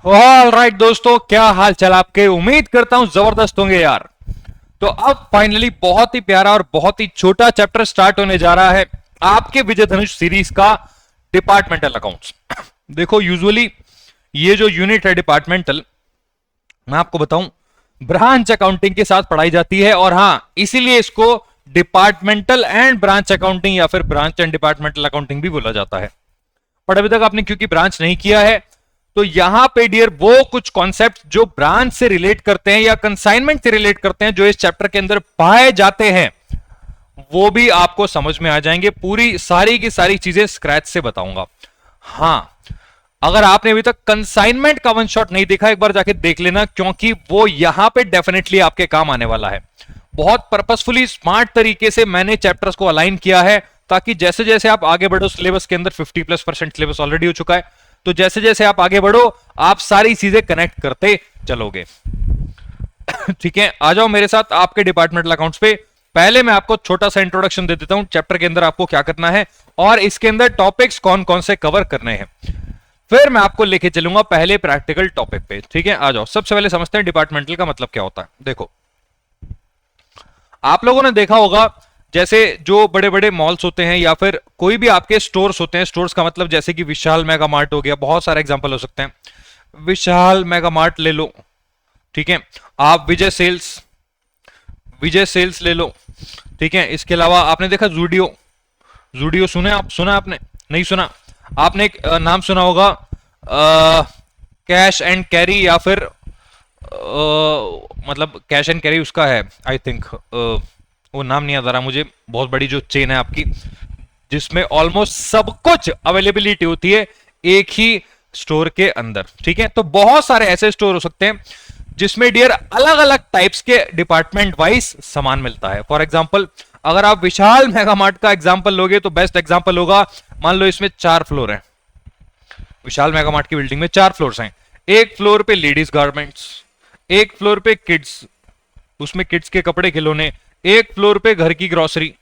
All right दोस्तों, क्या हाल चाल आपके। उम्मीद करता हूं जबरदस्त होंगे यार। तो अब फाइनली बहुत ही प्यारा और बहुत ही छोटा चैप्टर स्टार्ट होने जा रहा है आपके विजय धनुष सीरीज का, डिपार्टमेंटल अकाउंट्स। देखो यूजुअली ये जो यूनिट है डिपार्टमेंटल, मैं आपको बताऊं, ब्रांच अकाउंटिंग के साथ पढ़ाई जाती है। और हां, इसीलिए इसको डिपार्टमेंटल एंड ब्रांच अकाउंटिंग या फिर ब्रांच एंड डिपार्टमेंटल अकाउंटिंग भी बोला जाता है। पर अभी तक आपने क्योंकि ब्रांच नहीं किया है, तो यहां पे डियर वो कुछ कॉन्सेप्ट जो ब्रांच से रिलेट करते हैं या कंसाइनमेंट से रिलेट करते हैं, जो इस चैप्टर के अंदर पाए जाते हैं, वो भी आपको समझ में आ जाएंगे। पूरी सारी की सारी चीजें स्क्रैच से बताऊंगा। हां, अगर आपने अभी तक कंसाइनमेंट का वन शॉट नहीं देखा, एक बार जाके देख लेना, क्योंकि वो यहां पे डेफिनेटली आपके काम आने वाला है। बहुत पर्पसफुली स्मार्ट तरीके से मैंने चैप्टर्स को अलाइन किया है, ताकि जैसे जैसे आप आगे बढ़ो, सिलेबस के अंदर 50+% सिलेबस ऑलरेडी हो चुका है, तो जैसे जैसे आप आगे बढ़ो आप सारी चीजें कनेक्ट करते चलोगे। ठीक है, आ जाओ मेरे साथ आपके डिपार्टमेंटल अकाउंट्स पे। पहले मैं आपको छोटा सा इंट्रोडक्शन दे देता हूं चैप्टर के अंदर आपको क्या करना है और इसके अंदर टॉपिक्स कौन कौन से कवर करने हैं। फिर मैं आपको लेके चलूंगा पहले प्रैक्टिकल टॉपिक पे। ठीक है, आ जाओ। सबसे पहले समझते हैं डिपार्टमेंटल का मतलब क्या होता है। देखो, आप लोगों ने देखा होगा, जैसे जो बड़े बड़े मॉल्स होते हैं या फिर कोई भी आपके स्टोर्स होते हैं, स्टोर्स का मतलब जैसे कि विशाल मेगा मार्ट हो गया, बहुत सारे एग्जांपल हो सकते हैं। विशाल मेगा मार्ट ले लो, ठीक है। आप विजय सेल्स ले लो, ठीक है। इसके अलावा आपने देखा जूडियो, जूडियो सुने आप, सुना आपने, नहीं सुना? आपने एक नाम सुना होगा कैश एंड कैरी, या फिर मतलब कैश एंड कैरी उसका है आई थिंक, वो नाम नहीं याद आ रहा मुझे। बहुत बड़ी जो चेन है आपकी, जिसमें ऑलमोस्ट सब कुछ अवेलेबिलिटी होती है एक ही स्टोर के अंदर। ठीक है, तो बहुत सारे ऐसे स्टोर हो सकते हैं जिसमें डियर अलग अलग टाइप्स के डिपार्टमेंट वाइज सामान मिलता है। फॉर एग्जाम्पल, अगर आप विशाल मेगा मार्ट का एग्जाम्पल लोगे तो बेस्ट एग्जाम्पल होगा, मान लो इसमें 4 फ्लोर हैं, विशाल मेगा मार्ट की बिल्डिंग में 4 फ्लोर्स हैं। एक फ्लोर पे लेडीज गारमेंट्स, एक फ्लोर पे किड्स, उसमें किड्स के कपड़े खिलौने, एक फ्लोर पे घर की ग्रोसरी,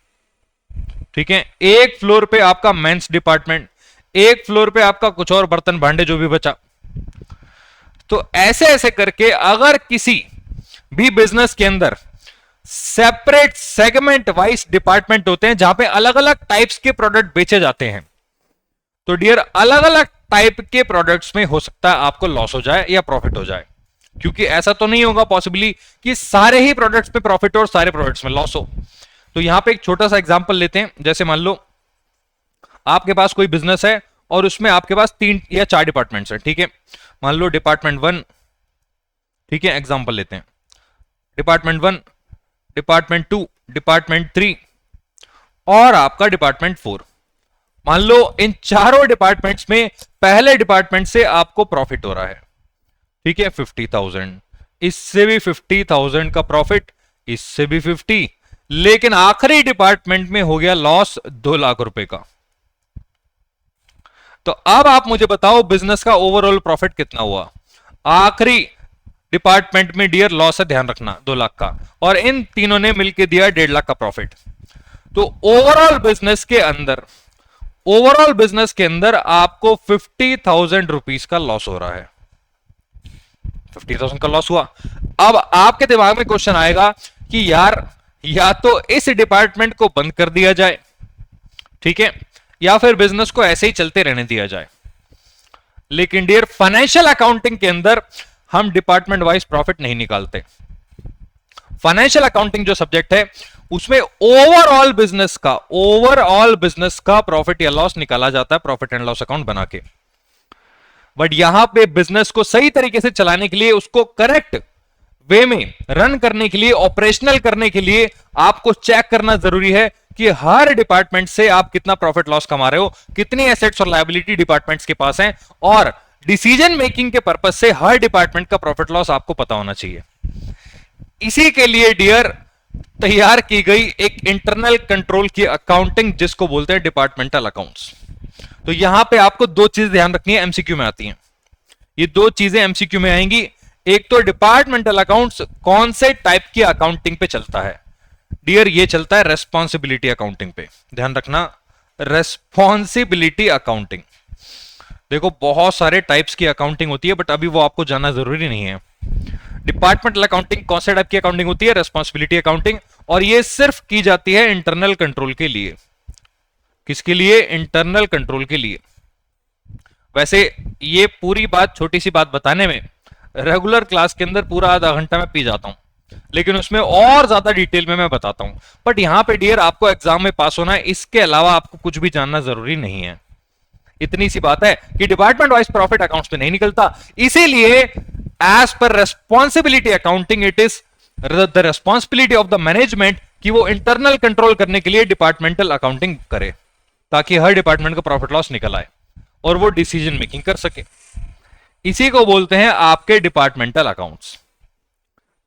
ठीक है, एक फ्लोर पे आपका मेंस डिपार्टमेंट, एक फ्लोर पे आपका कुछ और बर्तन भांडे जो भी बचा। तो ऐसे ऐसे करके अगर किसी भी बिजनेस के अंदर सेपरेट सेगमेंट वाइज डिपार्टमेंट होते हैं जहां पे अलग अलग टाइप्स के प्रोडक्ट बेचे जाते हैं, तो डियर अलग अलग टाइप के प्रोडक्ट्स में हो सकता है आपको लॉस हो जाए या प्रॉफिट हो जाए, क्योंकि ऐसा तो नहीं होगा पॉसिबली कि सारे ही प्रोडक्ट्स पे प्रॉफिट हो और सारे प्रोडक्ट्स में लॉस हो। तो यहां पे एक छोटा सा एग्जांपल लेते हैं। जैसे मान लो आपके पास कोई बिजनेस है और उसमें आपके पास 3 या 4 डिपार्टमेंट्स हैं, ठीक है। मान लो डिपार्टमेंट 1, ठीक है, एग्जांपल लेते हैं, डिपार्टमेंट 1, डिपार्टमेंट 2, डिपार्टमेंट 3 और आपका डिपार्टमेंट 4। मान लो इन चारों डिपार्टमेंट्स में पहले डिपार्टमेंट से आपको प्रॉफिट हो रहा है, ठीक है, 50,000, इससे भी 50,000 का प्रॉफिट, इससे भी 50, लेकिन आखिरी डिपार्टमेंट में हो गया लॉस 2 लाख रुपए का। तो अब आप मुझे बताओ बिजनेस का ओवरऑल प्रॉफिट कितना हुआ? आखिरी डिपार्टमेंट में डियर लॉस है, ध्यान रखना, 2 लाख का, और इन तीनों ने मिलकर दिया 1.5 लाख का प्रॉफिट। तो ओवरऑल बिजनेस के अंदर आपको 50,000 रुपीज का लॉस हो रहा है, 50,000 का लॉस हुआ। अब आपके दिमाग में क्वेश्चन आएगा कि यार या तो इस डिपार्टमेंट को बंद कर दिया जाए, ठीक है, या फिर बिजनेस को ऐसे ही चलते रहने दिया जाए। लेकिन डियर फाइनेंशियल अकाउंटिंग के अंदर हम डिपार्टमेंट वाइज प्रॉफिट नहीं निकालते। फाइनेंशियल अकाउंटिंग जो सब्जेक्ट है उसमें ओवरऑल बिजनेस का प्रॉफिट या लॉस निकाला जाता है प्रॉफिट एंड लॉस अकाउंट बना के। बट यहां पे बिजनेस को सही तरीके से चलाने के लिए, उसको करेक्ट वे में रन करने के लिए, ऑपरेशनल करने के लिए आपको चेक करना जरूरी है कि हर डिपार्टमेंट से आप कितना प्रॉफिट लॉस कमा रहे हो, कितनी एसेट्स और लायबिलिटी डिपार्टमेंट्स के पास हैं, और डिसीजन मेकिंग के पर्पज से हर डिपार्टमेंट का प्रॉफिट लॉस आपको पता होना चाहिए। इसी के लिए डियर तैयार की गई एक इंटरनल कंट्रोल की अकाउंटिंग, जिसको बोलते हैं डिपार्टमेंटल अकाउंट्स। तो यहां पे आपको 2 चीजें ध्यान रखनी है, एमसीक्यू में आती हैं ये 2 चीजें, एमसीक्यू में आएंगी। एक तो डिपार्टमेंटल अकाउंट्स कौन से टाइप की अकाउंटिंग पे चलता है? डियर ये चलता है रेस्पॉन्सिबिलिटी अकाउंटिंग पे, ध्यान रखना, रेस्पॉन्सिबिलिटी अकाउंटिंग। देखो बहुत सारे टाइप्स की अकाउंटिंग होती है, बट अभी वो आपको जानना जरूरी नहीं है। डिपार्टमेंटल अकाउंटिंग कौन से टाइप की अकाउंटिंग होती है? रेस्पॉन्सिबिलिटी अकाउंटिंग, और ये सिर्फ की जाती है इंटरनल कंट्रोल के लिए। किसके लिए? इंटरनल कंट्रोल के लिए। वैसे ये पूरी बात, छोटी सी बात बताने में रेगुलर क्लास के अंदर पूरा आधा घंटा मैं पी जाता हूं, लेकिन उसमें और ज्यादा डिटेल में मैं बताता हूं। बट यहां पे डियर आपको एग्जाम में पास होना है, इसके अलावा आपको कुछ भी जानना जरूरी नहीं है। इतनी सी बात है कि डिपार्टमेंट वाइज प्रॉफिट अकाउंट्स में नहीं निकलता, इसीलिए as per responsibility accounting it is the responsibility of the management कि वो इंटरनल कंट्रोल करने के लिए डिपार्टमेंटल अकाउंटिंग करे, ताकि हर डिपार्टमेंट का प्रॉफिट लॉस निकल आए और वो डिसीजन मेकिंग कर सके। इसी को बोलते हैं आपके डिपार्टमेंटल अकाउंट्स।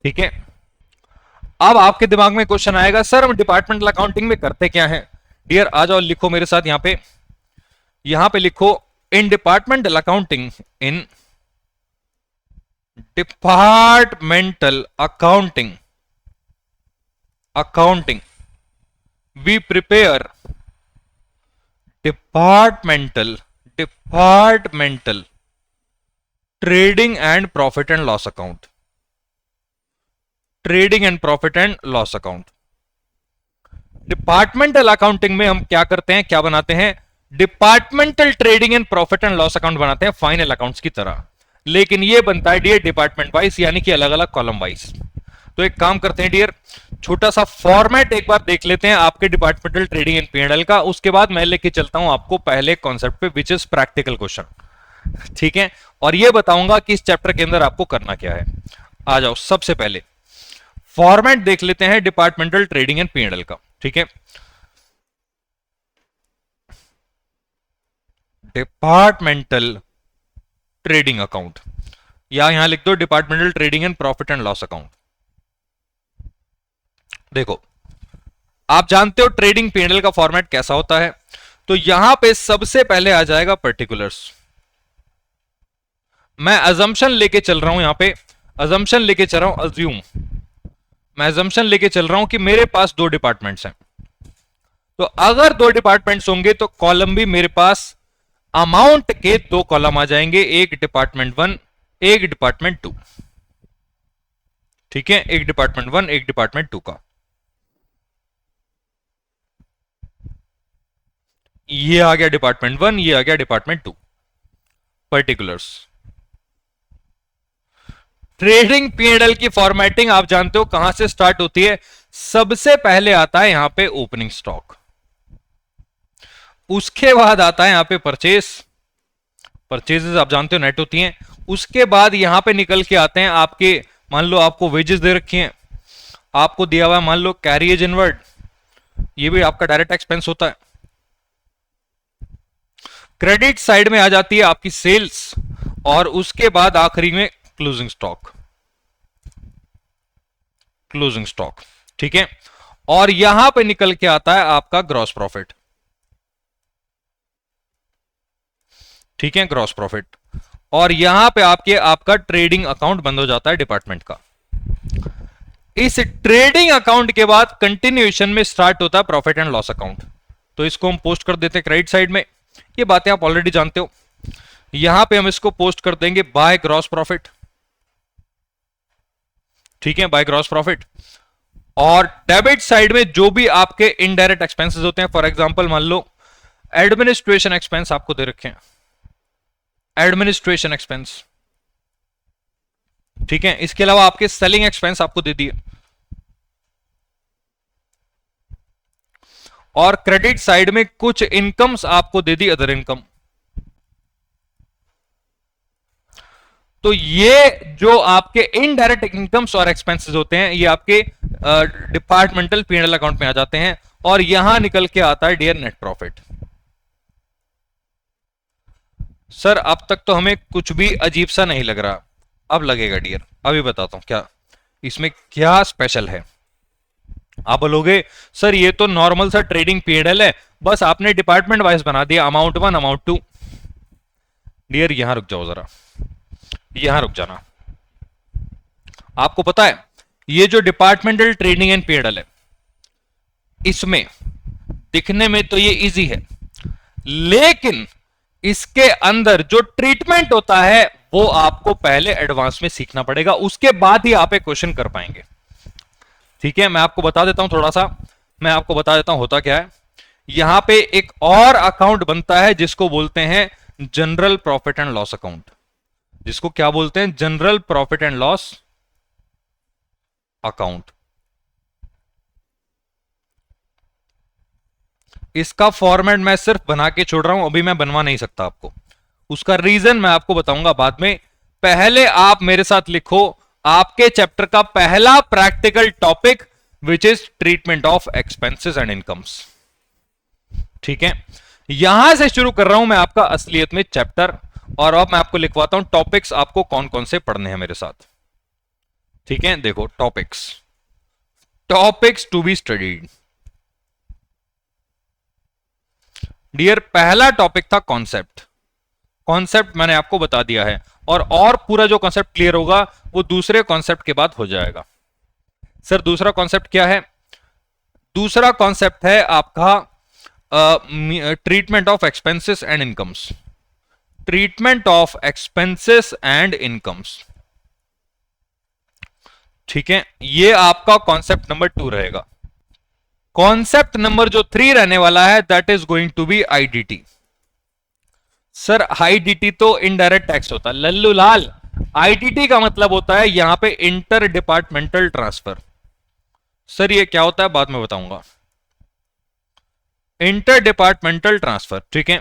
ठीक है, अब आपके दिमाग में क्वेश्चन आएगा, सर हम डिपार्टमेंटल अकाउंटिंग में करते क्या है? डियर आ जाओ, लिखो मेरे साथ यहां पे लिखो, इन departmental accounting, in departmental accounting we prepare departmental trading and profit and loss account. Trading and profit and loss account. Departmental accounting में हम क्या करते हैं, क्या बनाते हैं? Departmental trading and profit and loss account बनाते हैं फाइनल अकाउंट्स की तरह, लेकिन ये बनता है डियर डिपार्टमेंट वाइज, यानी कि अलग अलग कॉलम वाइज। तो एक काम करते हैं डियर, छोटा सा फॉर्मेट एक बार देख लेते हैं आपके डिपार्टमेंटल ट्रेडिंग एंड पीएनएल का, उसके बाद मैं लेके चलता हूं आपको पहले कॉन्सेप्ट पे, विच इज प्रैक्टिकल क्वेश्चन। ठीक है, और ये बताऊंगा कि इस चैप्टर के अंदर आपको करना क्या है। आ जाओ, सबसे पहले फॉर्मेट देख लेते हैं डिपार्टमेंटल ट्रेडिंग एंड पीएनएल का। ठीक है, डिपार्टमेंटल ट्रेडिंग अकाउंट, या यहां लिख दो departmental trading and profit and loss account. देखो, आप जानते हो ट्रेडिंग पीएनएल का फॉर्मेट कैसा होता है, तो यहां पे सबसे पहले आ जाएगा पर्टिकुलर्स। मैं अजम्पशन लेके चल रहा हूं, यहां पे अजम्पशन लेके चल रहा हूं, अज्यूम मैं अजम्पशन लेके चल रहा हूं कि मेरे पास दो डिपार्टमेंट्स हैं। तो अगर दो डिपार्टमेंट्स होंगे तो कॉलम भी मेरे पास अमाउंट के दो कॉलम आ जाएंगे, एक डिपार्टमेंट 1 एक डिपार्टमेंट 2। ठीक है, एक डिपार्टमेंट 1 एक डिपार्टमेंट 2 का। ये आ गया डिपार्टमेंट 1, ये आ गया डिपार्टमेंट 2। पर्टिकुलर्स। ट्रेडिंग पीएनएल की फॉर्मेटिंग आप जानते हो कहां से स्टार्ट होती है? सबसे पहले आता है यहां पे ओपनिंग स्टॉक, उसके बाद आता है यहां पे परचेजेस आप जानते हो नेट होती हैं, उसके बाद यहां पे निकल के आते हैं आपके, मान लो आपको वेजेस दे रखी हैं, आपको दिया हुआ है मान लो कैरियज इनवर्ड, ये भी आपका डायरेक्ट एक्सपेंस होता है। क्रेडिट साइड में आ जाती है आपकी सेल्स, और उसके बाद आखिरी में क्लोजिंग स्टॉक। ठीक है, और यहां पे निकल के आता है आपका ग्रॉस प्रॉफिट। ठीक है, ग्रॉस प्रॉफिट, और यहां पे आपका ट्रेडिंग अकाउंट बंद हो जाता है डिपार्टमेंट का। इस ट्रेडिंग अकाउंट के बाद कंटिन्यूएशन में स्टार्ट होता है प्रॉफिट एंड लॉस अकाउंट। तो इसको हम पोस्ट कर देते हैं क्रेडिट साइड में, ये बातें आप ऑलरेडी जानते हो। यहां पे हम इसको पोस्ट कर देंगे बाय ग्रॉस प्रॉफिट। ठीक है, बाय ग्रॉस प्रॉफिट। और डेबिट साइड में जो भी आपके इनडायरेक्ट एक्सपेंसेस होते हैं, फॉर एग्जांपल मान लो एडमिनिस्ट्रेशन एक्सपेंस आपको दे रखे हैं, एडमिनिस्ट्रेशन एक्सपेंस। ठीक है, इसके अलावा आपके सेलिंग एक्सपेंस आपको दे दिए, और क्रेडिट साइड में कुछ इनकम्स आपको दे दी, अदर इनकम। तो ये जो आपके इनडायरेक्ट इनकम्स और एक्सपेंसेस होते हैं, ये आपके डिपार्टमेंटल पीएनएल अकाउंट में आ जाते हैं, और यहां निकल के आता है डियर नेट प्रॉफिट। सर अब तक तो हमें कुछ भी अजीब सा नहीं लग रहा, अब लगेगा डियर, अभी बताता हूं क्या इसमें क्या स्पेशल है। आप बोलोगे सर ये तो नॉर्मल सा ट्रेडिंग पीएनएल है, बस आपने डिपार्टमेंट वाइज बना दिया, अमाउंट 1 अमाउंट 2। डियर यहां रुक जाओ जरा, यहां रुक जाना। आपको पता है ये जो डिपार्टमेंटल ट्रेडिंग एंड पीएनएल है, इसमें दिखने में तो ये इजी है, लेकिन इसके अंदर जो ट्रीटमेंट होता है वो आपको पहले एडवांस में सीखना पड़ेगा, उसके बाद ही आप एक क्वेश्चन कर पाएंगे। ठीक है, मैं आपको बता देता हूं थोड़ा सा, मैं आपको बता देता हूं होता क्या है। यहां पे एक और अकाउंट बनता है जिसको बोलते हैं general profit and loss account. जिसको क्या बोलते हैं? General profit and loss account. इसका फॉर्मेट मैं सिर्फ बना के छोड़ रहा हूं, अभी मैं बनवा नहीं सकता आपको। उसका रीजन मैं आपको बताऊंगा बाद में। पहले आप मेरे साथ लिखो आपके चैप्टर का पहला practical topic, which is treatment of expenses and incomes. ठीक है, यहां से शुरू कर रहा हूं मैं आपका असलियत में चैप्टर, और अब मैं आपको लिखवाता हूं टॉपिक्स आपको कौन कौन से पढ़ने हैं मेरे साथ। ठीक है, देखो topics, topics to be studied. Dear, पहला टॉपिक था कॉन्सेप्ट। कॉन्सेप्ट मैंने आपको बता दिया है, और पूरा जो कॉन्सेप्ट क्लियर होगा वो दूसरे कॉन्सेप्ट के बाद हो जाएगा। सर दूसरा कॉन्सेप्ट क्या है? दूसरा कॉन्सेप्ट है आपका treatment of expenses and incomes. Treatment of expenses and incomes. ठीक है, ये आपका कॉन्सेप्ट नंबर 2 रहेगा। कॉन्सेप्ट नंबर जो 3 रहने वाला है that is going to be IDT. Sir IDT तो इनडायरेक्ट टैक्स होता है लल्लू लाल। आईडीटी का मतलब होता है यहां पे इंटर डिपार्टमेंटल ट्रांसफर। सर ये क्या होता है बाद में बताऊंगा। Inter departmental transfer. ठीक है,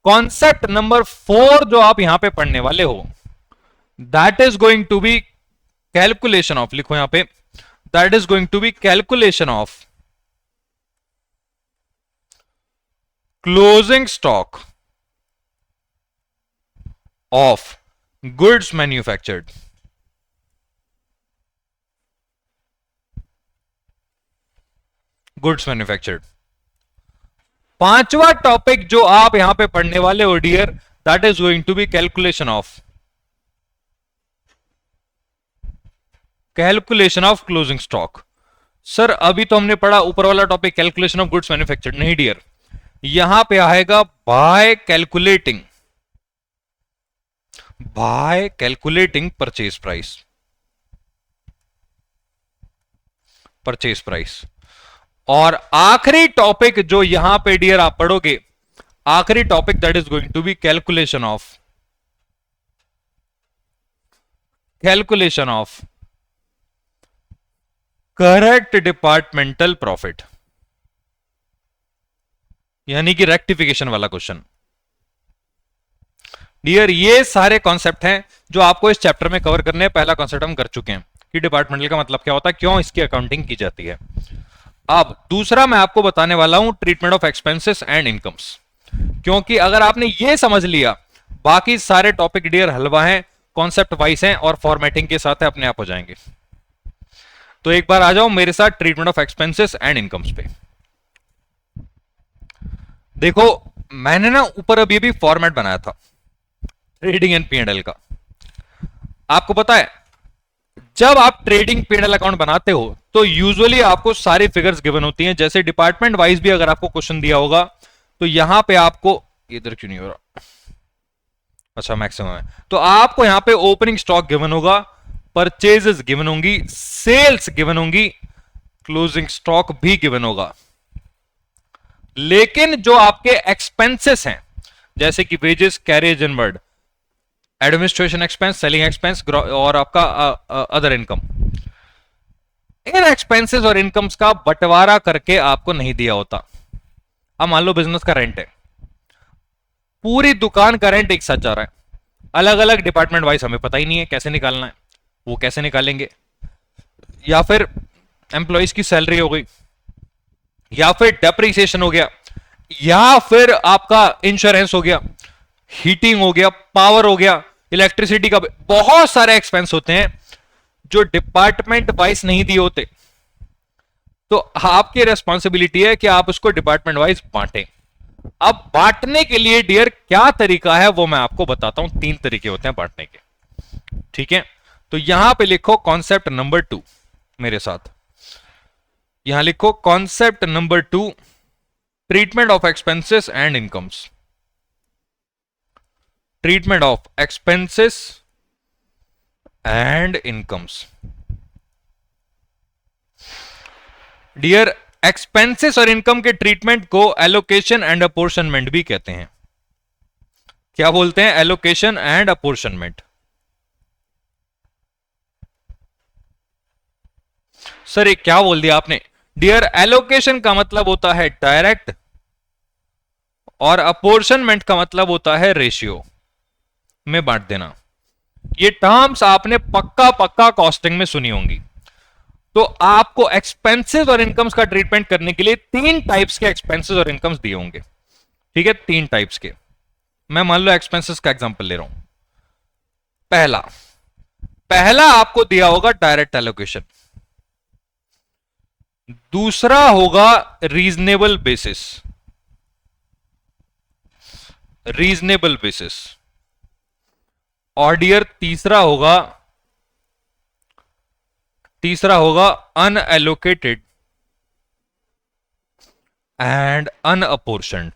कॉन्सेप्ट नंबर 4 जो आप यहां पे पढ़ने वाले हो that is going to be calculation of, लिखो यहां पे, that is going to be calculation of closing stock of goods manufactured. Goods manufactured. पांचवा टॉपिक जो आप यहां पे पढ़ने वाले हो dear, that is going to be calculation of closing stock. Sir अभी तो हमने पढ़ा ऊपर वाला topic calculation of goods manufactured, नहीं डियर, यहां पे आएगा बाय कैलकुलेटिंग परचेज प्राइस। और आखिरी टॉपिक जो यहां पे डियर आप पढ़ोगे, आखिरी topic that is going to be calculation of correct departmental profit, यानी कि रेक्टिफिकेशन वाला क्वेश्चन। डियर ये सारे कॉन्सेप्ट हैं जो आपको इस चैप्टर में कवर करने हैं। पहला कॉन्सेप्ट हम कर चुके हैं कि डिपार्टमेंटल का मतलब क्या होता है, क्यों इसकी अकाउंटिंग की जाती है। अब दूसरा मैं आपको बताने वाला हूं treatment of expenses and incomes, क्योंकि अगर आपने ये समझ लिया बाकी सारे टॉपिक डियर हलवा हैं, कॉन्सेप्ट वाइज हैं और फॉर्मेटिंग के साथ है, अपने आप हो जाएंगे। तो एक बार आ जाओ मेरे साथ treatment of expenses and incomes पे। देखो मैंने ना ऊपर अभी भी फॉर्मेट बनाया था ट्रेडिंग एंड पीएनएल का। आपको पता है जब आप ट्रेडिंग पीएनएल अकाउंट बनाते हो तो यूजुअली आपको सारी फिगर्स गिवन होती हैं, जैसे डिपार्टमेंट वाइज भी अगर आपको क्वेश्चन दिया होगा तो यहां पे आपको, इधर क्यों नहीं हो रहा, अच्छा मैक्सिमम है, तो आपको यहां पे ओपनिंग स्टॉक गिवन होगा, परचेजेस गिवन होंगी, सेल्स गिवन होंगी, क्लोजिंग स्टॉक भी गिवन होगा। लेकिन जो आपके एक्सपेंसेस हैं जैसे कि wages, carriage inward, administration expense, selling expense और आपका अदर इनकम, इन एक्सपेंसेस और इनकम्स का बंटवारा करके आपको नहीं दिया होता। अब मान लो बिजनेस का रेंट है, पूरी दुकान का रेंट एक साथ जा रहा है, अलग अलग डिपार्टमेंट वाइज हमें पता ही नहीं है कैसे निकालना है, वो कैसे निकालेंगे, या फिर एम्प्लॉइज की सैलरी हो गई, या फिर डेप्रिसिएशन हो गया, या फिर आपका इंश्योरेंस हो गया, हीटिंग हो गया, पावर हो गया, इलेक्ट्रिसिटी का, बहुत सारे एक्सपेंस होते हैं जो डिपार्टमेंट वाइज नहीं दिए होते। तो आपकी रेस्पॉन्सिबिलिटी है कि आप उसको डिपार्टमेंट वाइज बांटें। अब बांटने के लिए डियर क्या तरीका है वो मैं आपको बताता हूं। 3 तरीके होते हैं बांटने के, ठीक है। तो यहां पे लिखो कॉन्सेप्ट नंबर 2 मेरे साथ, यहां लिखो concept number 2 treatment of expenses and incomes. Treatment of expenses and incomes. Dear, expenses और इनकम के ट्रीटमेंट को एलोकेशन एंड अपोर्शनमेंट भी कहते हैं। क्या बोलते हैं? Allocation and apportionment. सर ये क्या बोल दिया आपने? डियर, एलोकेशन का मतलब होता है डायरेक्ट और अपोर्शनमेंट का मतलब होता है रेशियो में बांट देना। ये टर्म्स आपने पक्का पक्का कॉस्टिंग में सुनी होंगी। तो आपको एक्सपेंसेस और इनकम्स का ट्रीटमेंट करने के लिए 3 टाइप्स के एक्सपेंसेस और इनकम्स दिए होंगे। ठीक है, 3 टाइप्स के। मैं मान लो एक्सपेंसेस का एग्जांपल ले रहा हूं। पहला आपको दिया होगा डायरेक्ट एलोकेशन, दूसरा होगा रीजनेबल बेसिस, और डियर तीसरा होगा अनएलोकेटेड एंड अनअपोर्शन्ड।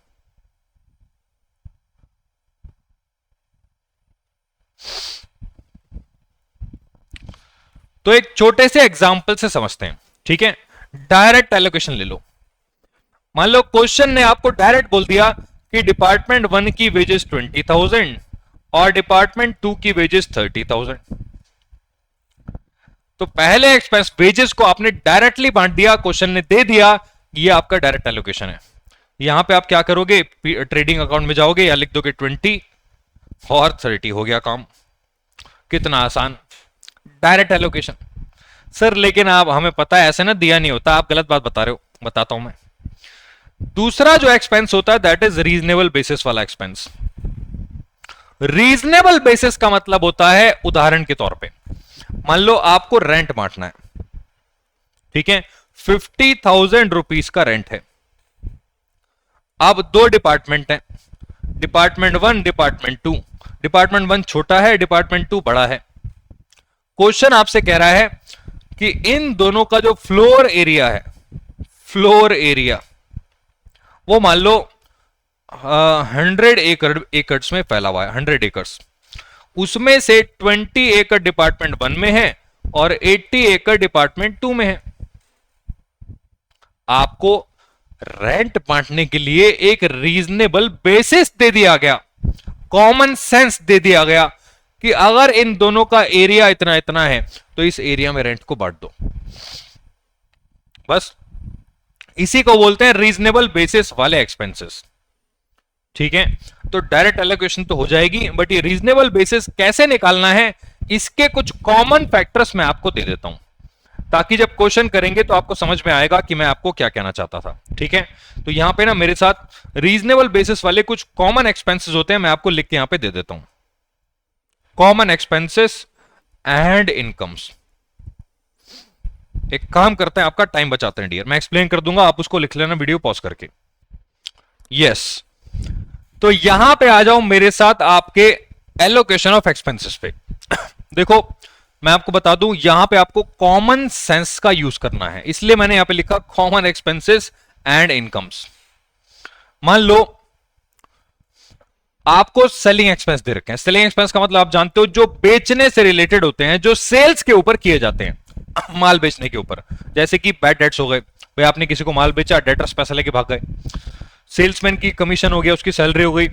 तो एक छोटे से एग्जांपल से समझते हैं। ठीक है, डायरेक्ट एलोकेशन ले लो। मान लो क्वेश्चन ने आपको डायरेक्ट बोल दिया कि डिपार्टमेंट 1 की वेजेस 20,000 और डिपार्टमेंट 2 की वेजेस 30,000। तो पहले एक्सपेंस वेजेस को आपने डायरेक्टली बांट दिया, क्वेश्चन ने दे दिया, ये आपका डायरेक्ट एलोकेशन है। यहां पे आप क्या करोगे? ट्रेडिंग अकाउंट में जाओगे या लिख दोगे 20 और 30, हो गया काम। कितना आसान, डायरेक्ट एलोकेशन। सर लेकिन आप, हमें पता है ऐसे ना दिया नहीं होता, आप गलत बात बता रहे हो। बताता हूं मैं। दूसरा जो एक्सपेंस होता है दैट इज रीजनेबल बेसिस वाला एक्सपेंस। रीजनेबल बेसिस का मतलब होता है, उदाहरण के तौर पे मान लो आपको रेंट बांटना है। ठीक है, 50,000 रुपीज का रेंट है। अब 2 डिपार्टमेंट हैं, डिपार्टमेंट 1, डिपार्टमेंट 2। डिपार्टमेंट 1 छोटा है, डिपार्टमेंट 2 बड़ा है। क्वेश्चन आपसे कह रहा है कि इन दोनों का जो फ्लोर एरिया है, वो मान लो 100 एकड़ में फैला हुआ है, 100 एकर्स। उसमें से 20 एकड़ डिपार्टमेंट 1 में है और 80 एकड़ डिपार्टमेंट 2 में है। आपको रेंट बांटने के लिए एक रीजनेबल बेसिस दे दिया गया, कॉमन सेंस दे दिया गया कि अगर इन दोनों का एरिया इतना इतना है तो इस एरिया में रेंट को बांट दो। बस इसी को बोलते हैं रीजनेबल बेसिस वाले एक्सपेंसेस। ठीक है, तो डायरेक्ट एलोकेशन तो हो जाएगी, बट ये रीजनेबल बेसिस कैसे निकालना है, इसके कुछ कॉमन फैक्टर्स मैं आपको दे देता हूं, ताकि जब क्वेश्चन करेंगे तो आपको समझ में आएगा कि मैं आपको क्या कहना चाहता था। ठीक है, तो यहां पे ना मेरे साथ रीजनेबल बेसिस वाले कुछ कॉमन एक्सपेंसेस होते हैं, मैं आपको लिख के यहां पे दे देता हूं। Common expenses and incomes. एक काम करते हैं, आपका टाइम बचाते हैं डियर, मैं एक्सप्लेन कर दूंगा, आप उसको लिख लेना वीडियो पॉज करके। यस, तो यहां पे आ जाओ मेरे साथ आपके एलोकेशन ऑफ एक्सपेंसेस पे। देखो मैं आपको बता दूं, यहां पे आपको कॉमन सेंस का यूज करना है, इसलिए मैंने यहां पे लिखा कॉमन एक्सपेंसेस एंड इनकम्स। मान लो आपको सेलिंग एक्सपेंस दे रखे हैं। सेलिंग एक्सपेंस का मतलब आप जानते हो, जो बेचने से रिलेटेड होते हैं, जो सेल्स के ऊपर किए जाते हैं, माल बेचने के ऊपर। जैसे कि बैड डेट्स हो गए, भाई आपने किसी को माल बेचा, डेटर्स पैसा लेके भाग गए। सेल्समैन की कमीशन हो गया, उसकी सैलरी हो गई,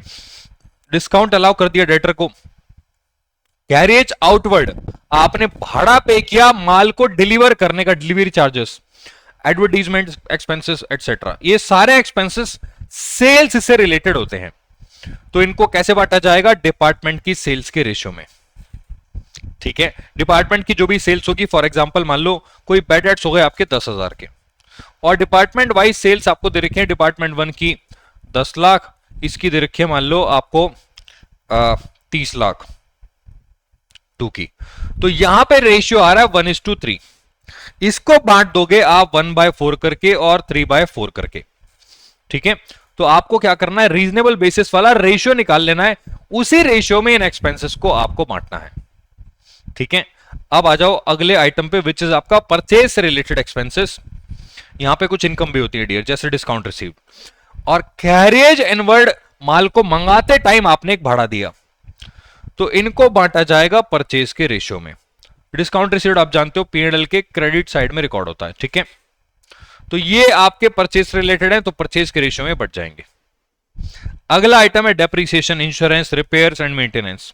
डिस्काउंट अलाउ कर दिया डेटर को। कैरियज आउटवर्ड, आपने भाड़ा पे किया माल को डिलीवर करने का, delivery charges, advertisement expenses etcetera. ये सारे एक्सपेंसेस सेल्स से रिलेटेड होते हैं। तो इनको कैसे बांटा जाएगा? डिपार्टमेंट की सेल्स के रेशियो में। ठीक है, डिपार्टमेंट की जो भी सेल्स होगी, फॉर एग्जांपल मान लो कोई बैड डेट्स हो गए आपके 10,000 के, और डिपार्टमेंट वाइज सेल्स आपको दे रखी है, डिपार्टमेंट 1 की 10 लाख, इसकी दे रखी है मान लो आपको 30 लाख 2 की। तो यहां पे रेशियो आ रहा है 1:3। इसको बांट दोगे आप 1/4 करके और 3/4 करके। ठीक है, तो आपको क्या करना है, रीजनेबल बेसिस वाला रेशियो निकाल लेना है, उसी रेशियो में इन एक्सपेंसेस को आपको बांटना है। ठीक है, अब आ जाओ अगले आइटम पे, विच इज आपका परचेज से रिलेटेड एक्सपेंसेस। यहां पे कुछ इनकम भी होती है डियर, जैसे डिस्काउंट रिसीव्ड और कैरियज इनवर्ड, माल को मंगाते टाइम आपने एक भाड़ा दिया। तो इनको बांटा जाएगा परचेज के रेशियो में। डिस्काउंट रिसीव्ड आप जानते हो पीएनएल के क्रेडिट साइड में रिकॉर्ड होता है, ठीक है। तो ये आपके परचेज रिलेटेड है, तो परचेज के रेशियो में बढ़ जाएंगे। अगला आइटम है depreciation, insurance, repairs and maintenance.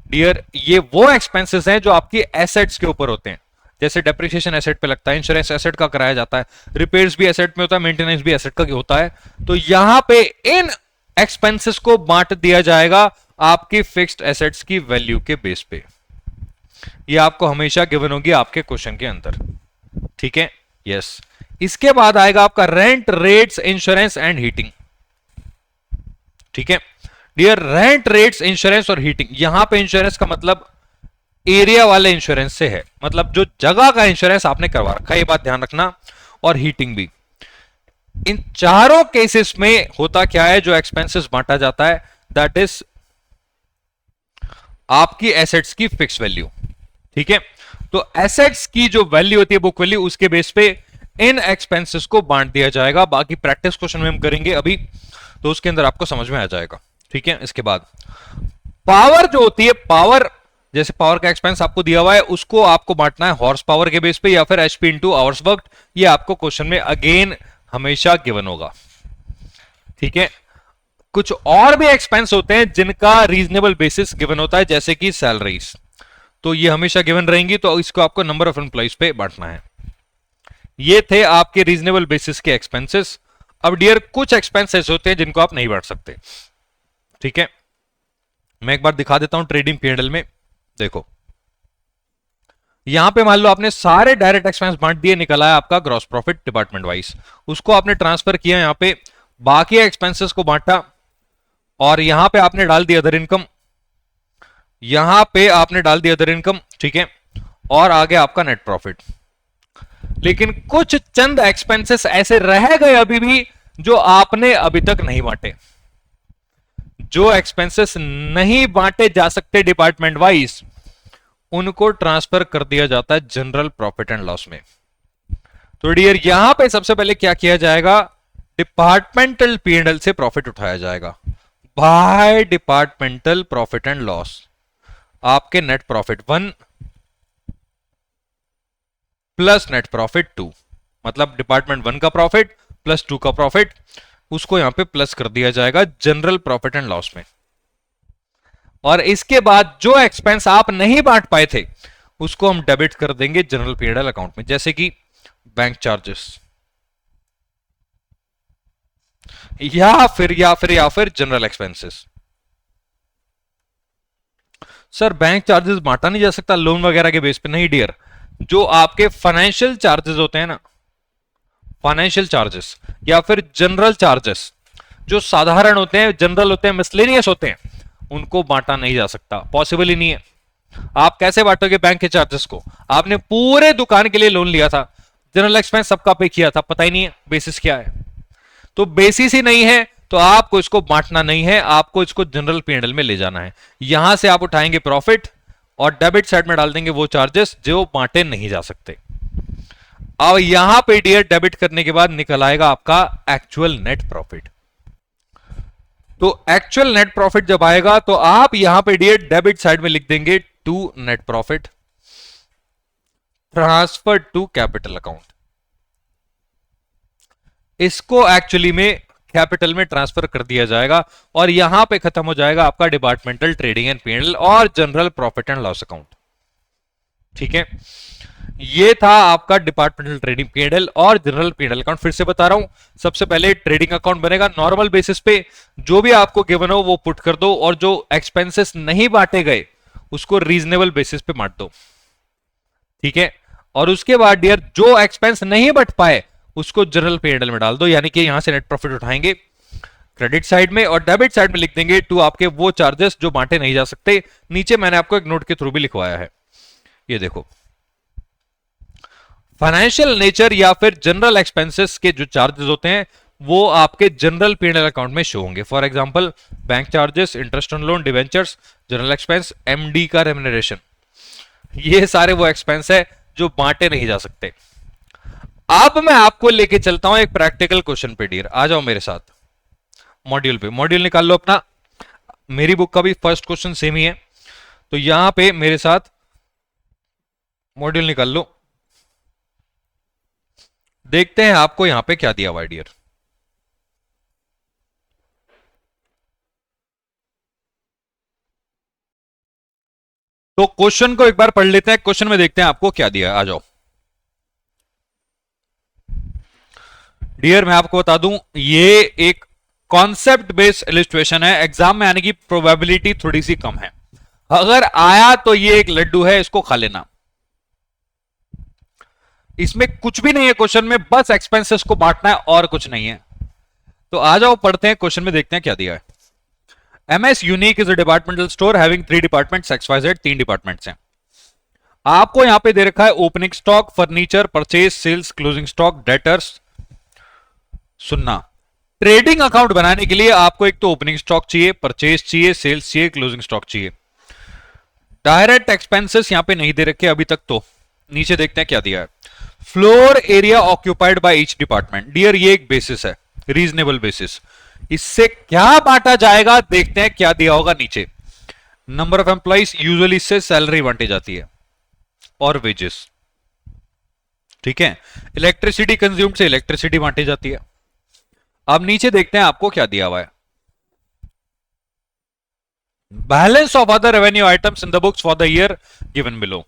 Dear, ये वो एक्सपेंसेस हैं जो आपकी एसेट्स के ऊपर होते हैं। जैसे डेप्रिसिएशन एसेट पे लगता है, इंश्योरेंस एसेट का कराया जाता है, रिपेयर्स भी एसेट में होता है, मेंटेनेंस भी एसेट का होता है। तो यहां पे इन एक्सपेंसेस को बांट दिया जाएगा आपकी फिक्स्ड एसेट्स की वैल्यू के बेस पे। ये आपको हमेशा गिवन होगी आपके क्वेश्चन के अंदर, ठीक है। यस, इसके बाद आएगा आपका rent, rates, insurance and heating, ठीक है। डियर, रेंट, रेट्स, इंश्योरेंस और हीटिंग, यहां पे इंश्योरेंस का मतलब एरिया वाले इंश्योरेंस से है, मतलब जो जगह का इंश्योरेंस आपने करवा रखा है, ये बात ध्यान रखना। और हीटिंग भी। इन चारों केसेस में होता क्या है, जो एक्सपेंसेस बांटा जाता है दैट इज आपकी एसेट्स की फिक्स वैल्यू, ठीक है। तो एसेट्स की जो वैल्यू होती है, बुक वैल्यू, उसके बेस पे इन एक्सपेंसेस को बांट दिया जाएगा। बाकी प्रैक्टिस क्वेश्चन में हम करेंगे अभी, तो उसके अंदर आपको समझ में आ जाएगा, ठीक है। इसके बाद पावर जो होती है, पावर, जैसे पावर का एक्सपेंस आपको दिया हुआ है, उसको आपको बांटना है हॉर्स पावर के बेस पे या फिर एचपी इंटू आवर्स वर्क। ये आपको क्वेश्चन में अगेन हमेशा गिवन होगा, ठीक है। कुछ और भी एक्सपेंस होते हैं जिनका रीजनेबल बेसिस गिवन होता है, जैसे कि सैलरीज, तो ये हमेशा गिवन रहेंगी, तो इसको आपको नंबर ऑफ एम्प्लॉइज पे बांटना है। ये थे आपके रीजनेबल बेसिस के एक्सपेंसेस। अब डियर, कुछ एक्सपेंसेस होते हैं जिनको आप नहीं बांट सकते, ठीक है। मैं एक बार दिखा देता हूं ट्रेडिंग पीएनएल में। देखो, यहां पे मान लो आपने सारे डायरेक्ट एक्सपेंस बांट दिए, निकला है आपका ग्रॉस प्रॉफिट डिपार्टमेंट वाइज, उसको आपने ट्रांसफर किया यहां पे, बाकी एक्सपेंसेस को बांटा, और यहां पे आपने डाल दिया अदर इनकम, यहां पे आपने डाल दिया अदर इनकम, ठीक है, और आगे आपका नेट प्रॉफिट। लेकिन कुछ चंद एक्सपेंसेस ऐसे रह गए अभी भी जो आपने अभी तक नहीं बांटे। जो एक्सपेंसेस नहीं बांटे जा सकते डिपार्टमेंट वाइज, उनको ट्रांसफर कर दिया जाता है जनरल प्रॉफिट एंड लॉस में। तो डियर, यहां पे सबसे पहले क्या किया जाएगा, डिपार्टमेंटल पीएनएल से प्रॉफिट उठाया जाएगा by departmental profit and loss. आपके net profit 1 plus net profit 2, मतलब डिपार्टमेंट 1 का प्रॉफिट प्लस 2 का प्रॉफिट, उसको यहां पे प्लस कर दिया जाएगा जनरल प्रॉफिट एंड लॉस में। और इसके बाद जो एक्सपेंस आप नहीं बांट पाए थे, उसको हम डेबिट कर देंगे जनरल पीएनएल अकाउंट में, जैसे कि बैंक चार्जेस या फिर general expenses. Sir, bank charges बांटा नहीं जा सकता लोन वगैरह के बेस पे? नहीं डियर, जो आपके फाइनेंशियल चार्जेस होते हैं ना, फाइनेंशियल चार्जेस या फिर जनरल चार्जेस, जो साधारण होते हैं, जनरल होते हैं, मिसलेनियस होते हैं, उनको बांटा नहीं जा सकता, पॉसिबल ही नहीं है। आप कैसे बांटोगे बैंक के चार्जेस को? आपने पूरे दुकान के लिए लोन लिया था, जनरल एक्सपेंस सबका पे किया था, पता ही नहीं है बेसिस क्या है। तो बेसिस ही नहीं है तो आपको इसको बांटना नहीं है, आपको इसको जनरल पीएनएल में ले जाना है। यहां से आप उठाएंगे प्रॉफिट और डेबिट साइड में डाल देंगे वो चार्जेस जो बांटे नहीं जा सकते। अब यहां पे डियर डेबिट करने के बाद निकल आएगा आपका एक्चुअल नेट प्रॉफिट। तो एक्चुअल नेट प्रॉफिट जब आएगा तो आप यहां पे डियर डेबिट साइड में लिख देंगे to net profit transfer to capital account. इसको एक्चुअली में कैपिटल में ट्रांसफर कर दिया जाएगा और यहां पे खत्म हो जाएगा आपका डिपार्टमेंटल ट्रेडिंग एंड पीएनएल और general profit and loss account, ठीक है। ये था आपका डिपार्टमेंटल ट्रेडिंग पीएनएल और जनरल पीएनएल अकाउंट। फिर से बता रहा हूं, सबसे पहले ट्रेडिंग अकाउंट बनेगा नॉर्मल बेसिस पे, जो भी आपको गिवन हो वो पुट कर दो, और जो एक्सपेंसेस नहीं बांटे गए उसको रीजनेबल बेसिस पे बांट दो, ठीक है। और उसके बाद डियर जो एक्सपेंस नहीं बट पाए उसको जनरल पीएनएल में डाल दो, यानी कि यहां से नेट प्रॉफिट उठाएंगे क्रेडिट साइड में और डेबिट साइड में लिख देंगे टू आपके वो चार्जेस जो बांटे नहीं जा सकते। नीचे मैंने आपको एक नोट के थ्रू भी लिखवाया है, ये देखो। फाइनेंशियल नेचर या फिर जनरल एक्सपेंसेस के जो चार्जेस होते हैं वो आपके जनरल पीएनएल अकाउंट में शो होंगे। For example bank charges, interest on loan, debentures, general expense, MD का रेम्युनरेशन, ये सारे वो एक्सपेंस है जो बांटे नहीं जा सकते। अब मैं आपको लेके चलता हूं एक प्रैक्टिकल क्वेश्चन पे डियर, आ जाओ मेरे साथ मॉड्यूल पे। मॉड्यूल निकाल लो अपना, मेरी बुक का भी फर्स्ट क्वेश्चन सेम ही है, तो यहां पे मेरे साथ मॉड्यूल निकाल लो। देखते हैं आपको यहां पे क्या दिया हुआ है डियर। तो क्वेश्चन को एक बार पढ़ लेते हैं, क्वेश्चन में देखते हैं आपको क्या दिया है। आ जाओ डियर, मैं आपको बता दूं ये एक कॉन्सेप्ट बेस्ड इलस्ट्रेशन है, एग्जाम में आने की प्रोबेबिलिटी थोड़ी सी कम है। अगर आया तो ये एक लड्डू है, इसको खा लेना। इसमें कुछ भी नहीं है क्वेश्चन में, बस एक्सपेंसेस को बांटना है और कुछ नहीं है। तो आ जाओ पढ़ते हैं क्वेश्चन में, देखते हैं क्या दिया है। MS unique is a departmental store having 3 departments XYZ, 3 departments हैं। आपको यहां पे दे रखा है opening stock, furniture, purchase, sales, closing stock, debtors. सुनना, ट्रेडिंग अकाउंट बनाने के लिए आपको एक तो ओपनिंग स्टॉक चाहिए, परचेज चाहिए, सेल्स चाहिए, क्लोजिंग स्टॉक चाहिए। डायरेक्ट एक्सपेंसेस यहां पे नहीं दे रखे अभी तक, तो नीचे देखते हैं क्या दिया है। Floor area occupied by each department. Dear ये एक बेसिस है, रीजनेबल बेसिस। इससे क्या बांटा जाएगा देखते हैं क्या दिया होगा नीचे। नंबर ऑफ एम्प्लॉइज, यूजुअली इससे सैलरी बांटी जाती है और वेजेस। ठीक है, इलेक्ट्रिसिटी कंज्यूम्ड से इलेक्ट्रिसिटी बांटी जाती है। अब नीचे देखते हैं आपको क्या दिया हुआ है। Balance of other revenue items in the books for the year given below.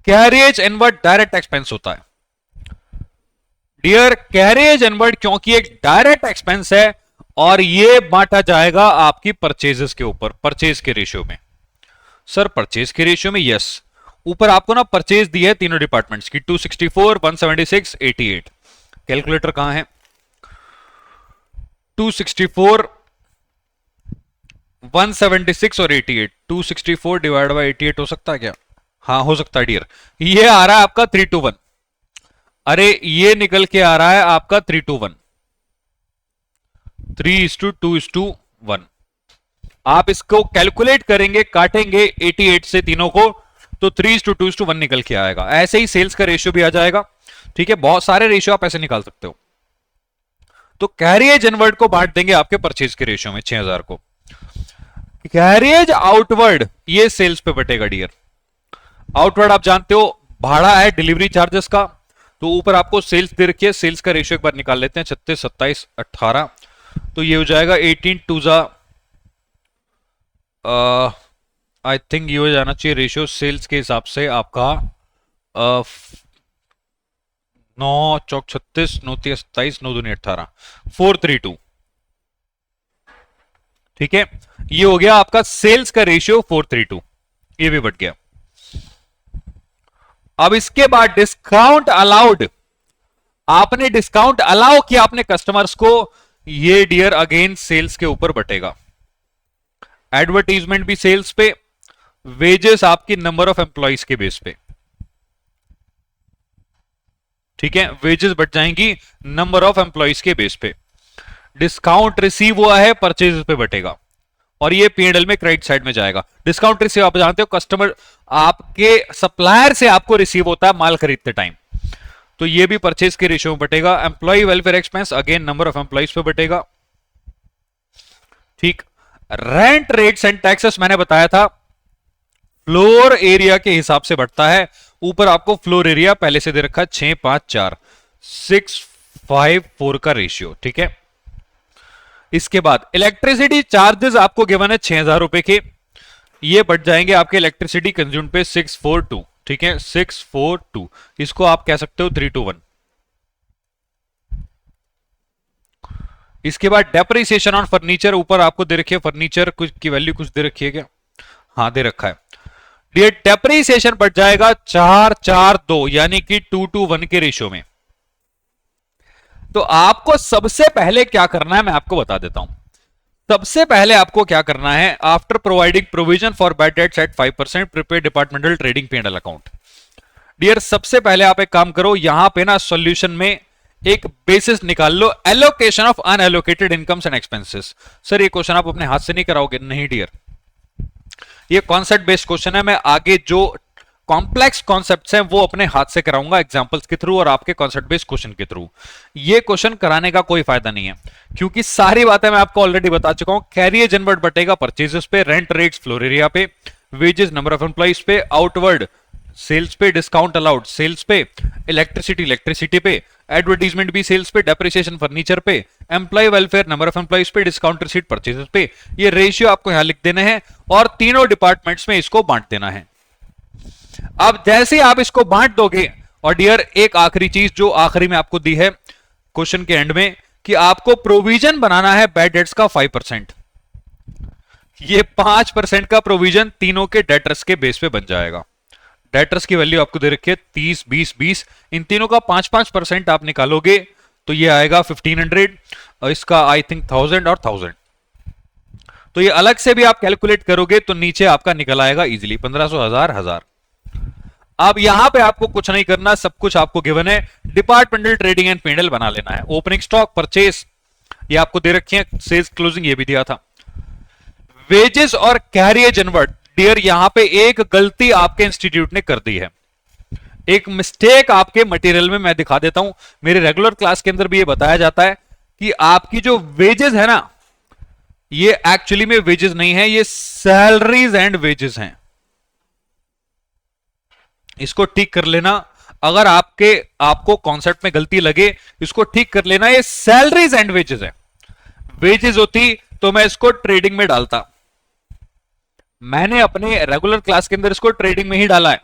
Carriage inward direct expense होता है डियर, कैरियज इनवर्ड क्योंकि एक डायरेक्ट एक्सपेंस है और ये बांटा जाएगा आपकी परचेजेस के ऊपर, परचेज के रेशियो में। सर परचेज के रेशियो में, यस। ऊपर आपको ना परचेज दी है तीनों डिपार्टमेंट्स की, 264, 176, 88। कैलकुलेटर कहां है? 264, 176 और 88। 264 डिवाइड बाई 88 हो सकता है क्या? हाँ हो सकता है डियर। ये आ रहा है आपका 3:1। अरे ये निकल के आ रहा है आपका 3:1, 3:2:1। आप इसको कैलकुलेट करेंगे, काटेंगे 88 से तीनों को, तो 3:2:1 निकल के आएगा। ऐसे ही सेल्स का रेशियो भी आ जाएगा। ठीक है, बहुत सारे रेशियो आप ऐसे निकाल सकते हो। तो कैरियज इनवर्ड को बांट देंगे आपके परचेज के रेशियो में, 6000 को। कैरियज आउटवर्ड ये सेल्स पे बटेगा डियर। आउटवर्ड आप जानते हो भाड़ा है डिलीवरी चार्जेस का, तो ऊपर आपको सेल्स दे रखी है। सेल्स का रेशियो एक बार निकाल लेते हैं, 36, 27, 18। तो ये हो जाएगा 18 टू जा, आई थिंक ये हो जाना चाहिए रेशियो सेल्स के हिसाब से आपका 9 चौक 36, 9 3 27, 9 दूनी 18, 432। ठीक है, ये हो गया आपका सेल्स का रेशियो 432, ये भी बढ़ गया। अब इसके बाद डिस्काउंट अलाउड, आपने डिस्काउंट अलाउ किया अपने कस्टमर्स को, ये डियर अगेन सेल्स के ऊपर बटेगा। एडवर्टीजमेंट भी सेल्स पे, वेजेस आपकी नंबर ऑफ एम्प्लॉइज के बेस पे। ठीक है, वेजेस बढ़ जाएंगी नंबर ऑफ एम्प्लॉइज के बेस पे। डिस्काउंट रिसीव हुआ है, परचेज पे बटेगा और ये P&L में क्रेडिट साइड में जाएगा। डिस्काउंट रिसीव आप जानते हो, कस्टमर आपके सप्लायर से आपको रिसीव होता है माल खरीदते टाइम, तो ये भी परचेज के रेशियो में बटेगा। Employ welfare expense again number of employees पे बटेगा। ठीक, रेंट रेट्स एंड टैक्सेस मैंने बताया था फ्लोर एरिया के हिसाब से बढ़ता है। ऊपर आपको फ्लोर एरिया पहले से दे रखा है 6, 5, 4, 6, 5, 4 का रेशियो। ठीक है, इसके बाद इलेक्ट्रिसिटी चार्जेस आपको गिवन है 6000 रुपए के, ये बढ़ जाएंगे आपके इलेक्ट्रिसिटी कंज्यूम पे 642। ठीक है, 642, इसको आप कह सकते हो 3:1। इसके बाद डेप्रिसिएशन ऑन फर्नीचर, ऊपर आपको दे रखी है फर्नीचर कुछ की वैल्यू, कुछ दे रखी है क्या? हाँ दे रखा है। ये डेप्रिसिएशन बढ़ जाएगा 442, यानी कि 2:1 के रेशियो में। तो आपको सबसे पहले क्या करना है मैं आपको बता देता हूं। सबसे पहले आपको क्या करना है, after providing provision for bad debts at 5%, prepare departmental trading P&L account. Dear सबसे पहले आप एक काम करो, यहां पे ना सॉल्यूशन में एक बेसिस निकाल लो, allocation of unallocated incomes and expenses. Sir ये क्वेश्चन आप अपने हाथ से नहीं कराओगे? नहीं डियर, ये कॉन्सेप्ट बेस्ड क्वेश्चन है। मैं आगे जो कॉम्प्लेक्स कॉन्सेप्ट्स हैं वो अपने हाथ से कराऊंगा एग्जांपल्स के थ्रू और आपके कॉन्सेप्ट बेस्ड क्वेश्चन के थ्रू। ये क्वेश्चन कराने का कोई फायदा नहीं है क्योंकि सारी बातें मैं आपको ऑलरेडी बता चुका हूं। कैरियर इनवर्ड बटेगा परचेजेस पे, रेंट रेट्स फ्लोर एरिया पे, वेजेस नंबर ऑफ एम्प्लॉइज पे, आउटवर्ड सेल्स पे, डिस्काउंट अलाउड सेल्स पे, इलेक्ट्रिसिटी पे, एडवर्टीजमेंट भी सेल्स पे, डेप्रिसिएशन फर्नीचर पे, employ welfare number of employees पे, डिस्काउंट रिसीट परचेजेस पे। ये रेशियो आपको यहां लिख देने हैं और तीनों डिपार्टमेंट्स में इसको बांट देना है। अब जैसे आप इसको बांट दोगे, और डियर एक आखिरी चीज जो आखिरी में आपको दी है क्वेश्चन के एंड में कि आपको प्रोविजन बनाना है बैड डेट्स का 5%। ये 5% का प्रोविजन तीनों के डेटर्स के बेस पे बन जाएगा। डेटर्स की वैल्यू आपको दे रखी है 30, 20, 20, इन तीनों का 5-5% आप निकालोगे तो ये आएगा 1500 और इसका आई थिंक 1000 और 1000। तो ये अलग से भी आप कैलकुलेट करोगे तो नीचे आपका निकल आएगा इजीली 1500, 1000। अब यहां पे आपको कुछ नहीं करना, सब कुछ आपको गिवन है। डिपार्टमेंटल ट्रेडिंग एंड P&L बना लेना है। ओपनिंग स्टॉक, परचेस ये आपको दे रखी है, सेल्स क्लोजिंग ये भी दिया था। वेजेस और कैरियर इनवर्ड, डियर यहां पे एक गलती आपके इंस्टीट्यूट ने कर दी है, एक मिस्टेक आपके मटेरियल में मैं दिखा देता हूं। मेरे रेगुलर क्लास के अंदर भी ये बताया जाता है कि आपकी जो वेजेस है ना, ये एक्चुअली में वेजेस नहीं है, ये सैलरीज एंड वेजेस हैं। इसको ठीक कर लेना। अगर आपको कॉन्सेप्ट में गलती लगे, इसको ठीक कर लेना। ये सैलरीज एंड वेजेस है। वेजेस होती तो मैं इसको ट्रेडिंग में डालता। मैंने अपने रेगुलर क्लास के अंदर इसको ट्रेडिंग में ही डाला है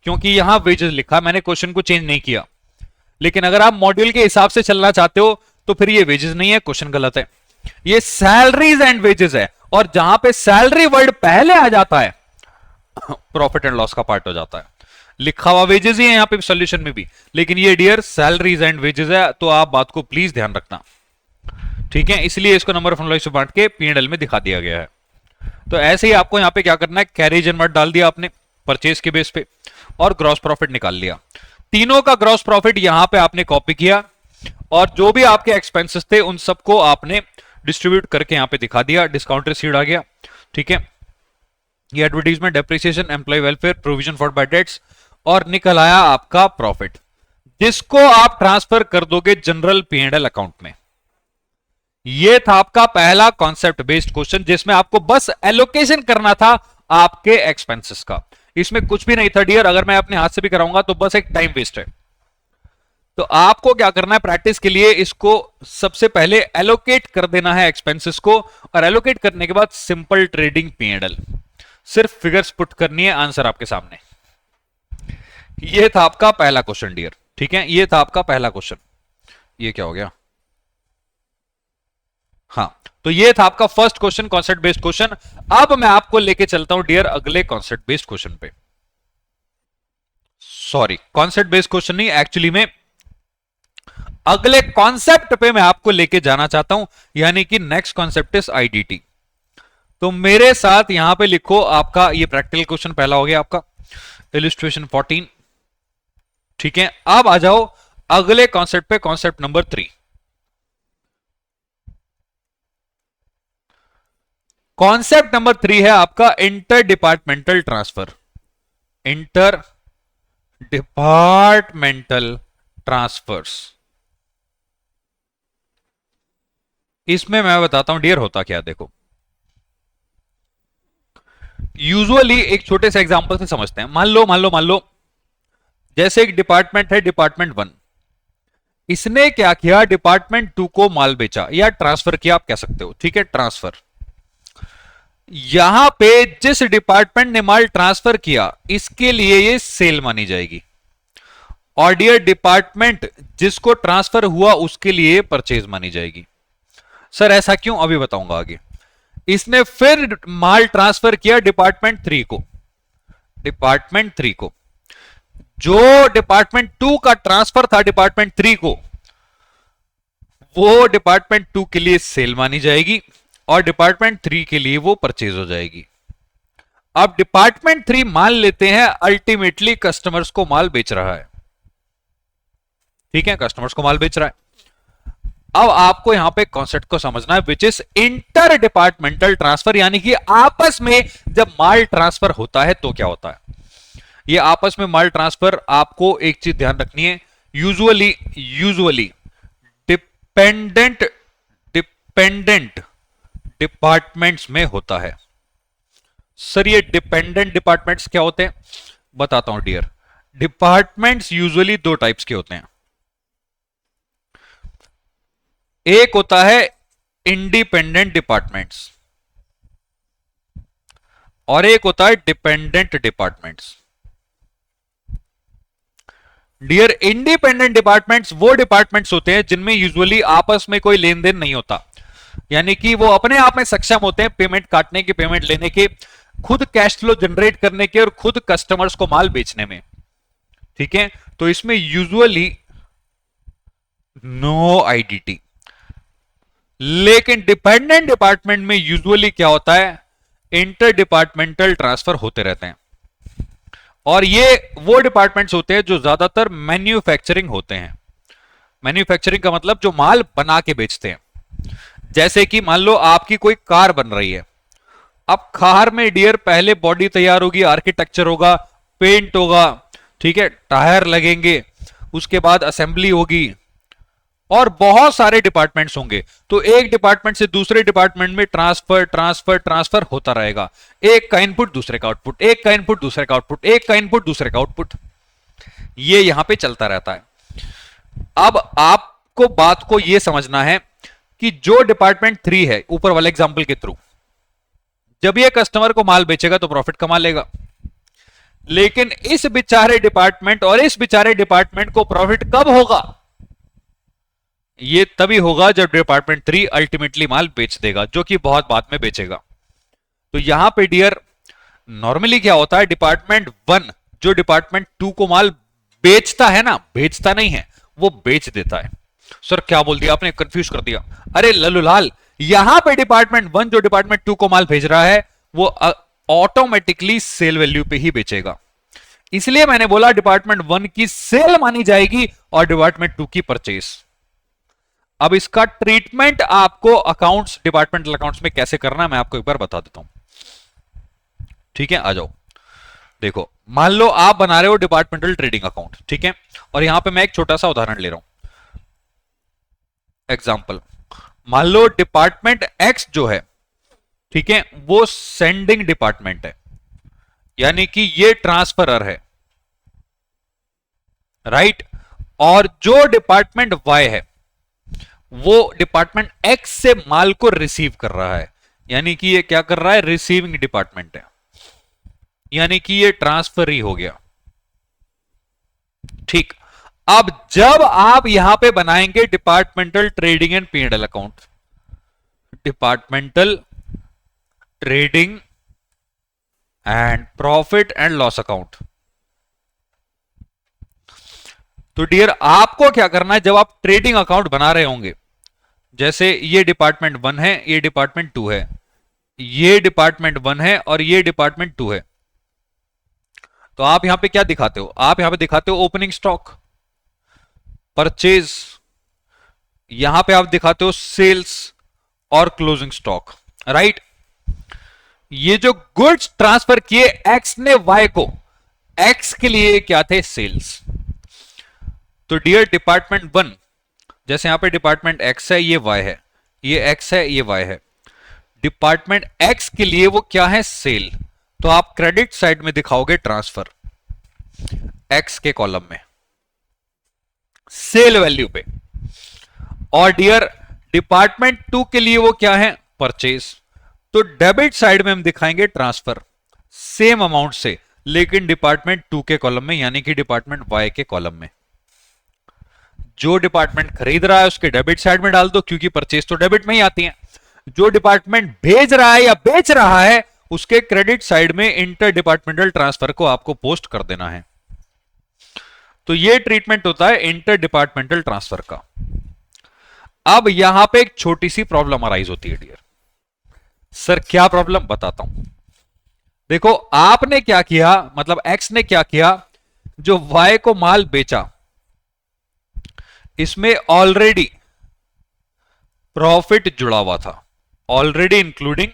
क्योंकि यहां वेजेस लिखा, मैंने क्वेश्चन को चेंज नहीं किया। लेकिन अगर आप मॉड्यूल के हिसाब से चलना चाहते हो तो फिर ये वेजेस नहीं है, क्वेश्चन गलत है। ये सैलरीज एंड वेजेस है और जहां पे सैलरी वर्ड पहले आ जाता है प्रॉफिट एंड लॉस का पार्ट हो जाता है। लिखा हुआ वेजेस ही है यहां पे सॉल्यूशन में भी, लेकिन ये डियर सैलरीज एंड वेजेस है, तो आप बात को प्लीज ध्यान रखना, ठीक है। इसलिए इसको नंबर ऑफ एम्प्लॉइज से बांट के P&L में दिखा दिया गया है। तो ऐसे ही आपको यहां पे क्या करना है, कैरिज इनवर्ड डाल दिया आपने परचेज के बेस पे और ग्रॉस प्रॉफिट निकाल लिया। तीनों का ग्रॉस प्रॉफिट यहां पे आपने कॉपी किया और जो भी आपके एक्सपेंसेस थे उन सबको आपने डिस्ट्रीब्यूट करके यहां पे दिखा दिया। डिस्काउंट रिसीव्ड आ गया, ठीक है। ये advertisement, depreciation, employ welfare, provision for bad debts और निकल आया आपका प्रॉफिट, जिसको आप ट्रांसफर कर दोगे जनरल P&L अकाउंट में। ये था आपका पहला कॉन्सेप्ट बेस्ड क्वेश्चन जिसमें आपको बस एलोकेशन करना था आपके एक्सपेंसेस का। इसमें कुछ भी नहीं था डियर, अगर मैं अपने हाथ से भी कराऊंगा तो बस एक टाइम वेस्ट है। तो आपको क्या करना है, प्रैक्टिस के लिए इसको सबसे पहले एलोकेट कर देना है एक्सपेंसेस को, और एलोकेट करने के बाद सिंपल ट्रेडिंग P&L, सिर्फ फिगर्स पुट करनी है, आंसर आपके सामने। ये था आपका पहला क्वेश्चन डियर, ठीक है। ये था आपका पहला क्वेश्चन। ये क्या हो गया, हाँ, तो ये था आपका first question, concept based question. अब मैं आपको लेके चलता हूं डियर अगले कॉन्सेप्ट बेस्ड क्वेश्चन पे। सॉरी, कॉन्सेप्ट बेस्ड क्वेश्चन नहीं, एक्चुअली में अगले कॉन्सेप्ट पे मैं आपको लेके जाना चाहता हूं, यानी कि नेक्स्ट कॉन्सेप्ट इज आईडीटी। तो मेरे साथ यहां पे लिखो, आपका ये प्रैक्टिकल क्वेश्चन पहला हो गया आपका, इलस्ट्रेशन 14, ठीक है। अब आ जाओ अगले कॉन्सेप्ट पे, कॉन्सेप्ट नंबर 3। कॉन्सेप्ट नंबर 3 है आपका inter departmental transfer. Inter departmental transfers, इसमें मैं बताता हूं डियर होता क्या। देखो, यूजुअली एक छोटे से एग्जांपल से समझते हैं। मान लो जैसे एक डिपार्टमेंट है, डिपार्टमेंट 1, इसने क्या किया, डिपार्टमेंट 2 को माल बेचा या ट्रांसफर किया, आप कह सकते हो, ठीक है, ट्रांसफर। यहां पे जिस डिपार्टमेंट ने माल ट्रांसफर किया इसके लिए ये सेल मानी जाएगी, और डियर डिपार्टमेंट जिसको ट्रांसफर हुआ उसके लिए परचेज मानी जाएगी। सर ऐसा क्यों, अभी बताऊंगा आगे। इसने फिर माल ट्रांसफर किया डिपार्टमेंट 3 को, डिपार्टमेंट 3 को, जो डिपार्टमेंट 2 का ट्रांसफर था डिपार्टमेंट 3 को, वो डिपार्टमेंट 2 के लिए सेल मानी जाएगी और डिपार्टमेंट 3 के लिए वो परचेज हो जाएगी। अब डिपार्टमेंट 3 मान लेते हैं अल्टीमेटली कस्टमर्स को माल बेच रहा है, ठीक है, कस्टमर्स को माल बेच रहा है। अब आपको यहां पे कॉन्सेप्ट को समझना है, which is inter departmental transfer, यानी कि आपस में जब माल ट्रांसफर होता है तो क्या होता है। ये आपस में माल ट्रांसफर, आपको एक चीज ध्यान रखनी है, usually usually dependent dependent departments में होता है। सर ये डिपेंडेंट डिपार्टमेंट्स क्या होते हैं, बताता हूं डियर। डिपार्टमेंट्स यूजुअली दो टाइप्स के होते हैं। एक होता है इंडिपेंडेंट डिपार्टमेंट्स और एक होता है dependent departments. Dear, independent departments वो डिपार्टमेंट्स होते हैं जिनमें यूजुअली आपस में कोई लेन देन नहीं होता, यानी कि वो अपने आप में सक्षम होते हैं पेमेंट काटने की, पेमेंट लेने के, खुद कैश फ्लो जनरेट करने के और खुद कस्टमर्स को माल बेचने में। ठीक है, तो इसमें यूजुअली नो आईडीटी। लेकिन डिपेंडेंट डिपार्टमेंट में यूजुअली क्या होता है, इंटर डिपार्टमेंटल ट्रांसफर होते रहते हैं। और ये वो डिपार्टमेंट्स होते हैं जो ज्यादातर मैन्युफैक्चरिंग होते हैं। मैन्युफैक्चरिंग का मतलब जो माल बना के बेचते हैं। जैसे कि मान लो आपकी कोई कार बन रही है, अब कार में डियर पहले बॉडी तैयार होगी, आर्किटेक्चर होगा, पेंट होगा, ठीक है, टायर लगेंगे, उसके बाद असेंबली होगी और बहुत सारे डिपार्टमेंट्स होंगे। तो एक डिपार्टमेंट से दूसरे डिपार्टमेंट में ट्रांसफर ट्रांसफर ट्रांसफर होता रहेगा। एक का इनपुट दूसरे का आउटपुट, एक का इनपुट दूसरे का आउटपुट, एक का इनपुट दूसरे का आउटपुट, ये यहां पे चलता रहता है। अब आपको बात को यह समझना है कि जो डिपार्टमेंट 3 है, ऊपर वाले एग्जांपल के थ्रू, जब ये कस्टमर को माल बेचेगा तो प्रॉफिट कमा लेगा। लेकिन इस बेचारे डिपार्टमेंट और इस बेचारे डिपार्टमेंट को प्रॉफिट कब होगा, ये तभी होगा जब डिपार्टमेंट 3 अल्टीमेटली माल बेच देगा, जो कि बहुत बाद में बेचेगा। तो यहां पे डियर नॉर्मली क्या होता है, डिपार्टमेंट 1 जो डिपार्टमेंट 2 को माल बेचता है ना, बेचता नहीं है, वो बेच देता है। सर क्या बोल दिया आपने, कंफ्यूज कर दिया। अरे लल्लूलाल, यहां पे डिपार्टमेंट 1 जो डिपार्टमेंट 2 को माल भेज रहा है वो ऑटोमेटिकली सेल वैल्यू पे ही बेचेगा। इसलिए मैंने बोला डिपार्टमेंट 1 की सेल मानी जाएगी और डिपार्टमेंट 2 की परचेज। अब इसका ट्रीटमेंट आपको अकाउंट्स, डिपार्टमेंटल अकाउंट्स में कैसे करना है मैं आपको एक बार बता देता हूं। ठीक है, आ जाओ। देखो, मान लो आप बना रहे हो डिपार्टमेंटल ट्रेडिंग अकाउंट, ठीक है, और यहां पे मैं एक छोटा सा उदाहरण ले रहा हूं, एग्जांपल। मान लो डिपार्टमेंट एक्स जो है, ठीक है, वो सेंडिंग डिपार्टमेंट है, यानी कि ये ट्रांसफरर है, राइट। और जो डिपार्टमेंट वाई है वो डिपार्टमेंट एक्स से माल को रिसीव कर रहा है, यानी कि ये क्या कर रहा है, रिसीविंग डिपार्टमेंट है, यानी कि ये ट्रांसफर ही हो गया। ठीक, अब जब आप यहां पे बनाएंगे departmental trading and P and L account, departmental trading and profit and loss account, तो डियर आपको क्या करना है, जब आप ट्रेडिंग अकाउंट बना रहे होंगे, जैसे ये डिपार्टमेंट 1 है, ये डिपार्टमेंट 2 है, ये डिपार्टमेंट 1 है और ये डिपार्टमेंट 2 है, तो आप यहां पे क्या दिखाते हो, आप यहां पे दिखाते हो ओपनिंग स्टॉक, परचेज, यहां पे आप दिखाते हो सेल्स और क्लोजिंग स्टॉक, राइट। ये जो गुड्स ट्रांसफर किए एक्स ने वाई को, एक्स के लिए क्या थे, सेल्स। तो डियर डिपार्टमेंट 1, जैसे यहां पे डिपार्टमेंट एक्स है, ये वाई है, ये एक्स है, ये वाई है, डिपार्टमेंट एक्स के लिए वो क्या है, सेल। तो आप क्रेडिट साइड में दिखाओगे ट्रांसफर, एक्स के कॉलम में सेल वैल्यू पे। और डियर डिपार्टमेंट 2 के लिए वो क्या है, परचेज, तो डेबिट साइड में हम दिखाएंगे ट्रांसफर सेम अमाउंट से, लेकिन डिपार्टमेंट 2 के कॉलम में, यानी कि डिपार्टमेंट वाई के कॉलम में। जो डिपार्टमेंट खरीद रहा है उसके डेबिट साइड में डाल दो, क्योंकि परचेज तो डेबिट में ही आती है। जो डिपार्टमेंट भेज रहा है या बेच रहा है उसके क्रेडिट साइड में इंटर डिपार्टमेंटल ट्रांसफर को आपको पोस्ट कर देना है। तो ये ट्रीटमेंट होता है इंटर डिपार्टमेंटल ट्रांसफर का। अब यहां पे एक छोटी सी प्रॉब्लम अराइज होती है डियर। सर क्या प्रॉब्लम, बताता हूं। देखो आपने क्या किया, मतलब एक्स ने क्या किया, जो वाई को माल बेचा इसमें ऑलरेडी प्रॉफिट जुड़ा हुआ था, already including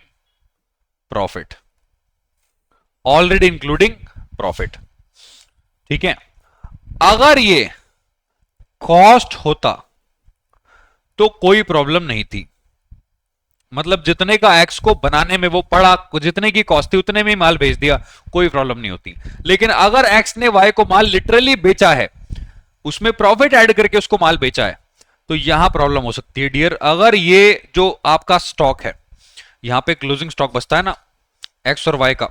profit, already including profit. ठीक है, अगर ये कॉस्ट होता तो कोई प्रॉब्लम नहीं थी, मतलब जितने का एक्स को बनाने में वो पड़ा, जितने की कॉस्ट थी उतने में ही माल भेज दिया, कोई प्रॉब्लम नहीं होती। लेकिन अगर एक्स ने वाई को माल लिटरली बेचा है, उसमें प्रॉफिट ऐड करके उसको माल बेचा है, तो यहां प्रॉब्लम हो सकती है डियर। अगर ये जो आपका स्टॉक है, यहां पे क्लोजिंग स्टॉक बचता है ना एक्स और वाई का,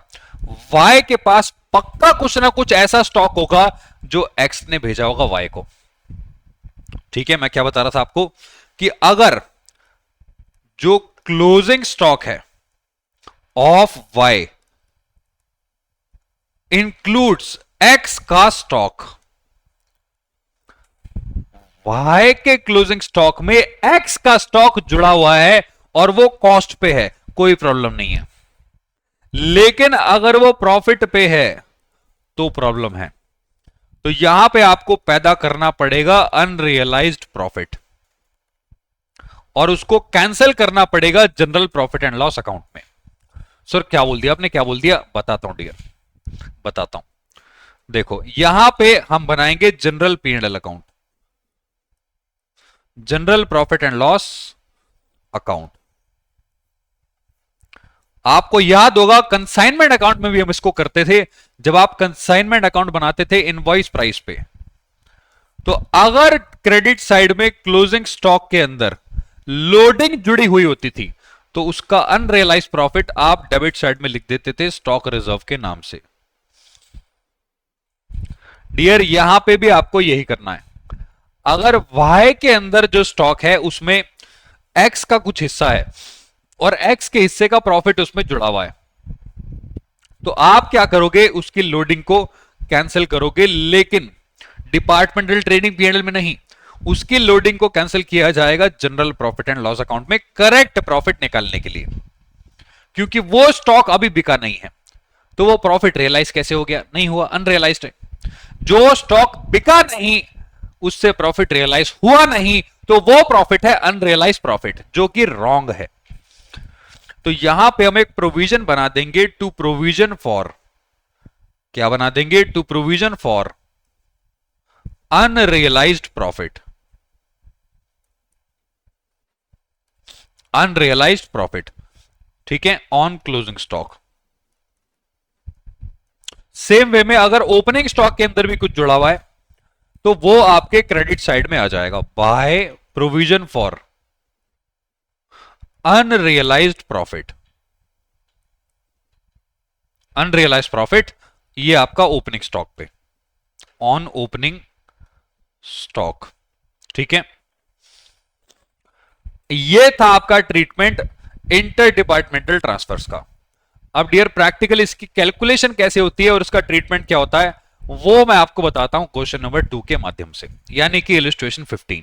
वाई के पास पक्का कुछ ना कुछ ऐसा स्टॉक होगा जो एक्स ने भेजा होगा वाई को। ठीक है, मैं क्या बता रहा था आपको कि अगर जो क्लोजिंग स्टॉक है ऑफ वाई इंक्लूड्स एक्स का स्टॉक, वाई के क्लोजिंग स्टॉक में एक्स का स्टॉक जुड़ा हुआ है और वो कॉस्ट पे है, कोई प्रॉब्लम नहीं है। लेकिन अगर वो प्रॉफिट पे है तो प्रॉब्लम है। तो यहां पे आपको पैदा करना पड़ेगा अनरियलाइज्ड प्रॉफिट और उसको कैंसिल करना पड़ेगा general profit and loss account में। सर क्या बोल दिया आपने, क्या बोल दिया, बताता हूं डियर, बताता हूं। देखो यहां पे हम बनाएंगे general P&L account, general profit and loss account. आपको याद होगा कंसाइनमेंट अकाउंट में भी हम इसको करते थे, जब आप कंसाइनमेंट अकाउंट बनाते थे इनवॉइस प्राइस पे। तो अगर क्रेडिट साइड में क्लोजिंग स्टॉक के अंदर लोडिंग जुड़ी हुई होती थी, तो उसका अनरियलाइज प्रॉफिट आप डेबिट साइड में लिख देते थे स्टॉक रिजर्व के नाम से। डियर यहां पे भी आपको यही करना है। अगर वाई के अंदर जो स्टॉक है उसमें एक्स का कुछ हिस्सा है और एक्स के हिस्से का प्रॉफिट उसमें जुड़ा हुआ है, तो आप क्या करोगे, उसकी लोडिंग को कैंसिल करोगे, लेकिन डिपार्टमेंटल ट्रेडिंग P&L में नहीं, उसकी लोडिंग को कैंसिल किया जाएगा general profit and loss account में करेक्ट प्रॉफिट निकालने के लिए। क्योंकि वो स्टॉक अभी बिका नहीं है, तो वो प्रॉफिट रियलाइज कैसे हो गया, नहीं हुआ, अनरियलाइज्ड है। जो स्टॉक बिका नहीं उससे प्रॉफिट रियलाइज हुआ नहीं, तो वो प्रॉफिट है अनरियलाइज प्रॉफिट, जो कि रॉन्ग है। तो यहां पे हम एक प्रोविजन बना देंगे टू प्रोविजन फॉर, क्या बना देंगे, to provision for unrealised profit, unrealised profit. ठीक है, on closing stock. Same way में अगर ओपनिंग स्टॉक के अंदर भी कुछ जुड़ा हुआ है, तो वो आपके क्रेडिट साइड में आ जाएगा by provision for unrealised profit. Unrealised profit ये आपका ओपनिंग स्टॉक पे, ऑन ओपनिंग स्टॉक। ठीक है, ये था आपका ट्रीटमेंट इंटर डिपार्टमेंटल ट्रांसफर्स का। अब डियर प्रैक्टिकल इसकी कैलकुलेशन कैसे होती है और उसका ट्रीटमेंट क्या होता है, वो मैं आपको बताता हूं क्वेश्चन नंबर 2 के माध्यम से, यानी कि इलस्ट्रेशन 15।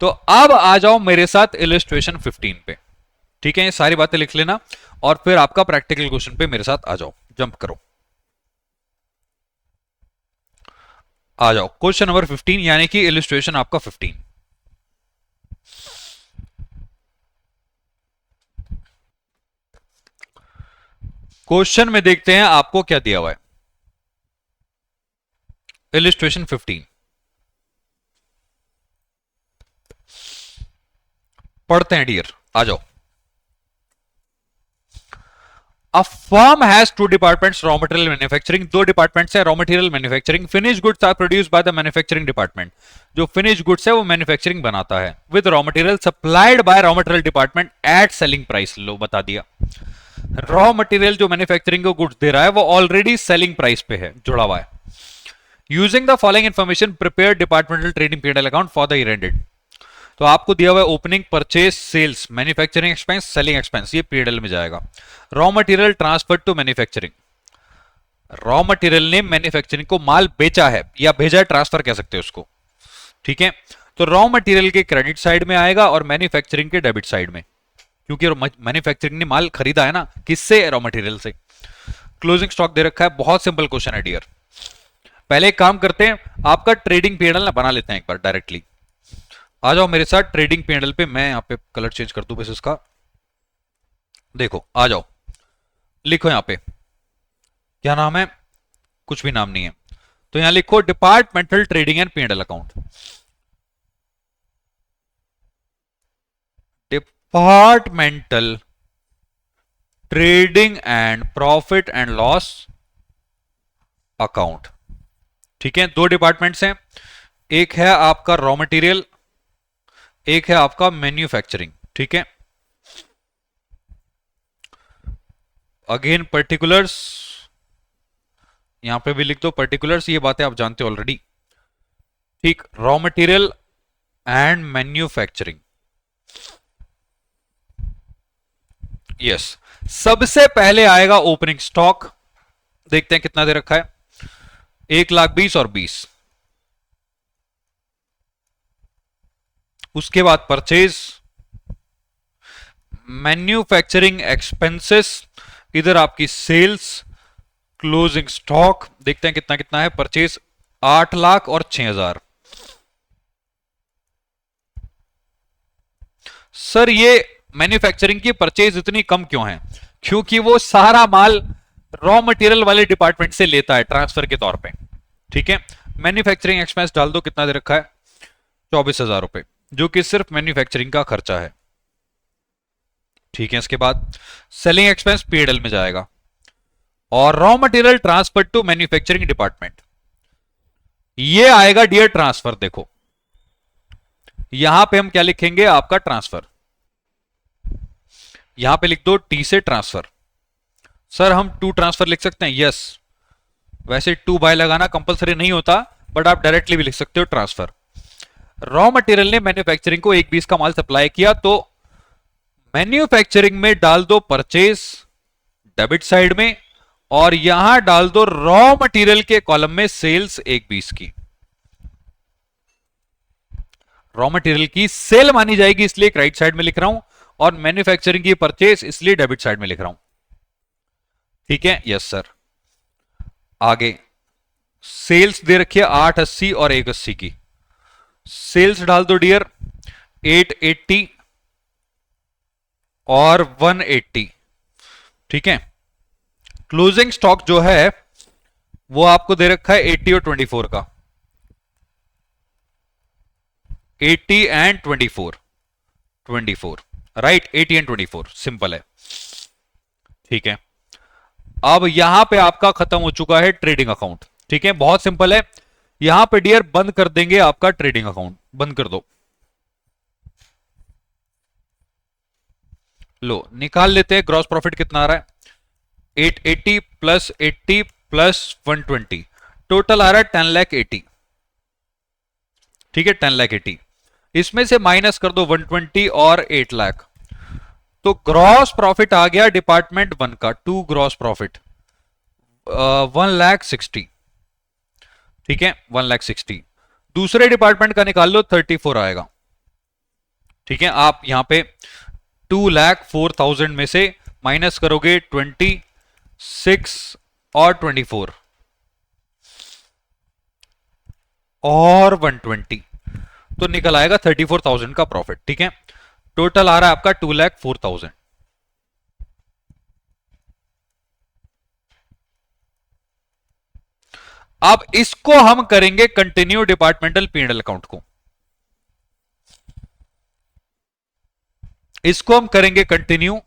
तो अब आ जाओ मेरे साथ इलस्ट्रेशन 15 पे। ठीक है, ये सारी बातें लिख लेना और फिर आपका प्रैक्टिकल क्वेश्चन पे मेरे साथ आ जाओ, जंप करो, आ जाओ क्वेश्चन नंबर 15 यानी कि इलस्ट्रेशन आपका 15। क्वेश्चन में देखते हैं आपको क्या दिया हुआ है। इलस्ट्रेशन 15 पढ़ते हैं डियर, आ जाओ। A firm has two departments, raw material manufacturing, दो डिपार्टमेंट्स हैं, raw material manufacturing, finished goods are produced by the manufacturing department, जो finished goods है वो manufacturing बनाता है, with raw material supplied by raw material department at selling price, लो बता दिया। raw material जो manufacturing को goods दे रहा है वो already selling price पे है, जुड़ा हुआ है। Using the following information, prepare departmental trading P&L account for the year ended। तो आपको दिया हुआ है opening, purchase, sales, manufacturing expense, selling expense, ये P&L में जाएगा। Raw material transfer to manufacturing, raw material ने मैन्युफैक्चरिंग को माल बेचा है या भेजा है, ट्रांसफर कह सकते हैं उसको। ठीक है, तो रॉ मटेरियल के क्रेडिट साइड में आएगा और मैन्युफैक्चरिंग के डेबिट साइड में, क्योंकि मैन्युफैक्चरिंग ने माल खरीदा है ना, किससे, रॉ मटेरियल से। क्लोजिंग स्टॉक दे रखा है, बहुत सिंपल क्वेश्चन है डियर। पहले एक काम करते हैं, आपका ट्रेडिंग P&L ना बना लेते हैं एक बार डायरेक्टली। आ जाओ मेरे साथ ट्रेडिंग P&L पे, मैं यहां पे कलर चेंज कर दूं बस इसका, देखो आ जाओ, लिखो यहां पे क्या नाम है, कुछ भी नाम नहीं है, तो यहां लिखो departmental trading and P&L account. Departmental trading and profit and loss account. ठीक है, दो डिपार्टमेंट्स हैं, एक है आपका रॉ मटेरियल, एक है आपका मैन्युफैक्चरिंग। ठीक है, अगेन पर्टिकुलर्स यहां पे भी लिख दो पर्टिकुलर्स, ये बातें आप जानते हो ऑलरेडी। ठीक, raw material and manufacturing. Yes, सबसे पहले आएगा ओपनिंग स्टॉक, देखते हैं कितना दे रखा है, 1,20,000 और 20। उसके बाद परचेज, मैन्युफैक्चरिंग एक्सपेंसेस, इधर आपकी सेल्स, क्लोजिंग स्टॉक, देखते हैं कितना कितना है, परचेज 8 लाख और 6,000। सर ये मैन्युफैक्चरिंग की परचेज इतनी कम क्यों है? क्योंकि वो सारा माल रॉ मटेरियल वाले डिपार्टमेंट से लेता है ट्रांसफर के तौर पे। ठीक है, मैन्युफैक्चरिंग एक्सपेंस डाल दो, कितना दे रखा है, 24,000 रुपए, जो कि सिर्फ मैन्युफैक्चरिंग का खर्चा है। ठीक है, इसके बाद सेलिंग एक्सपेंस P&L में जाएगा, और raw material transfer to manufacturing department, ये आएगा डियर ट्रांसफर। देखो यहां पे हम क्या लिखेंगे, आपका ट्रांसफर, यहां पे लिख दो टी से ट्रांसफर। सर हम टू ट्रांसफर लिख सकते हैं? यस, वैसे टू बाय लगाना कंपलसरी नहीं होता, बट आप डायरेक्टली भी लिख सकते हो ट्रांसफर। रॉ मटेरियल ने मैन्युफैक्चरिंग को 1,20 का माल सप्लाई किया, तो मैन्युफैक्चरिंग में डाल दो परचेज डेबिट साइड में, और यहां डाल दो रॉ मटेरियल के कॉलम में सेल्स 1,20 की। रॉ मटेरियल की सेल मानी जाएगी, इसलिए राइट साइड में लिख रहा हूं, और मैन्युफैक्चरिंग की परचेज इसलिए डेबिट साइड में लिख रहा हूं। ठीक है, यस सर। आगे सेल्स दे रखी है 880 और 180 की, सेल्स डाल दो डियर 880 और 180। ठीक है, क्लोजिंग स्टॉक जो है वो आपको दे रखा है 80 और 24 का, 80 एंड 24, 24 राइट, 80 एंड 24 सिंपल है। ठीक है, अब यहां पे आपका खत्म हो चुका है ट्रेडिंग अकाउंट। ठीक है, बहुत सिंपल है, यहां पे डियर बंद कर देंगे आपका ट्रेडिंग अकाउंट, बंद कर दो। लो निकाल लेते हैं ग्रॉस प्रॉफिट कितना आ रहा है, 880 प्लस 80 प्लस 120, टोटल आ रहा है 10,80,000। ठीक है, 10,80,000, इसमें से माइनस कर दो 120 और 8 लाख, तो ग्रॉस प्रॉफिट आ गया डिपार्टमेंट 1 का, टू ग्रॉस प्रॉफिट 1,60,000। ठीक है, 1,60,000। दूसरे डिपार्टमेंट का निकाल लो, 34 आएगा। ठीक है, आप यहां पे 2,04,000 में से माइनस करोगे 26 और 24 और 120, तो निकल आएगा 34,000 का प्रॉफिट। ठीक है, टोटल आ रहा है आपका 2,04,000। अब इसको हम करेंगे कंटिन्यू डिपार्टमेंटल P&L अकाउंट को, इसको हम करेंगे कंटिन्यू।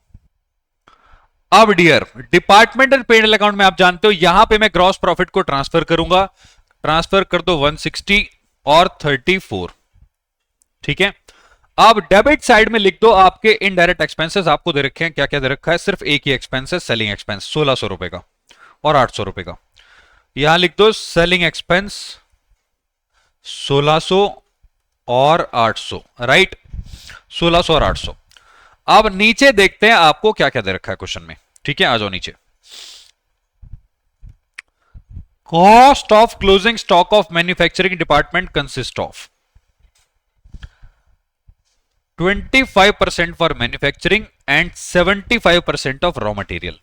अब डियर डिपार्टमेंटल P&L अकाउंट में आप जानते हो यहां पे मैं ग्रॉस प्रॉफिट को ट्रांसफर करूंगा, ट्रांसफर कर दो 160 और 34। ठीक है, अब डेबिट साइड में लिख दो आपके इनडायरेक्ट एक्सपेंसेस, आपको दे रखे हैं, क्या क्या दे रखा है, सिर्फ एक ही एक्सपेंस है, सेलिंग एक्सपेंस 1,600 रुपए का और 800 रुपए का। यहां लिख दो सेलिंग एक्सपेंस 1,600 और 800, राइट, 1,600 और 800। अब नीचे देखते हैं आपको क्या क्या दे रखा है क्वेश्चन में। ठीक है, आ जाओ नीचे। Cost of closing stock of manufacturing department consist of 25% for manufacturing and 75% of raw material.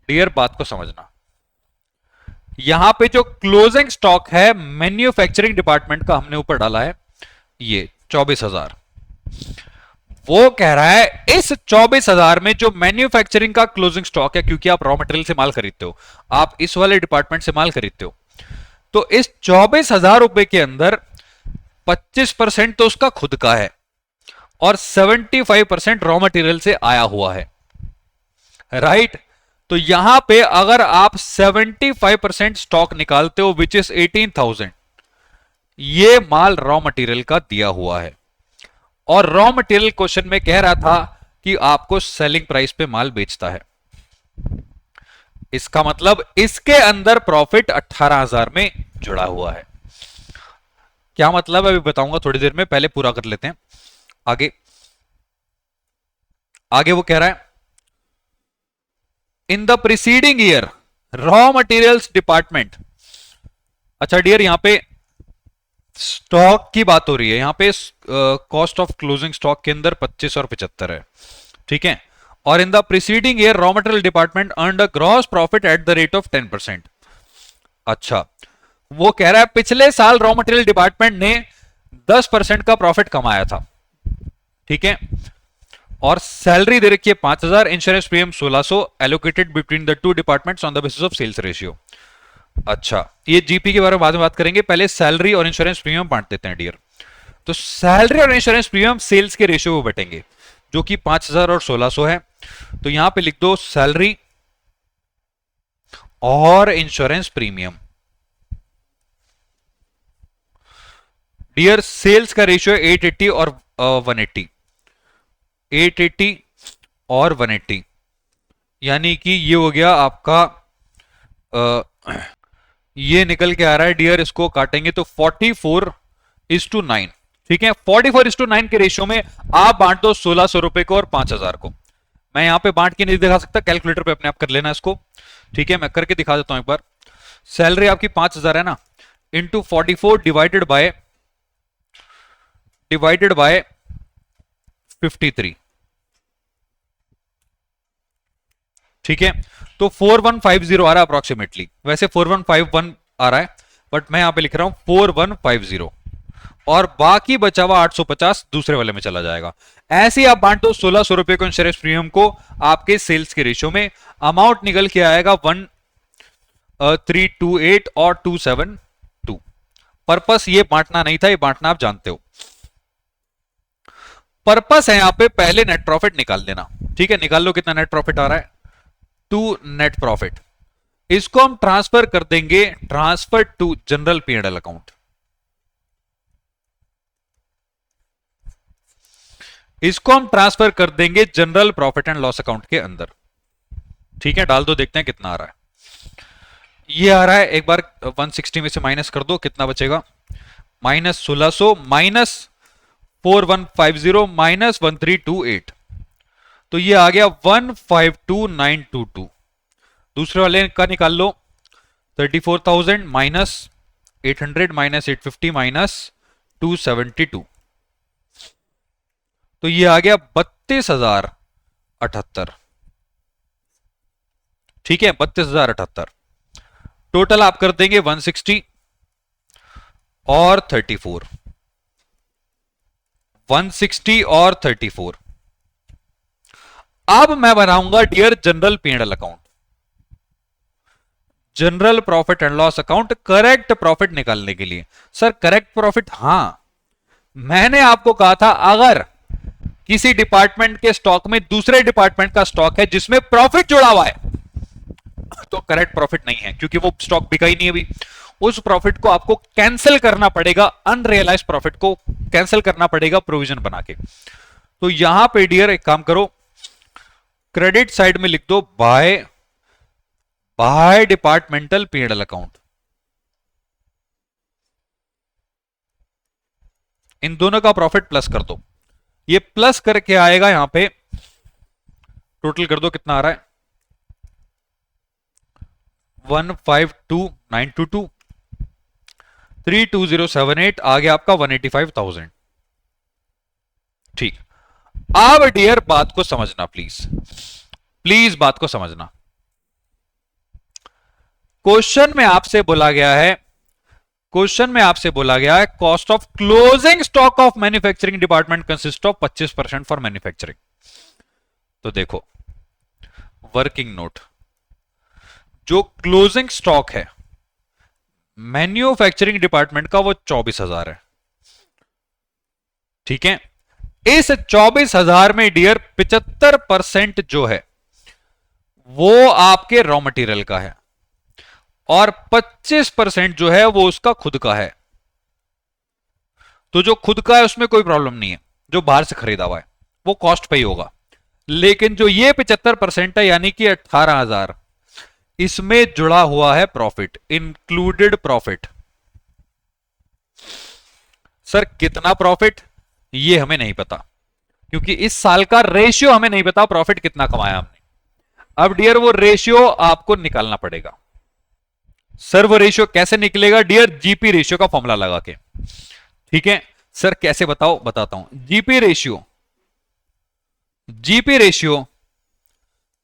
Dear बात को समझना, यहां पे जो क्लोजिंग स्टॉक है मैन्युफैक्चरिंग डिपार्टमेंट का हमने ऊपर डाला है, ये 24,000। वो कह रहा है इस 24,000 में जो मैन्युफैक्चरिंग का क्लोजिंग स्टॉक है, क्योंकि आप रॉ मटेरियल से माल खरीदते हो, आप इस वाले डिपार्टमेंट से माल खरीदते हो, तो इस 24,000 रुपए के अंदर 25% तो उसका खुद का है और 75% रॉ मटेरियल से आया हुआ है, राइट। तो यहां पे अगर आप 75% स्टॉक निकालते हो विच इज 18,000, ये माल रॉ मटेरियल का दिया हुआ है और रॉ मटेरियल क्वेश्चन में कह रहा था कि आपको सेलिंग प्राइस पे माल बेचता है। इसका मतलब इसके अंदर प्रॉफिट 18,000 में जुड़ा हुआ है। क्या मतलब है अभी बताऊंगा थोड़ी देर में, पहले पूरा कर लेते हैं। आगे आगे वो कह रहा है in the preceding year raw materials department. अच्छा डियर, यहां पे स्टॉक की बात हो रही है, यहां पे कॉस्ट ऑफ क्लोजिंग स्टॉक के अंदर 25 और 75 है, ठीक है। और in the preceding year raw material department earned a gross profit at the rate of 10%। अच्छा, वो कह रहा है पिछले साल रॉ मटेरियल डिपार्टमेंट ने 10% का प्रॉफिट कमाया था, ठीक है। और सैलरी दे रखी है 5,000, insurance premium 1,600, allocated between the two departments on the basis of sales ratio. अच्छा, ये जीपी के बारे में बाद में बात करेंगे, पहले सैलरी और इंश्योरेंस प्रीमियम बांट देते हैं डियर। तो सैलरी और इंश्योरेंस प्रीमियम सेल्स के रेशियो में बटेंगे, जो कि 5,000 और 1,600 है। तो यहां पे लिख दो सैलरी और इंश्योरेंस प्रीमियम। डियर, सेल्स का रेशियो 880 और 180, 880 और 180, यानी कि ये हो गया आपका ये निकल के आ रहा है डियर, इसको काटेंगे तो 44:9, ठीक है। 44:9 के रेशियो में आप बांट दो 1,600 रुपए को और 5,000 को। मैं यहां पे बांट के नहीं दिखा सकता, कैलकुलेटर पे अपने आप कर लेना इसको, ठीक है। मैं करके दिखा देता हूं एक बार। सैलरी आपकी 5,000 है ना, इंटू 44 डिवाइडेड बाय 53, ठीक है। तो 4150 आ रहा है अप्रोक्सीमेटली, वैसे 4151 आ रहा है, बट मैं यहां पे लिख रहा हूं 4150, और बाकी बचा हुआ 850 दूसरे वाले में चला जाएगा। ऐसे ही आप बांट दो 1,600 रुपए को इंश्योरेंस प्रीमियम को आपके सेल्स के रेशियो में, अमाउंट निकल के आएगा 1328 और 272। पर्पस ये बांटना नहीं था, ये बांटना आप जानते हो। पर्पस है यहां पे पहले नेट प्रॉफिट निकाल देना, ठीक है। निकाल लो कितना नेट प्रॉफिट आ रहा है, 2 नेट प्रॉफिट। इसको हम ट्रांसफर कर देंगे, transfer to general P&L account. इसको हम ट्रांसफर कर देंगे general profit and loss account के अंदर, ठीक है। डाल दो, देखते हैं कितना आ रहा है। ये आ रहा है, एक बार 160 में से माइनस कर दो, कितना बचेगा, -1,600 माइनस 4150 माइनस 1328, तो ये आ गया 152,922। दूसरे वाले का निकाल लो, 34,000 माइनस 800 माइनस 850 माइनस 272, तो ये आ गया 32,078, ठीक है। 32,078 टोटल आप कर देंगे 160 और 34, 160 और 34। अब मैं बनाऊंगा dear general P&L account, general profit and loss account, correct profit निकालने के लिए। सर करेक्ट प्रॉफिट, हां मैंने आपको कहा था अगर किसी डिपार्टमेंट के स्टॉक में दूसरे डिपार्टमेंट का स्टॉक है जिसमें प्रॉफिट जुड़ा हुआ है, तो करेक्ट प्रॉफिट नहीं है, क्योंकि वो स्टॉक बिका ही नहीं अभी। उस प्रॉफिट को आपको कैंसिल करना पड़ेगा, अनरियलाइज प्रॉफिट को कैंसिल करना पड़ेगा प्रोविजन बना के। तो यहां पे डियर एक काम करो, क्रेडिट साइड में लिख दो बाय डिपार्टमेंटल P&L अकाउंट। इन दोनों का प्रॉफिट प्लस कर दो, ये प्लस करके आएगा, यहां पे टोटल कर दो कितना आ रहा है, 152,922, 32078 आ गया आपका 185,000, ठीक। अब डियर बात को समझना प्लीज, प्लीज बात को समझना। क्वेश्चन में आपसे बोला गया है, क्वेश्चन में आपसे बोला गया है cost of closing stock of manufacturing department consist of 25% for manufacturing. तो देखो वर्किंग नोट, जो क्लोजिंग स्टॉक है मैन्युफैक्चरिंग डिपार्टमेंट का वो 24,000 है। ठीक है, इस 24,000 में डियर 75% जो है वो आपके रॉ मटेरियल का है और 25% जो है वो उसका खुद का है। तो जो खुद का है उसमें कोई प्रॉब्लम नहीं है, जो बाहर से खरीदा हुआ है वो कॉस्ट पे ही होगा। लेकिन जो ये 75% है यानी कि 18,000, इसमें जुड़ा हुआ है प्रॉफिट, इंक्लूडेड प्रॉफिट। सर कितना प्रॉफिट, ये हमें नहीं पता, क्योंकि इस साल का रेशियो हमें नहीं पता प्रॉफिट कितना कमाया हमने। अब डियर वो रेशियो आपको निकालना पड़ेगा। सर वो रेशियो कैसे निकलेगा डियर, जीपी रेशियो का फॉर्मूला लगा के। ठीक है सर, कैसे बताओ, बताता हूं। GP ratio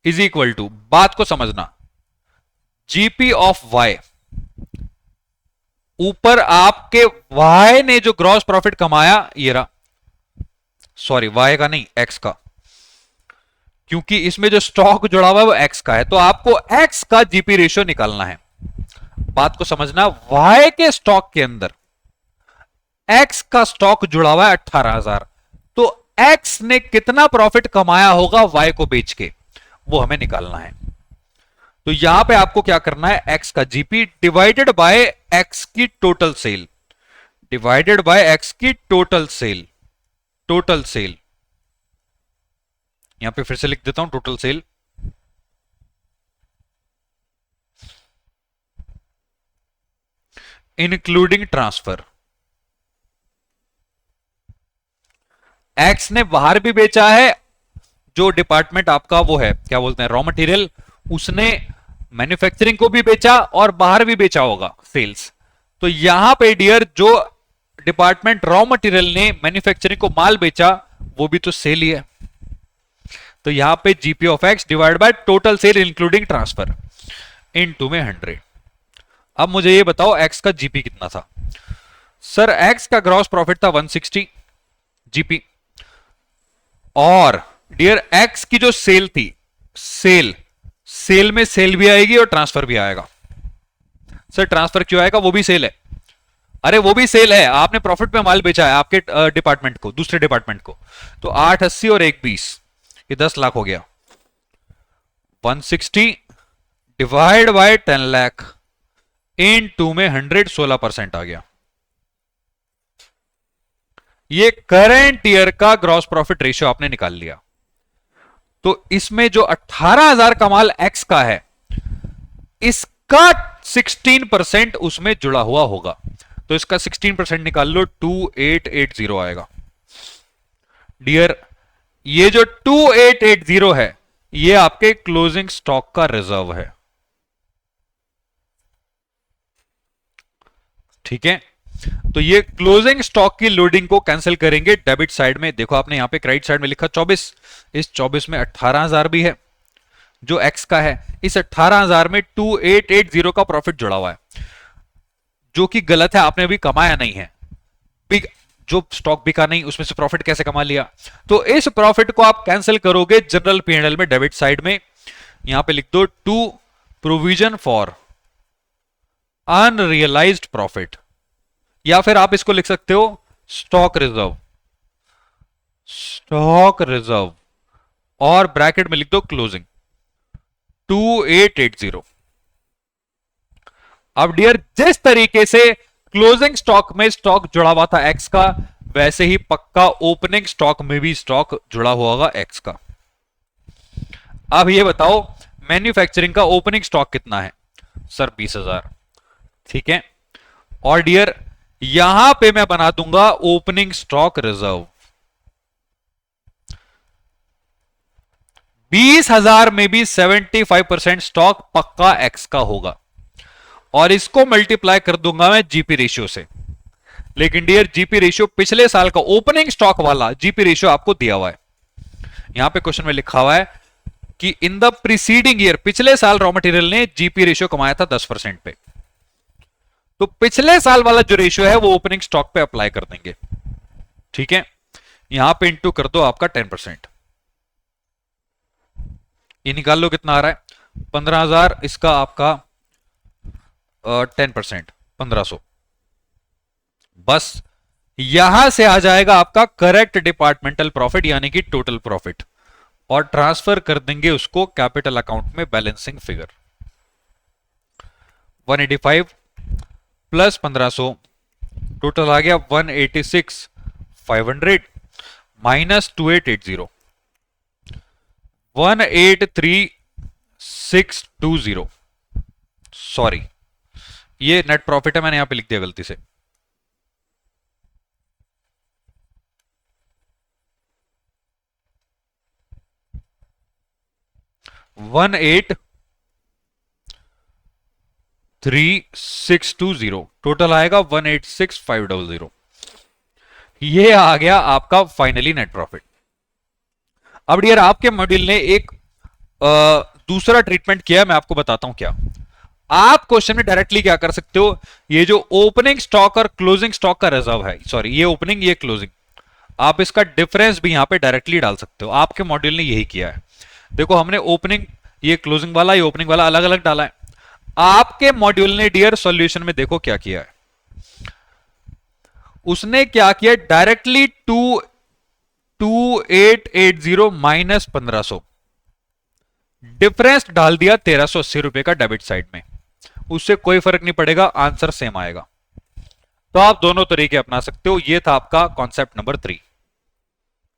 is equal to, बात को समझना, जीपी ऑफ वाई, ऊपर आपके वाई ने जो ग्रॉस प्रॉफिट कमाया ये रहा, सॉरी वाई का नहीं एक्स का, क्योंकि इसमें जो स्टॉक जुड़ा हुआ है वो एक्स का है, तो आपको एक्स का जीपी रेशियो निकालना है। बात को समझना, वाई के स्टॉक के अंदर एक्स का स्टॉक जुड़ा हुआ है 18,000, तो एक्स ने कितना प्रॉफिट कमाया होगा वाई को बेच के, वो हमें निकालना है। तो यहां पे आपको क्या करना है, एक्स का जीपी डिवाइडेड बाय एक्स की total sale, divided by x की टोटल सेल, टोटल सेल, यहां पे फिर से लिख देता हूं total sale, including transfer. X ने बाहर भी बेचा है, जो डिपार्टमेंट आपका वो है क्या बोलते हैं रॉ मटेरियल, उसने मैन्युफैक्चरिंग को भी बेचा और बाहर भी बेचा होगा सेल्स। तो यहां पे डियर जो डिपार्टमेंट रॉ मटेरियल ने मैन्युफैक्चरिंग को माल बेचा वो भी तो सेल ही है। तो यहां पे GP of x divide by total sale including transfer into में 100। अब मुझे ये बताओ एक्स का जीपी कितना था। सर एक्स का ग्रॉस प्रॉफिट था 160 जीपी, और डियर एक्स की जो सेल थी, सेल में सेल भी आएगी और ट्रांसफर भी आएगा। सर ट्रांसफर क्यों आएगा, वो भी सेल है। अरे वो भी सेल है, आपने प्रॉफिट पे माल बेचा है आपके डिपार्टमेंट को, दूसरे डिपार्टमेंट को, तो 880 और 120, ये 10 लाख हो गया। 160 divide by 10 lakh into में 100, 16% आ गया। ये करेंट ईयर का ग्रॉस प्रॉफिट रेशियो आपने निकाल लिया। तो इसमें जो 18,000 का माल एक्स का है, इसका 16% उसमें जुड़ा हुआ होगा, तो इसका 16% निकाल लो, 2880 आएगा। डियर ये जो 2880 है ये आपके क्लोजिंग स्टॉक का रिजर्व है। ठीक है, तो ये क्लोजिंग स्टॉक की लोडिंग को कैंसिल करेंगे डेबिट साइड में। देखो आपने यहां पे क्रेडिट साइड में लिखा 24, इस 24 में 18,000 भी है जो एक्स का है, इस 18,000 में 2880 का प्रॉफिट जुड़ा हुआ है, जो कि गलत है, आपने अभी कमाया नहीं है। जो स्टॉक बिका नहीं उसमें से प्रॉफिट कैसे कमा लिया, तो इस प्रॉफिट को आप कैंसिल करोगे जनरल पीएनएल में डेबिट साइड में, यहां पे लिख दो to provision for unrealised profit, या फिर आप इसको लिख सकते हो स्टॉक रिजर्व, स्टॉक रिजर्व, और ब्रैकेट में लिख दो क्लोजिंग 2880। अब डियर जिस तरीके से क्लोजिंग स्टॉक में स्टॉक जुड़ा हुआ था एक्स का, वैसे ही पक्का ओपनिंग स्टॉक में भी स्टॉक जुड़ा हुआ होगा एक्स का। अब ये बताओ मैन्युफैक्चरिंग का ओपनिंग स्टॉक कितना है, सर 20,000। ठीक है, और डियर यहां पे मैं बना दूंगा ओपनिंग स्टॉक रिजर्व, 20,000 में भी 75% स्टॉक पक्का एक्स का होगा, और इसको मल्टीप्लाई कर दूंगा मैं जीपी रेशियो से। लेकिन डियर जीपी रेशियो पिछले साल का ओपनिंग स्टॉक वाला जीपी रेशियो आपको दिया हुआ है, यहां पे क्वेश्चन में लिखा हुआ है कि इन द प्रीसीडिंग ईयर, पिछले साल रॉ मटेरियल ने जीपी रेशियो कमाया था 10% पे, तो पिछले साल वाला जो रेशियो है वो ओपनिंग स्टॉक पे अप्लाई कर देंगे। ठीक है, यहां पे इंटू कर दो आपका 10%, ये निकाल लो कितना आ रहा है 15,000, इसका आपका 10%, 1500। बस यहां से आ जाएगा आपका करेक्ट डिपार्टमेंटल प्रॉफिट यानी कि टोटल प्रॉफिट, और ट्रांसफर कर देंगे उसको कैपिटल अकाउंट में बैलेंसिंग फिगर। 185 प्लस 1500 टोटल आ गया 186,500 माइनस 2880 183,620। सॉरी, ये नेट प्रॉफिट है, मैंने यहां पे लिख दिया गलती से। 183,620 टोटल आएगा 186,500। ये आ गया आपका फाइनली नेट प्रॉफिट। अब डियर आपके मॉड्यूल ने एक दूसरा ट्रीटमेंट किया, मैं आपको बताता हूं क्या। आप क्वेश्चन में डायरेक्टली क्या कर सकते हो, ये जो ओपनिंग स्टॉक और क्लोजिंग स्टॉक का रिजर्व है, सॉरी ये ओपनिंग ये क्लोजिंग, आप इसका डिफरेंस भी यहां पे डायरेक्टली डाल सकते हो। आपके मॉड्यूल ने यही किया है। देखो हमने ओपनिंग ये क्लोजिंग वाला ये ओपनिंग वाला अलग अलग डाला है। आपके मॉड्यूल ने डियर सॉल्यूशन में देखो क्या किया है, उसने क्या किया, डायरेक्टली 2880 माइनस 1500 डिफरेंस डाल दिया 1380 रुपए का डेबिट साइड में। उससे कोई फर्क नहीं पड़ेगा, आंसर सेम आएगा। तो आप दोनों तरीके अपना सकते हो। ये था आपका कॉन्सेप्ट नंबर 3।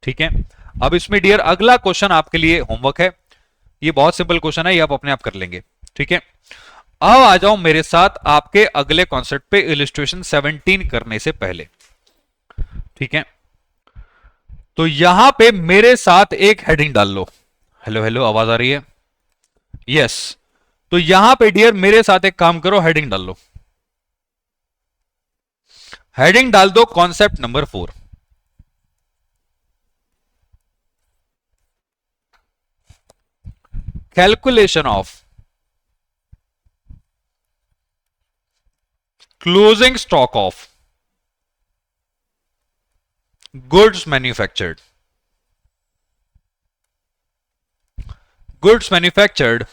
ठीक है, अब इसमें डियर अगला क्वेश्चन आपके लिए होमवर्क है। ये बहुत सिंपल क्वेश्चन है, ये आप अपने आप कर लेंगे। ठीक है, अब आ जाओ मेरे साथ आपके अगले कॉन्सेप्ट पे, इलिस्ट्रेशन 17 करने से पहले। ठीक है, तो यहां पे मेरे साथ एक हेडिंग डाल लो। हेलो हेलो, आवाज आ रही है? यस। तो यहां पे डियर मेरे साथ एक काम करो, हेडिंग डाल लो। हेडिंग डाल दो concept number 4। Calculation of closing stock of goods manufactured. Goods manufactured,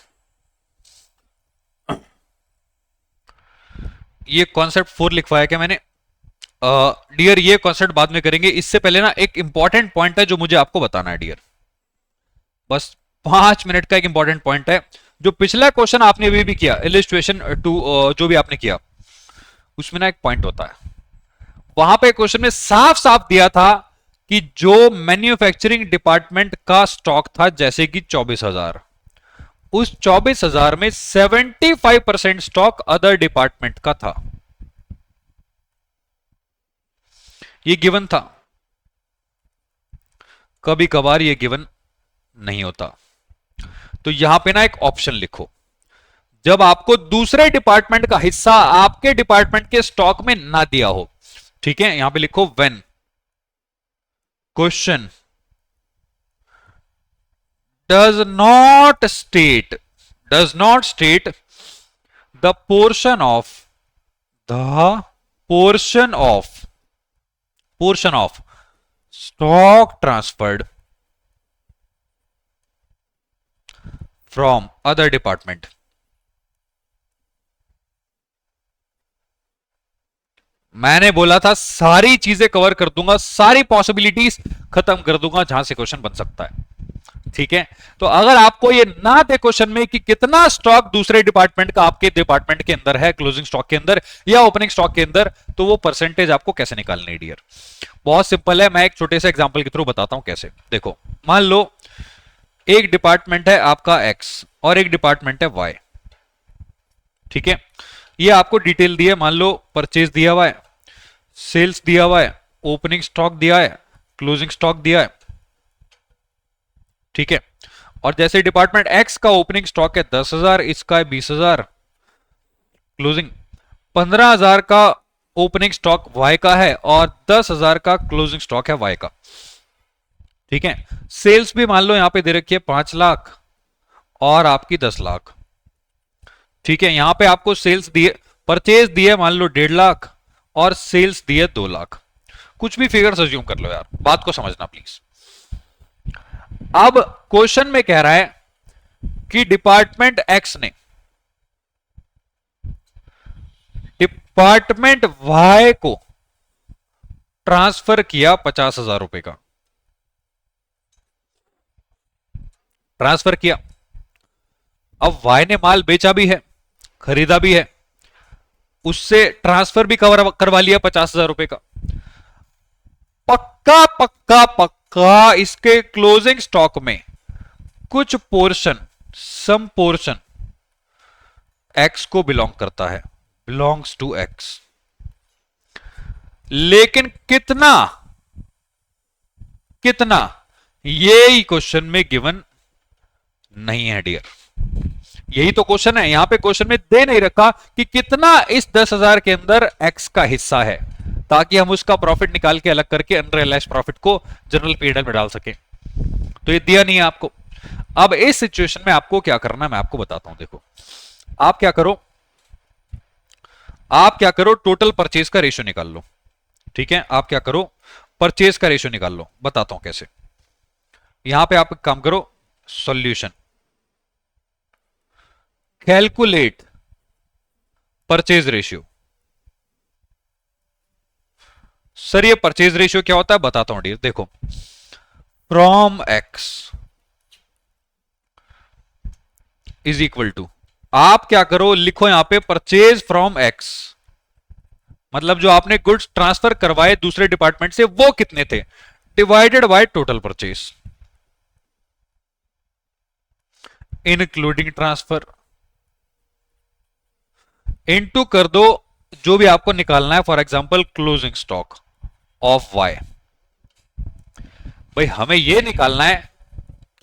ये कॉन्सेप्ट 4 लिखवाया क्या मैंने? डियर ये कॉन्सेप्ट बाद में करेंगे, इससे पहले ना एक इंपॉर्टेंट पॉइंट है जो मुझे आपको बताना है डियर। बस 5 मिनट का एक इंपॉर्टेंट पॉइंट है। जो पिछला क्वेश्चन आपने अभी भी किया, इलिस्ट्रेशन 2 जो भी आपने किया, उसमें ना एक पॉइंट होता है। वहां पे क्वेश्चन में साफ साफ दिया था कि जो मैन्युफैक्चरिंग डिपार्टमेंट का स्टॉक था, जैसे कि 24,000, उस 24,000 में 75% स्टॉक अदर डिपार्टमेंट का था। ये गिवन था। कभी कभार ये गिवन नहीं होता। तो यहां पे ना एक ऑप्शन लिखो, जब आपको दूसरे डिपार्टमेंट का हिस्सा आपके डिपार्टमेंट के स्टॉक में ना दिया हो। ठीक है, यहां पे लिखो when question does not state the portion of stock transferred from other department। मैंने बोला था सारी चीजें कवर कर दूंगा, सारी पॉसिबिलिटीज खत्म कर दूंगा जहां से क्वेश्चन बन सकता है। ठीक है, तो अगर आपको ये ना दे क्वेश्चन में कि कितना स्टॉक दूसरे डिपार्टमेंट का आपके डिपार्टमेंट के अंदर है, क्लोजिंग स्टॉक के अंदर या ओपनिंग स्टॉक के अंदर, तो वो परसेंटेज आपको कैसे निकालनी है डियर? बहुत सिंपल है, मैं एक छोटे से एग्जांपल के थ्रू बताता हूं कैसे। देखो, मान लो एक डिपार्टमेंट है आपका एक्स और एक डिपार्टमेंट है वाई। ठीक है, ये आपको डिटेल दी है, मान लो परचेज दिया हुआ है, सेल्स दिया हुआ है, ओपनिंग स्टॉक दिया है, क्लोजिंग स्टॉक दिया है। ठीक है, और जैसे डिपार्टमेंट एक्स का ओपनिंग स्टॉक है 10,000, इसका है 20,000, क्लोजिंग 15,000 का ओपनिंग स्टॉक वाई का है और 10,000 का क्लोजिंग स्टॉक है वाई का। ठीक है, सेल्स भी मान लो यहां पे दे रखी है 5 लाख और आपकी 10 लाख। ठीक है, यहां पे आपको सेल्स दिए, परचेज दिए मान लो 1.5 लाख और सेल्स दिए 2 लाख। कुछ भी फिगर्स अज्यूम कर लो यार, बात को समझना प्लीज। अब क्वेश्चन में कह रहा है कि डिपार्टमेंट एक्स ने डिपार्टमेंट वाई को ट्रांसफर किया 50,000 रुपए का, ट्रांसफर किया। अब वाई ने माल बेचा भी है, खरीदा भी है, उससे ट्रांसफर भी करवा लिया 50,000 रुपए का। पक्का पक्का पक्का इसके क्लोजिंग स्टॉक में कुछ पोर्शन, सम पोर्शन एक्स को बिलोंग करता है, बिलोंग्स टू एक्स। लेकिन कितना, कितना, ये क्वेश्चन में गिवन नहीं है डियर। यही तो क्वेश्चन है, यहां पे क्वेश्चन में दे नहीं रखा कि कितना इस 10,000 के अंदर एक्स का हिस्सा है, ताकि हम उसका प्रॉफिट निकाल के अलग करके अनरियलाइज्ड प्रॉफिट को जनरल पीएनएल में डाल सके। तो ये दिया नहीं है आपको। अब इस सिचुएशन में आपको क्या करना है मैं आपको बताता हूं। देखो आप क्या करो, आप क्या करो, टोटल परचेज का रेशियो निकाल लो। ठीक है, आप क्या करो, परचेज का रेशियो निकाल लो। बताता हूं कैसे। यहां पे आप एक काम करो, solution, calculate purchase ratio. Sir ये परचेज रेशियो क्या होता है बताता हूं डियर। देखो from X is equal to, आप क्या करो, लिखो यहां पे परचेज फ्रॉम एक्स, मतलब जो आपने गुड्स ट्रांसफर करवाए दूसरे डिपार्टमेंट से वो कितने थे, divided by total purchase including transfer, into कर दो जो भी आपको निकालना है, for example closing stock of Y. भाई हमें यह निकालना है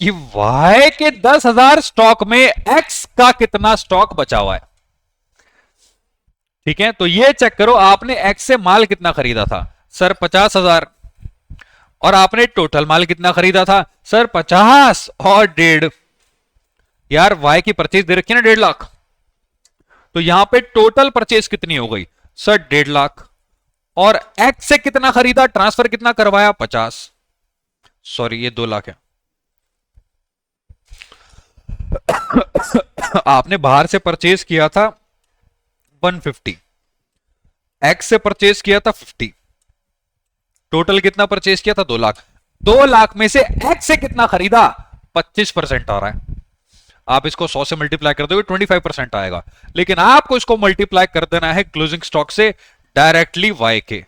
कि वाई के 10,000 स्टॉक में एक्स का कितना स्टॉक बचा हुआ है। ठीक है, तो ये चेक करो, आपने एक्स से माल कितना खरीदा था सर 50,000, और आपने टोटल माल कितना खरीदा था सर 50 और 1.5। यार वाई की परचेज दे रखी है ना 1.5 लाख, तो यहां पे टोटल परचेज कितनी हो गई सर 1.5 लाख, और एक्स से कितना खरीदा, ट्रांसफर कितना करवाया 50, सॉरी ये 2 लाख है। आपने बाहर से परचेज किया था 150, एक्स से परचेज किया था 50, टोटल कितना परचेज किया था 2 लाख। 2 लाख में से एक्स से कितना खरीदा 25% आ रहा है। आप इसको 100 से मल्टीप्लाई कर दोगे 25% आएगा, लेकिन आपको इसको मल्टीप्लाई कर देना है क्लोजिंग स्टॉक से डायरेक्टली वाई के,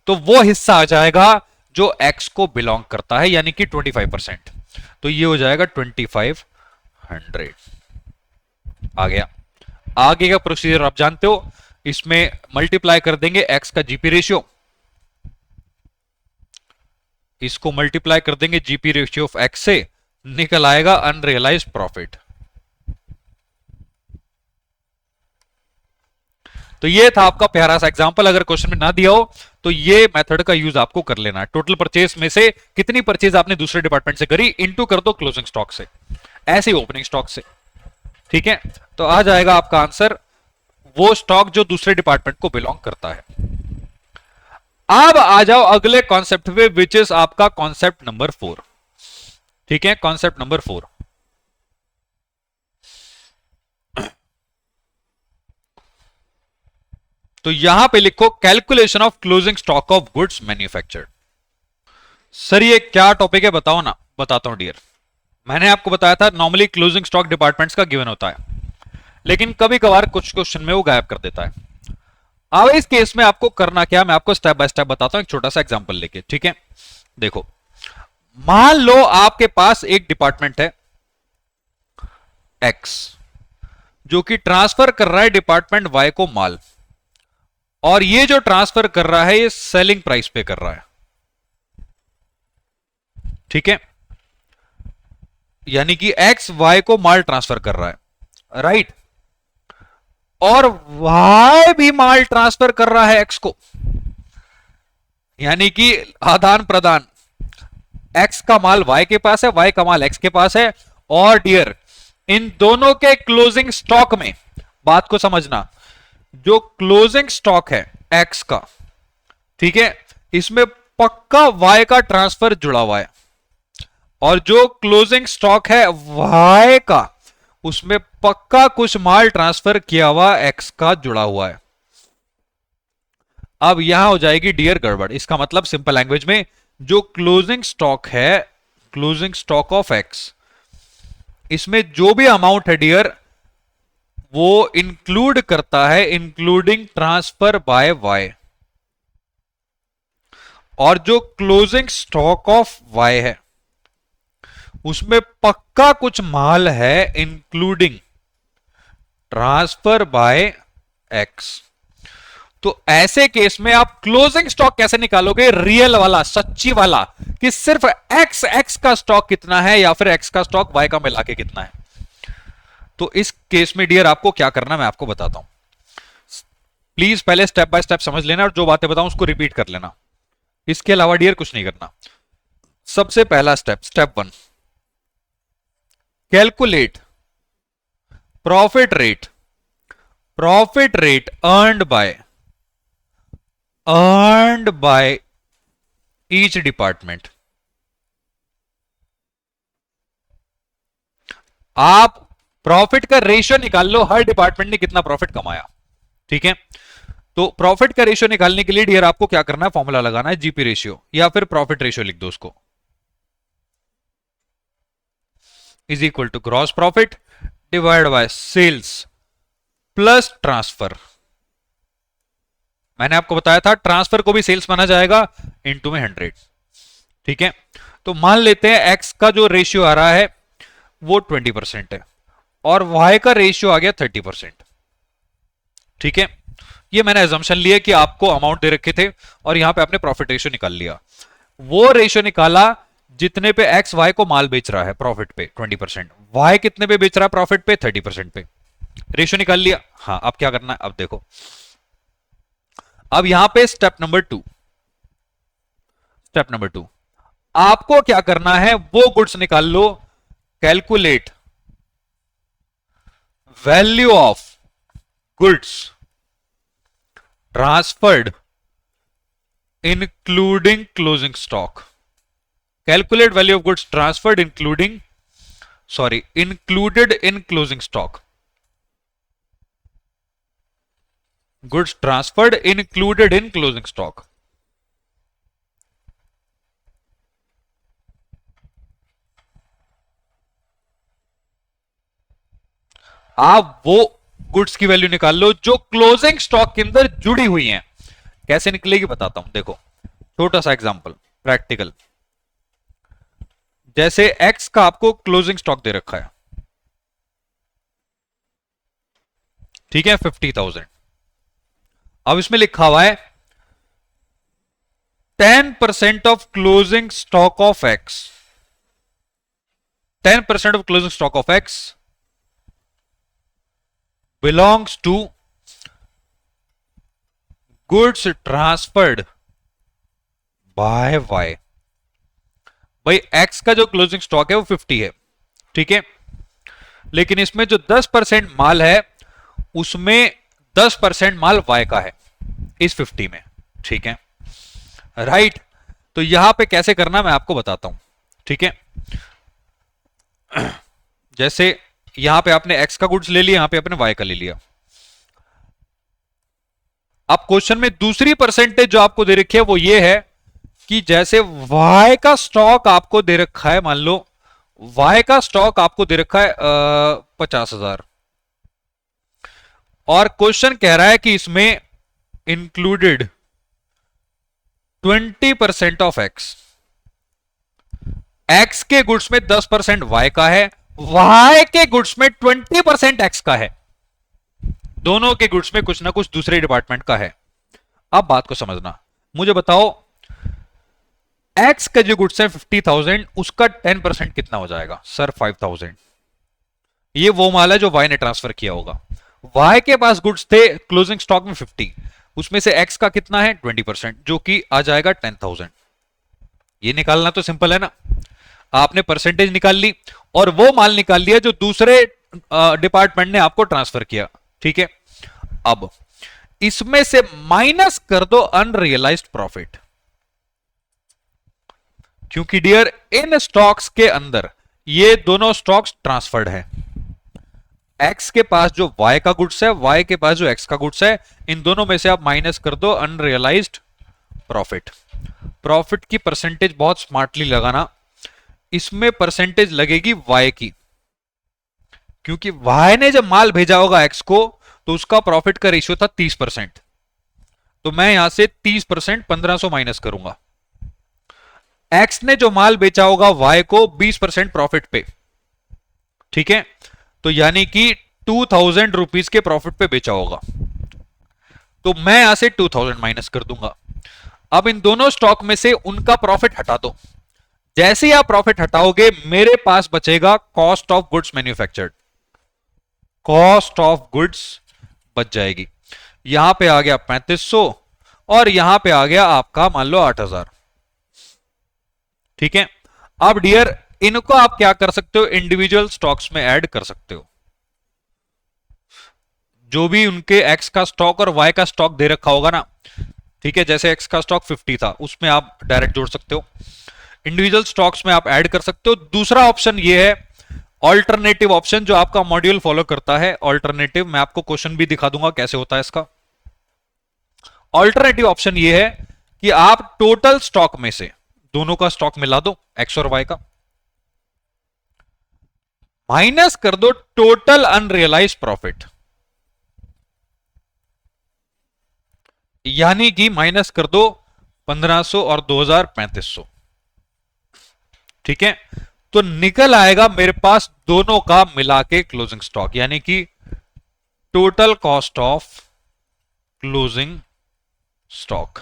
तो वो हिस्सा आ जाएगा जो एक्स को बिलोंग करता है, यानी कि 25%। तो ये हो जाएगा 2500। आ गया। आगे का प्रोसीजर आप जानते हो, इसमें मल्टीप्लाई कर देंगे एक्स का जीपी रेशियो, इसको मल्टीप्लाई कर देंगे जीपी रेशियो ऑफ एक्स से, निकल आएगा अनरियलाइज्ड प्रॉफिट। तो ये था आपका प्यारा सा एग्जांपल। अगर क्वेश्चन में ना दिया हो तो ये मेथड का यूज आपको कर लेना है। टोटल परचेज में से कितनी परचेज आपने दूसरे डिपार्टमेंट से करी, इनटू कर दो क्लोजिंग स्टॉक से, ऐसे ही ओपनिंग स्टॉक से। ठीक है, तो आ जाएगा आपका आंसर वो स्टॉक जो दूसरे डिपार्टमेंट को बिलोंग करता है। अब आ जाओ अगले कॉन्सेप्ट पे, विच इज आपका कॉन्सेप्ट नंबर 4। ठीक है, कॉन्सेप्ट नंबर 4। तो यहां पे लिखो calculation of closing stock of goods manufactured. Sir ये क्या टॉपिक है बताओ ना। बताता हूं डियर, मैंने आपको बताया था नॉर्मली क्लोजिंग स्टॉक डिपार्टमेंट्स का गिवन होता है, लेकिन कभी कभार कुछ क्वेश्चन में वो गायब कर देता है। अब इस केस में आपको करना क्या, मैं आपको स्टेप बाय स्टेप बताता हूं एक छोटा सा एग्जांपल लेके। ठीक है, देखो मान लो आपके पास एक डिपार्टमेंट है एक्स, जो कि ट्रांसफर कर रहा है डिपार्टमेंट वाई को माल, और ये जो ट्रांसफर कर रहा है ये सेलिंग प्राइस पे कर रहा है। ठीक है, यानी कि एक्स वाई को माल ट्रांसफर कर रहा है, राइट, और वाई भी माल ट्रांसफर कर रहा है एक्स को, यानी कि आदान प्रदान, एक्स का माल वाई के पास है, वाई का माल एक्स के पास है। और डियर इन दोनों के क्लोजिंग स्टॉक में, बात को समझना, जो क्लोजिंग स्टॉक है एक्स का, ठीक है, इसमें पक्का वाई का ट्रांसफर जुड़ा हुआ है, और जो क्लोजिंग स्टॉक है वाई का, उसमें पक्का कुछ माल ट्रांसफर किया हुआ एक्स का जुड़ा हुआ है। अब यहां हो जाएगी डियर गड़बड़। इसका मतलब सिंपल लैंग्वेज में जो क्लोजिंग स्टॉक है, क्लोजिंग स्टॉक ऑफ एक्स, इसमें जो भी अमाउंट है डियर वो इंक्लूड करता है इंक्लूडिंग ट्रांसफर बाय वाई। और जो क्लोजिंग स्टॉक ऑफ वाई है उसमें पक्का कुछ माल है इंक्लूडिंग ट्रांसफर बाय एक्स। तो ऐसे केस में आप क्लोजिंग स्टॉक कैसे निकालोगे? रियल वाला, सच्ची वाला, कि सिर्फ एक्स एक्स का स्टॉक कितना है या फिर एक्स का स्टॉक वाई का मिला के कितना है। तो इस केस में डियर आपको क्या करना मैं आपको बताता हूं। प्लीज पहले स्टेप बाय स्टेप समझ लेना और जो बातें बताऊं उसको रिपीट कर लेना। इसके अलावा डियर कुछ नहीं करना। सबसे पहला step, step 1, calculate profit rate, profit rate earned bye each department. आप प्रॉफिट का रेशियो निकाल लो, हर डिपार्टमेंट ने कितना प्रॉफिट कमाया। ठीक है, तो प्रॉफिट का रेशियो निकालने के लिए डियर आपको क्या करना है? फॉर्मूला लगाना है जीपी रेशियो, या फिर प्रॉफिट रेशियो लिख दो उसको, is equal to gross profit divide by sales plus transfer. मैंने आपको बताया था ट्रांसफर को भी सेल्स माना जाएगा, इनटू में 100। ठीक है, तो मान लेते हैं एक्स का जो रेशियो आ रहा है वो 20% है और वाई का रेशियो आ गया 30%। ठीक है, ये मैंने एजम्पशन लिया कि आपको अमाउंट दे रखे थे और यहां पे आपने प्रॉफिट रेशियो निकाल लिया। वो रेशियो निकाला जितने पे एक्स वाई को माल बेच रहा है प्रॉफिट पे 20%, वाई कितने पे बेच रहा है प्रॉफिट पे? 30% पे। रेशियो निकाल लिया। हाँ, अब क्या करना है? अब देखो, अब यहां पे स्टेप नंबर 2, स्टेप नंबर 2 आपको क्या करना है? वो गुड्स निकाल लो। Calculate value of goods transferred including closing stock. Calculate value of goods transferred including, sorry, included in closing stock. Goods transferred included in closing stock. आप वो गुड्स की वैल्यू निकाल लो जो क्लोजिंग स्टॉक के अंदर जुड़ी हुई हैं। कैसे निकलेगी बताता हूं, देखो छोटा सा एग्जांपल, प्रैक्टिकल। जैसे एक्स का आपको क्लोजिंग स्टॉक दे रखा है, ठीक है, 50,000। अब इसमें लिखा हुआ है 10% of closing stock of x, 10% of closing stock of x belongs to goods transferred by Y। भाई एक्स का जो क्लोजिंग स्टॉक है वो 50 है, ठीक है, लेकिन इसमें जो 10% माल है उसमें 10% माल वाई का है इस 50 में। ठीक है, राइट। तो यहां पे कैसे करना मैं आपको बताता हूं। ठीक है, जैसे यहां पे आपने एक्स का गुड्स ले लिया, यहां पे आपने वाई का ले लिया। अब क्वेश्चन में दूसरी परसेंटेज जो आपको दे रखी है वो ये है कि जैसे वाई का स्टॉक आपको दे रखा है, मान लो वाई का स्टॉक आपको दे रखा है 50,000 और क्वेश्चन कह रहा है कि इसमें इंक्लूडेड 20% ऑफ एक्स। एक्स के गुड्स में 10% वाई का है, वाई के गुड्स में 20% एक्स का है। दोनों के गुड्स में कुछ ना कुछ दूसरे डिपार्टमेंट का है। अब बात को समझना, मुझे बताओ एक्स का जो गुड्स है 50,000, उसका 10% कितना हो जाएगा? सर 5,000। ये वो माल है जो वाई ने ट्रांसफर किया होगा। वाई के पास गुड्स थे क्लोजिंग स्टॉक में 50, उसमें से एक्स का कितना है? 20%, जो कि आ जाएगा 10,000। ये निकालना तो सिंपल है ना, आपने परसेंटेज निकाल ली और वो माल निकाल लिया जो दूसरे डिपार्टमेंट ने आपको ट्रांसफर किया। ठीक है, अब इसमें से माइनस कर दो अनरियलाइज्ड प्रॉफिट, क्योंकि डियर इन स्टॉक्स के अंदर ये दोनों स्टॉक्स ट्रांसफर्ड है। एक्स के पास जो वाई का गुड्स है, वाई के पास जो एक्स का गुड्स है, इन दोनों में से आप माइनस कर दो अनरियलाइज्ड प्रॉफिट। प्रॉफिट की परसेंटेज बहुत स्मार्टली लगाना, इसमें परसेंटेज लगेगी वाई की, क्योंकि वाई ने जब माल भेजा होगा एक्स को तो उसका प्रॉफिट का रेशियो था 30%। तो मैं यहां से 30% 1500 माइनस करूंगा। एक्स ने जो माल बेचा होगा वाई को 20% प्रॉफिट पे, ठीक है, तो यानी कि 2000 रुपीज के प्रॉफिट पे बेचा होगा, तो मैं यहां से 2000 माइनस कर दूंगा। अब इन दोनों स्टॉक में से उनका प्रॉफिट हटा दो। जैसे ही आप प्रॉफिट हटाओगे मेरे पास बचेगा cost of goods manufactured, cost of goods बच जाएगी। यहां पे आ गया 3500 और यहां पे आ गया आपका मान लो 8000, ठीक है। अब डियर इनको आप क्या कर सकते हो, इंडिविजुअल स्टॉक्स में ऐड कर सकते हो। जो भी उनके एक्स का स्टॉक और वाई का स्टॉक दे रखा होगा ना, ठीक है, जैसे एक्स का स्टॉक 50 था उसमें आप डायरेक्ट जोड़ सकते हो, इंडिविजुअल स्टॉक्स में आप ऐड कर सकते हो। दूसरा ऑप्शन ये है ऑल्टरनेटिव ऑप्शन, जो आपका मॉड्यूल फॉलो करता है ऑल्टरनेटिव, मैं आपको क्वेश्चन भी दिखा दूंगा कैसे होता है इसका। ऑल्टरनेटिव ऑप्शन ये है कि आप टोटल स्टॉक में से दोनों का स्टॉक मिला दो, एक्स और वाई का, माइनस कर दो टोटल अनरियलाइज प्रॉफिट, यानी कि माइनस कर दो 1500 और 2000 3500, ठीक है। तो निकल आएगा मेरे पास दोनों का मिला के क्लोजिंग स्टॉक, यानी कि total cost of closing stock.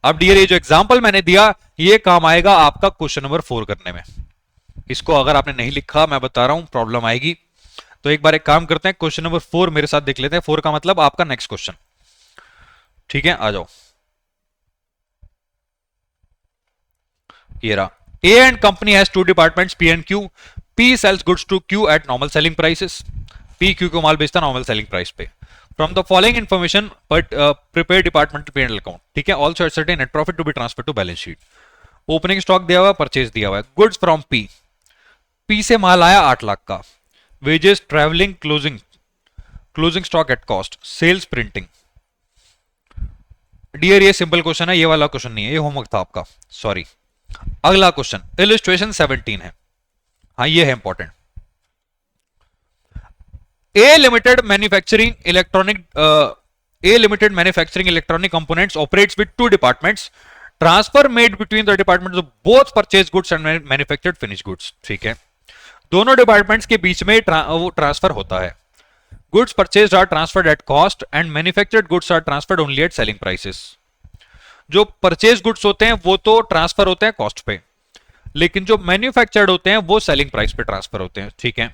अब डियर ये जो एग्जांपल मैंने दिया ये काम आएगा आपका क्वेश्चन नंबर 4 करने में। इसको अगर आपने नहीं लिखा, मैं बता रहा हूं प्रॉब्लम आएगी। तो एक बार एक काम करते हैं, क्वेश्चन नंबर 4 मेरे साथ देख लेते हैं। 4 का मतलब आपका नेक्स्ट क्वेश्चन, ठीक है, आ जाओ। ये रहा, A and company has two departments P and Q. P sells goods to Q at normal selling prices. P Q को माल बेचता normal selling price पे। From the following information, but prepare departmental P&L account. ठीक है, also ascertain net profit to be transferred to balance sheet. Opening stock दिया हुआ है, purchase दिया हुआ है। Goods from P. P से माल आया 8 लाख का। Wages, traveling, closing stock at cost, sales, printing. Dear ये सिंपल क्वेश्चन है, ये वाला क्वेश्चन नहीं है, ये होमवर्क था आपका, सॉरी। अगला क्वेश्चन इलस्ट्रेशन 17 है, हाँ ये है important. A limited manufacturing electronic components operates with two departments, transfer made between the departments of both purchase goods and manufactured finish goods, ठीक है। दोनों डिपार्टमेंट्स के बीच में वो ट्रांसफर होता है। Goods purchased are transferred at cost and manufactured goods are transferred only at selling prices. जो purchase goods होते हैं वो तो ट्रांसफर होते हैं कॉस्ट पे, लेकिन जो मैन्युफैक्चर्ड होते हैं वो सेलिंग प्राइस पे ट्रांसफर होते हैं, ठीक है।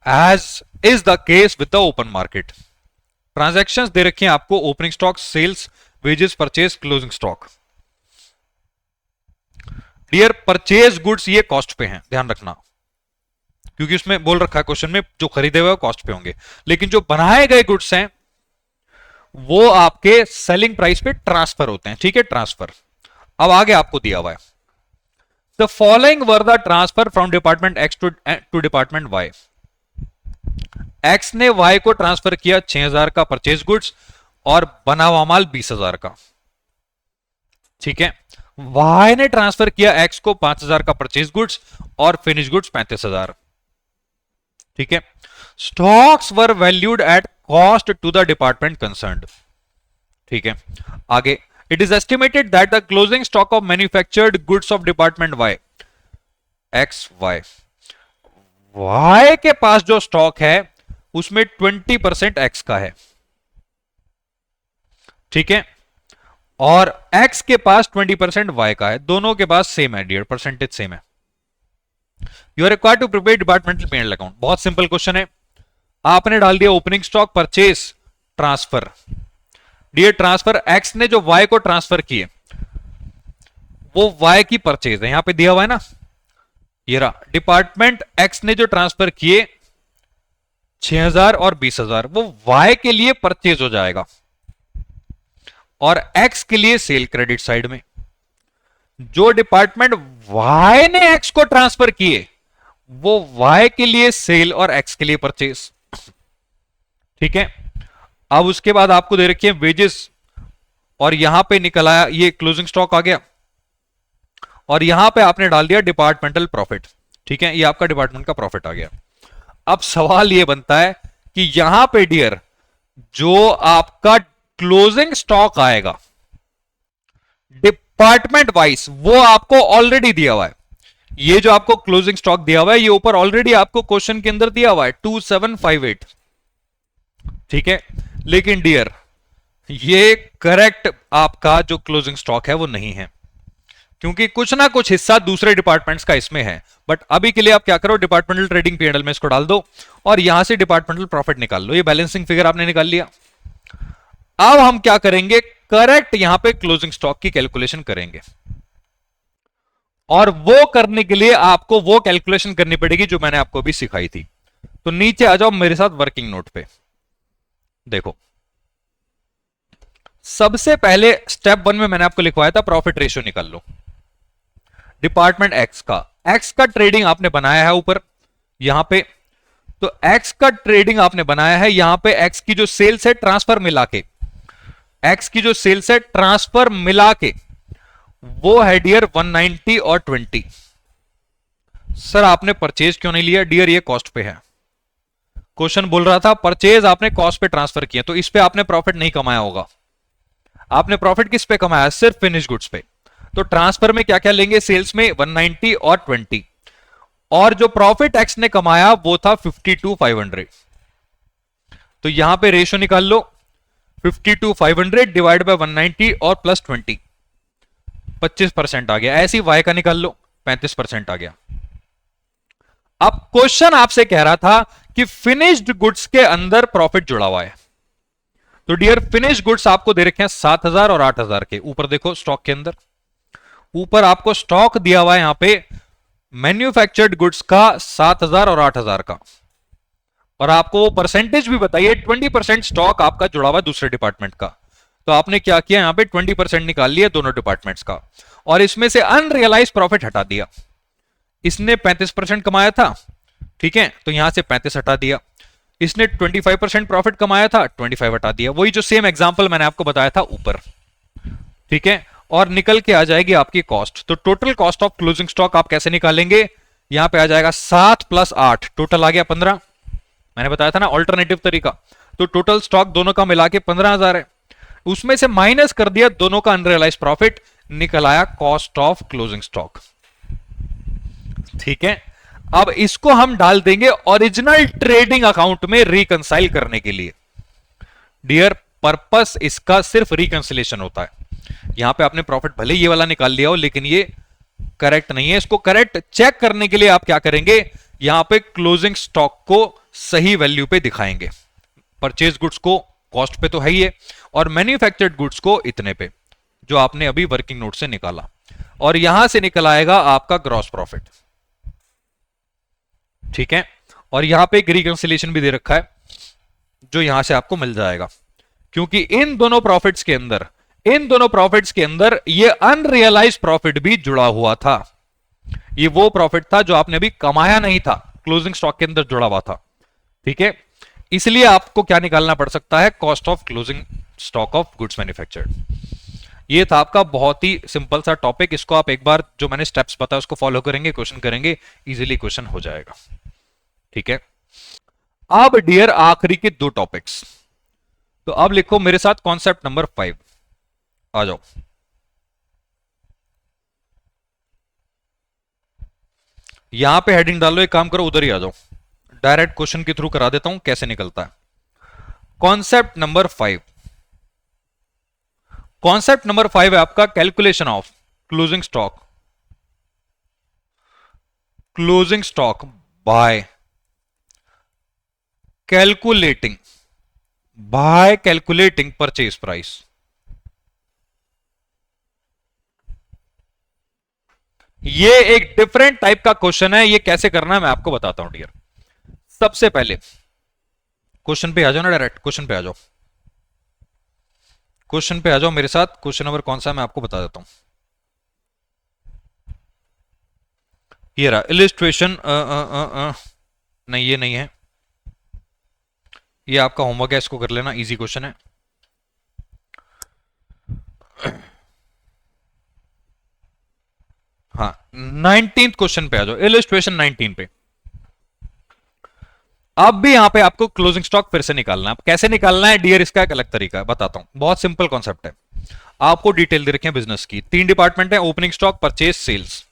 As is the case with the open market. Transactions दे रखे हैं आपको, opening stock, sales, wages, purchase, closing stock. Dear purchase goods ये कॉस्ट पे हैं, ध्यान रखना, क्योंकि उसमें बोल रखा है क्वेश्चन में जो खरीदे हुए कॉस्ट पे होंगे, लेकिन जो बनाए गए गुड्स हैं वो आपके सेलिंग प्राइस पे ट्रांसफर होते हैं, ठीक है, ट्रांसफर। अब आगे आपको दिया हुआ है the following were the transfer from department X to department Y. X ने वाई को ट्रांसफर किया 6000 का परचेज गुड्स और बना हुआ माल 20000 का, ठीक है। वाई ने ट्रांसफर किया एक्स को 5000 का परचेज गुड्स और फिनिश गुड्स 35000, ठीक है। Stocks were valued at cost to the department concerned, ठीक है। आगे it is estimated that the closing stock of manufactured goods of department Y, X Y, Y के पास जो स्टॉक है उसमें 20% एक्स का है, ठीक है, और एक्स के पास 20% वाई का है, दोनों के पास सेम है डियर, परसेंटेज सेम है। You are required to prepare departmental P&L account. बहुत सिंपल क्वेश्चन है, आपने डाल दिया opening stock, purchase, transfer. Dear transfer X ने जो वाई को ट्रांसफर किए वो वाई की परचेज है, यहां पे दिया हुआ है ना, ये रहा। डिपार्टमेंट एक्स ने जो ट्रांसफर किए 6000 और 20000 वो वाई के लिए परचेज हो जाएगा और एक्स के लिए सेल क्रेडिट साइड में। जो डिपार्टमेंट वाई ने एक्स को ट्रांसफर किए वो वाई के लिए सेल और एक्स के लिए परचेज। ठीक है, अब उसके बाद आपको दे रखी है वेजेस, और यहां पे निकल आया ये क्लोजिंग स्टॉक आ गया, और यहां पे आपने डाल दिया डिपार्टमेंटल प्रॉफिट। ठीक है, ये आपका डिपार्टमेंट का प्रॉफिट आ गया। अब सवाल ये बनता है कि यहां पे डियर जो आपका क्लोजिंग स्टॉक आएगा डिपार्टमेंट वाइज, वो आपको ऑलरेडी दिया हुआ है। ये जो आपको क्लोजिंग स्टॉक दिया हुआ है ये ऊपर ऑलरेडी आपको क्वेश्चन के अंदर दिया हुआ है 2758। ठीक है, लेकिन डियर ये करेक्ट आपका जो क्लोजिंग स्टॉक है वो नहीं है, क्योंकि कुछ ना कुछ हिस्सा दूसरे डिपार्टमेंट्स का इसमें है। बट अभी के लिए आप क्या करो, डिपार्टमेंटल ट्रेडिंग पीएनएल में इसको डाल दो और यहां से डिपार्टमेंटल प्रॉफिट निकाल लो। ये बैलेंसिंग फिगर आपने निकाल लिया। अब हम क्या करेंगे, करेक्ट यहां पे क्लोजिंग स्टॉक की कैलकुलेशन करेंगे, और वो करने के लिए आपको वो कैलकुलेशन करनी पड़ेगी जो मैंने आपको अभी सिखाई थी। तो नीचे आ जाओ मेरे साथ वर्किंग नोट पे। देखो, सबसे पहले स्टेप 1 में मैंने आपको लिखवाया था प्रॉफिट रेशियो निकाल लो डिपार्टमेंट एक्स का ट्रेडिंग आपने बनाया है ऊपर यहां पे। तो एक्स का ट्रेडिंग आपने बनाया है यहां पे, एक्स की जो सेल्स है ट्रांसफर मिला के, एक्स की जो सेल्स है ट्रांसफर मिला के वो है डियर 190 और 20। सर आपने परचेज क्यों नहीं लिया? डियर ये कॉस्ट पे है। क्वेश्चन बोल रहा था परचेज आपने कॉस्ट पे ट्रांसफर किया, तो इस पे आपने प्रॉफिट नहीं कमाया होगा। आपने प्रॉफिट किस पे कमाया? सिर्फ फिनिश गुड्स पे। तो ट्रांसफर में क्या क्या लेंगे? सेल्स में 190 और 20, और जो प्रॉफिट एक्स ने कमाया वो था 52,500। तो यहां पे रेशियो निकाल लो, 52,500 डिवाइड बाय 190 और प्लस 20, 25% आ गया। ऐसी वाई का निकाल लो, 35% आ गया। अब क्वेश्चन आपसे कह रहा था कि फिनिश्ड गुड्स के अंदर प्रॉफिट जुड़ा हुआ है। तो डियर फिनिश गुड्स आपको दे रखे हैं 7,000 और 8,000 के। ऊपर देखो स्टॉक के अंदर, ऊपर आपको स्टॉक दिया हुआ है यहां पे मैन्युफैक्चर्ड गुड्स का 7,000 और 8,000 का, और आपको वो परसेंटेज भी बताइए। 20% स्टॉक आपका जुड़ा हुआ दूसरे डिपार्टमेंट का। तो आपने क्या किया, यहां पे 20% निकाल लिया दोनों डिपार्टमेंट्स का, और इसमें से अनरियलाइज प्रॉफिट हटा दिया। इसने 35% कमाया था, ठीक है, तो यहां से 35 हटा दिया। इसने 25% प्रॉफिट कमाया था, 25 हटा दिया। वही जो सेम एग्जांपल मैंने आपको बताया था ऊपर, ठीक है। और निकल के आ जाएगी आपकी कॉस्ट। तो total cost of closing stock आप कैसे निकालेंगे? यहां पे आ जाएगा 7 प्लस 8, टोटल आ गया 15। मैंने बताया था ना ऑल्टरनेटिव तरीका। तो टोटल स्टॉक दोनों का मिला के 15,000 है, उसमें से माइनस कर दिया दोनों का अनरियलाइज प्रॉफिट, निकल आया कॉस्ट ऑफ क्लोजिंग स्टॉक। ठीक है, अब इसको हम डाल देंगे ओरिजिनल ट्रेडिंग अकाउंट में रिकंसाइल करने के लिए। डियर पर्पस इसका सिर्फ रिकंसिलेशन होता है। यहां पे आपने प्रॉफिट भले ये वाला निकाल लिया हो, लेकिन ये करेक्ट नहीं है। इसको करेक्ट चेक करने के लिए आप क्या करेंगे, यहां पे क्लोजिंग स्टॉक को सही वैल्यू पे दिखाएंगे। परचेज गुड्स को कॉस्ट पे तो है ही है, और मैन्युफैक्चर्ड गुड्स को इतने पे, जो आपने अभी वर्किंग नोट से निकाला, और यहां से निकल आएगा आपका ग्रॉस प्रॉफिट। ठीक है, और यहां पे एक रिकंसिलेशन भी दे रखा है जो यहां से आपको मिल जाएगा, क्योंकि इन दोनों प्रॉफिट्स के अंदर ये अनरियलाइज प्रॉफिट भी जुड़ा हुआ था। ये वो प्रॉफिट था जो आपने अभी कमाया नहीं था, क्लोजिंग स्टॉक के अंदर जुड़ा हुआ था। ठीक है, इसलिए आपको क्या निकालना पड़ सकता है? Cost of closing stock of goods manufactured. ये था आपका बहुत ही सिंपल सा टॉपिक। इसको आप एक बार जो मैंने स्टेप्स बताया उसको फॉलो करेंगे, क्वेश्चन करेंगे, इजीली क्वेश्चन हो जाएगा। ठीक है, अब डियर आखिरी के 2 टॉपिक्स। तो अब लिखो मेरे साथ कॉन्सेप्ट नंबर 5। आ जाओ, यहां पे हेडिंग डालो। एक काम करो, उधर ही आ जाओ, डायरेक्ट क्वेश्चन के थ्रू करा देता हूं कैसे निकलता है। कॉन्सेप्ट नंबर 5, कॉन्सेप्ट नंबर 5 है आपका calculation of closing stock, closing stock bye calculating purchase price. ये एक डिफरेंट टाइप का क्वेश्चन है। ये कैसे करना है मैं आपको बताता हूं डियर। सबसे पहले क्वेश्चन पे आ जाओ ना, डायरेक्ट क्वेश्चन पे आ जाओ, क्वेश्चन पे आ जाओ मेरे साथ। क्वेश्चन नंबर कौन सा है मैं आपको बता देता हूं। ये रहा इलिस्ट्रेशन, नहीं ये नहीं है, ये आपका होमवर्क है, इसको कर लेना, इजी क्वेश्चन है। हाँ 19th क्वेश्चन पे आ जाओ, इलिस्ट्रेशन 19 पे। अब भी यहां पे आपको क्लोजिंग स्टॉक फिर से निकालना है। अब कैसे निकालना है डियर, इसका एक अलग तरीका है, बताता हूं, बहुत सिंपल कॉन्सेप्ट है। आपको डिटेल दे रखे हैं बिजनेस की, 3 डिपार्टमेंट है, ओपनिंग स्टॉक, परचेज, सेल्स।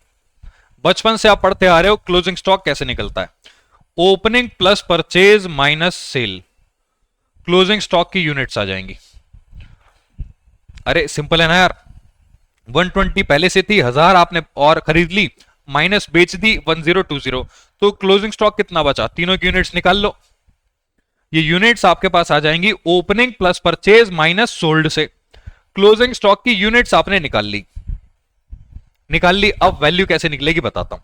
बचपन से आप पढ़ते आ रहे हो क्लोजिंग स्टॉक कैसे निकलता है, opening plus purchase minus cell, closing stock की यूनिट्स आ जाएंगी। अरे सिंपल है ना यार, 120 पहले से थी, 1000 आपने और खरीद ली, माइनस बेच दी 1020, तो क्लोजिंग स्टॉक कितना बचा, तीनों की यूनिट्स निकाल लो। ये यूनिट्स आपके पास आ जाएंगी opening plus purchase minus sold से। क्लोजिंग स्टॉक की यूनिट्स आपने निकाल ली, अब वैल्यू कैसे निकलेगी बताता हूं।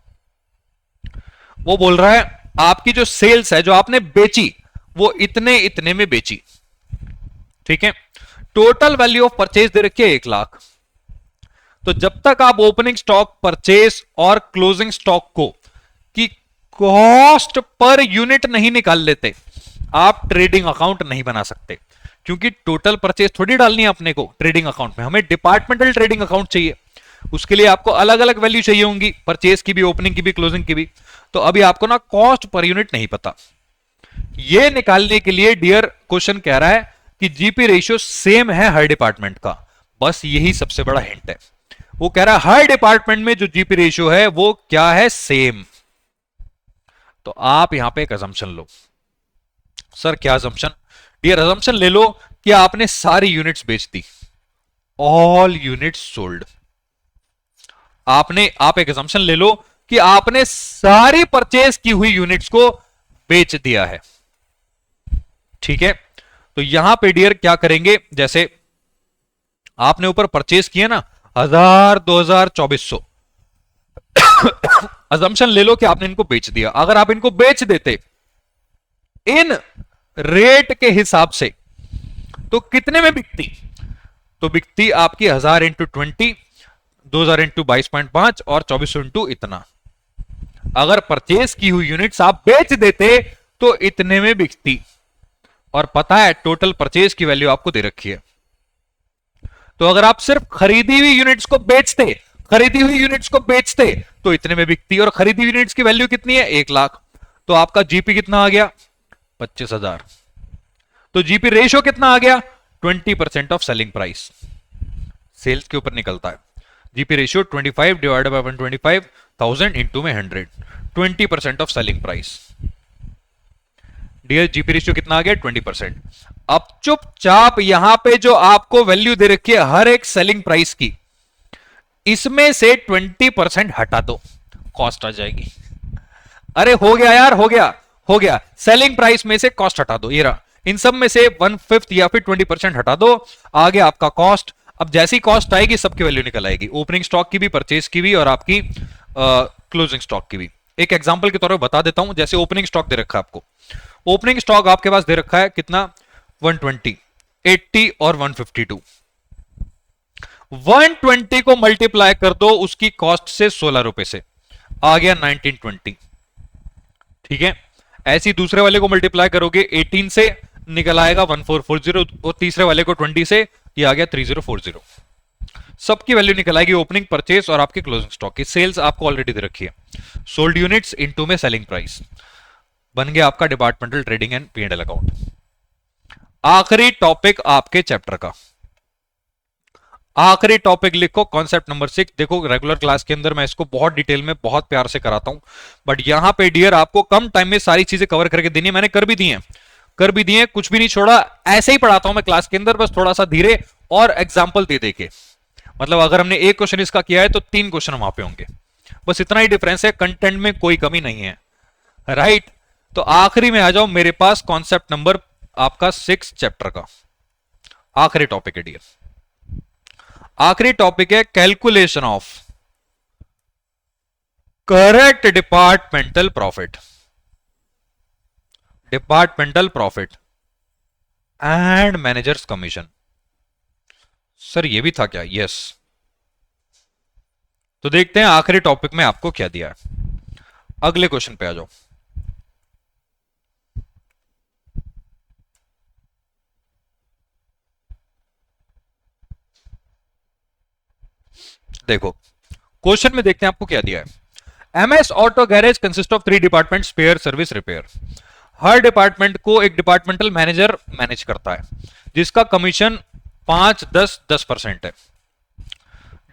वो बोल रहा है आपकी जो सेल्स है जो आपने बेची वो इतने इतने में बेची, ठीक है। टोटल वैल्यू ऑफ परचेज दे रखी है 1 लाख। तो जब तक आप ओपनिंग स्टॉक, परचेज और क्लोजिंग स्टॉक को की कॉस्ट पर यूनिट नहीं निकाल लेते, आप ट्रेडिंग अकाउंट नहीं बना सकते। क्योंकि टोटल परचेज थोड़ी डालनी है अपने को ट्रेडिंग अकाउंट में, हमें डिपार्टमेंटल ट्रेडिंग अकाउंट चाहिए। उसके लिए आपको अलग अलग वैल्यू चाहिए होंगी, परचेज की भी, ओपनिंग की भी, क्लोजिंग की भी। तो अभी आपको ना कॉस्ट पर यूनिट नहीं पता। ये निकालने के लिए डियर क्वेश्चन कह रहा है कि जीपी रेशियो सेम है हर डिपार्टमेंट का, बस यही सबसे बड़ा हिंट है। वो कह रहा है हर डिपार्टमेंट में जो जीपी रेशियो है वो क्या है, सेम। तो आप यहां पे एक अजम्पशन लो। सर क्या अजम्पशन, डियर अजम्पशन ले लो कि आपने सारी यूनिट्स बेच दी, ऑल यूनिट्स सोल्ड। आप एक अजम्पशन ले लो कि आपने सारी परचेज की हुई यूनिट्स को बेच दिया है, ठीक है। तो यहां पे डियर क्या करेंगे, जैसे आपने ऊपर परचेज किया ना 1000, 2000, 2400, अजम्पशन ले लो कि आपने इनको बेच दिया। अगर आप इनको बेच देते इन रेट के हिसाब से तो कितने में बिकती, तो बिकती आपकी 1000 इंटू 20, 2000 इंटू 22.5 और 2400 इंटू इतना। अगर परचेज की हुई यूनिट्स आप बेच देते तो इतने में बिकती, और पता है टोटल परचेज की वैल्यू आपको दे रखी है। तो अगर आप सिर्फ खरीदी हुई यूनिट्स को बेचते तो इतने में बिकती, और खरीदी हुई यूनिट्स की वैल्यू कितनी है, 1 लाख। तो आपका जीपी कितना आ गया, 25,000। तो जीपी रेशियो कितना आ गया, 20% ऑफ सेलिंग प्राइस, सेल्स के ऊपर निकलता है। GP ratio 25 divided by 125,000 into में 100, 20% of selling price. Dear GP ratio कितना आ गया, 20%। अब चुपचाप यहां पे जो आपको वैल्यू दे रखी है हर एक सेलिंग प्राइस की, इसमें से 20% हटा दो, कॉस्ट आ जाएगी। अरे हो गया यार, हो गया। सेलिंग प्राइस में से कॉस्ट हटा दो, ये रहा। इन सब में से 1/5 या फिर 20% हटा दो, आ गया आपका कॉस्ट। अब जैसी कॉस्ट आएगी सबकी वैल्यू निकल आएगी, ओपनिंग स्टॉक की भी, परचेज की भी, और आपकी क्लोजिंग स्टॉक की भी। एक एग्जांपल के तौर पर बता देता हूं, जैसे ओपनिंग स्टॉक दे रखा है आपको, ओपनिंग स्टॉक आपके पास दे रखा है कितना, 120, 80 और 152। 120 को मल्टीप्लाई कर दो उसकी कॉस्ट से 16 रुपए से, आ गया 1920, ठीक है। ऐसी दूसरे वाले को मल्टीप्लाई करोगे 18 से, निकल आएगा 1440, और तीसरे वाले को 20 से, ये आ गया 3040। सबकी वैल्यू निकल आएगी ओपनिंग, परचेज और आपकी क्लोजिंग स्टॉक की। सेल्स आपको ऑलरेडी दे रखी है, सोल्ड यूनिट्स इनटू में सेलिंग प्राइस, बन गया आपका departmental trading and P&L account. आखिरी टॉपिक आपके चैप्टर का, आखिरी टॉपिक लिखो, कॉन्सेप्ट नंबर 6। देखो रेगुलर क्लास के अंदर मैं इसको बहुत डिटेल में, बहुत प्यार से कराता हूं, बट यहां पे डियर आपको कम टाइम में सारी चीजें कवर करके देनी है। मैंने कर भी दी है, कुछ भी नहीं छोड़ा, ऐसे ही पढ़ाता हूं मैं क्लास के अंदर, बस थोड़ा सा धीरे और एग्जाम्पल दे देके। मतलब अगर हमने एक क्वेश्चन इसका किया है तो 3 क्वेश्चन वहां पे होंगे, बस इतना ही डिफरेंस है, कंटेंट में कोई कमी नहीं है, राइट। तो आखिरी में आ जाओ मेरे पास, कॉन्सेप्ट नंबर आपका 6 चैप्टर का आखिरी टॉपिक है डियर। आखिरी टॉपिक है calculation of correct departmental profit and managers commission. Sir ये भी था क्या, यस। तो देखते हैं आखिरी टॉपिक में आपको क्या दिया है। अगले क्वेश्चन पे आ जाओ। देखो क्वेश्चन में देखते हैं आपको क्या दिया है। MS auto garage consist of 3 department, spare, service, repair. हर डिपार्टमेंट को एक डिपार्टमेंटल मैनेजर मैनेज करता है, जिसका कमीशन 5-10% है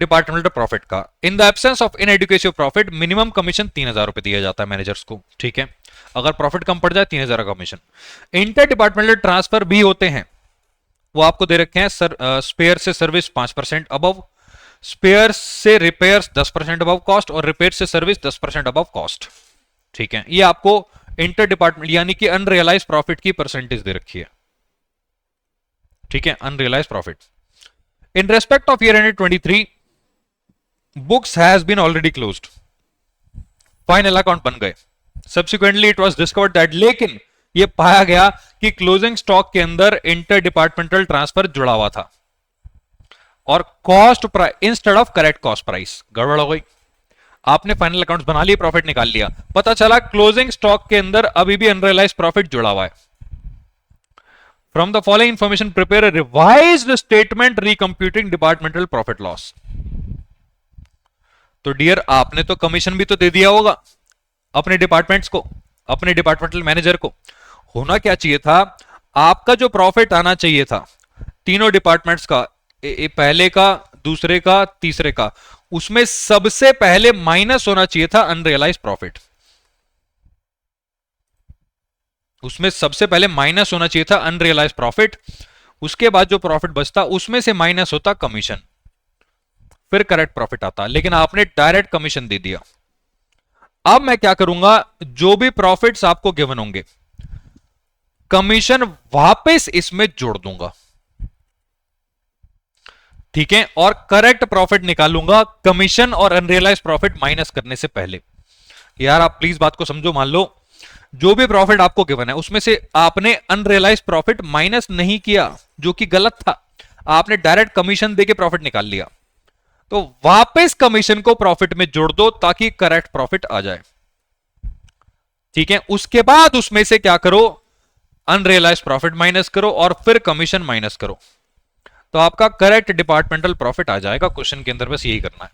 डिपार्टमेंटल प्रॉफिट का। In the absence of in educative profit, minimum commission 3,000 रुपए दिया जाता है मैनेजर्स को। ठीक है, अगर प्रॉफिट कम पड़ जाए 3,000 का कमीशन। इंटर डिपार्टमेंटल ट्रांसफर भी होते हैं, वो आपको दे रखे हैं। स्पेयर से सर्विस 5% अबव, स्पेयर से रिपेयर्स 10% अबव कॉस्ट, और रिपेयर से सर्विस 10% अबव कॉस्ट। ठीक है, ये आपको इंटर डिपार्टमेंट यानी कि अनरियलाइज प्रॉफिट की परसेंटेज दे रखी है। ठीक है, unrealise profit in respect of year ended 23 books has been already closed, final account बन गए। Subsequently it was discovered that, लेकिन ये पाया गया कि क्लोजिंग स्टॉक के अंदर इंटर डिपार्टमेंटल ट्रांसफर जुड़ा हुआ था और cost price instead of correct cost price, गड़बड़ हो गई। आपने फाइनल अकाउंट्स बना लिए, प्रॉफिट निकाल लिया, पता चला क्लोजिंग स्टॉक के अंदर अभी भी अनरियलाइज्ड प्रॉफिट जुड़ा हुआ है। From the following information prepare a revised statement recomputing departmental profit loss. तो डियर, आपने तो कमीशन भी तो दे दिया होगा अपने डिपार्टमेंट्स को, अपने डिपार्टमेंटल मैनेजर को। होना क्या चाहिए था, आपका जो प्रॉफिट आना चाहिए था तीनों डिपार्टमेंट्स का, पहले का, दूसरे का, तीसरे का, उसमें सबसे पहले माइनस होना चाहिए था अनरियलाइज प्रॉफिट। उसमें सबसे पहले माइनस होना चाहिए था अनरियलाइज प्रॉफिट, उसके बाद जो प्रॉफिट बचता उसमें से माइनस होता कमीशन, फिर करेक्ट प्रॉफिट आता। लेकिन आपने डायरेक्ट कमीशन दे दिया। अब मैं क्या करूंगा, जो भी प्रॉफिट्स आपको गिवन होंगे कमीशन वापस इसमें जोड़ दूंगा। ठीक है, और करेक्ट प्रॉफिट निकालूंगा कमीशन और अनरियलाइज प्रॉफिट माइनस करने से पहले। यार आप प्लीज बात को समझो, मान लो जो भी प्रॉफिट आपको गिवन है उसमें से आपने अनरियलाइज प्रॉफिट माइनस नहीं किया, जो कि गलत था। आपने डायरेक्ट कमीशन देके प्रॉफिट निकाल लिया, तो वापस कमीशन को प्रॉफिट में जोड़ दो ताकि करेक्ट प्रॉफिट आ जाए। ठीक है, उसके बाद उसमें से क्या करो, अनरियलाइज प्रॉफिट माइनस करो और फिर कमीशन माइनस करो, तो आपका करेक्ट डिपार्टमेंटल प्रॉफिट आ जाएगा। क्वेश्चन के अंदर बस यही करना है।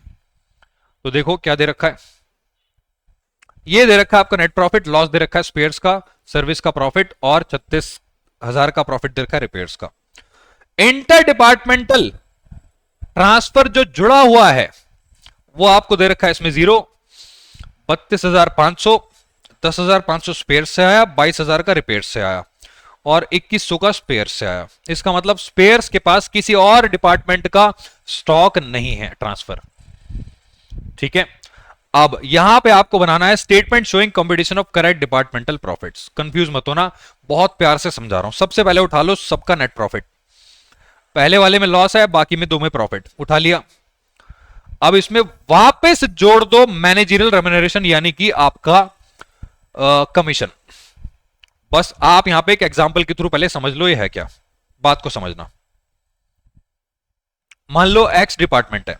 तो देखो क्या दे रखा है, ये दे रखा है आपका नेट प्रॉफिट, लॉस दे रखा है स्पेयर्स का, सर्विस का प्रॉफिट, और 36,000 का प्रॉफिट दे रखा है रिपेयर्स का। इंटर डिपार्टमेंटल ट्रांसफर जो जुड़ा हुआ है वो आपको दे रखा है इसमें 0, 32,500, 10,500 स्पेयर से आया, 22,000 का रिपेयर से आया, और 2100 का स्पेयर से आया। इसका मतलब स्पेयर्स के पास किसी और डिपार्टमेंट का स्टॉक नहीं है ट्रांसफर। ठीक है, अब यहां पे आपको बनाना है statement showing combination of correct departmental profits. Confuse मत होना, बहुत प्यार से समझा रहा हूं। सबसे पहले उठा लो सबका नेट प्रॉफिट, पहले वाले में लॉस है, बाकी में दो में प्रॉफिट, उठा लिया। अब इसमें वापस जोड़ दो मैनेजरियल रेम्यूनरेशन यानी कि आपका कमीशन। बस आप यहां पे एक एग्जांपल के थ्रू पहले समझ लो ये है क्या, बात को समझना। मान लो एक्स डिपार्टमेंट है,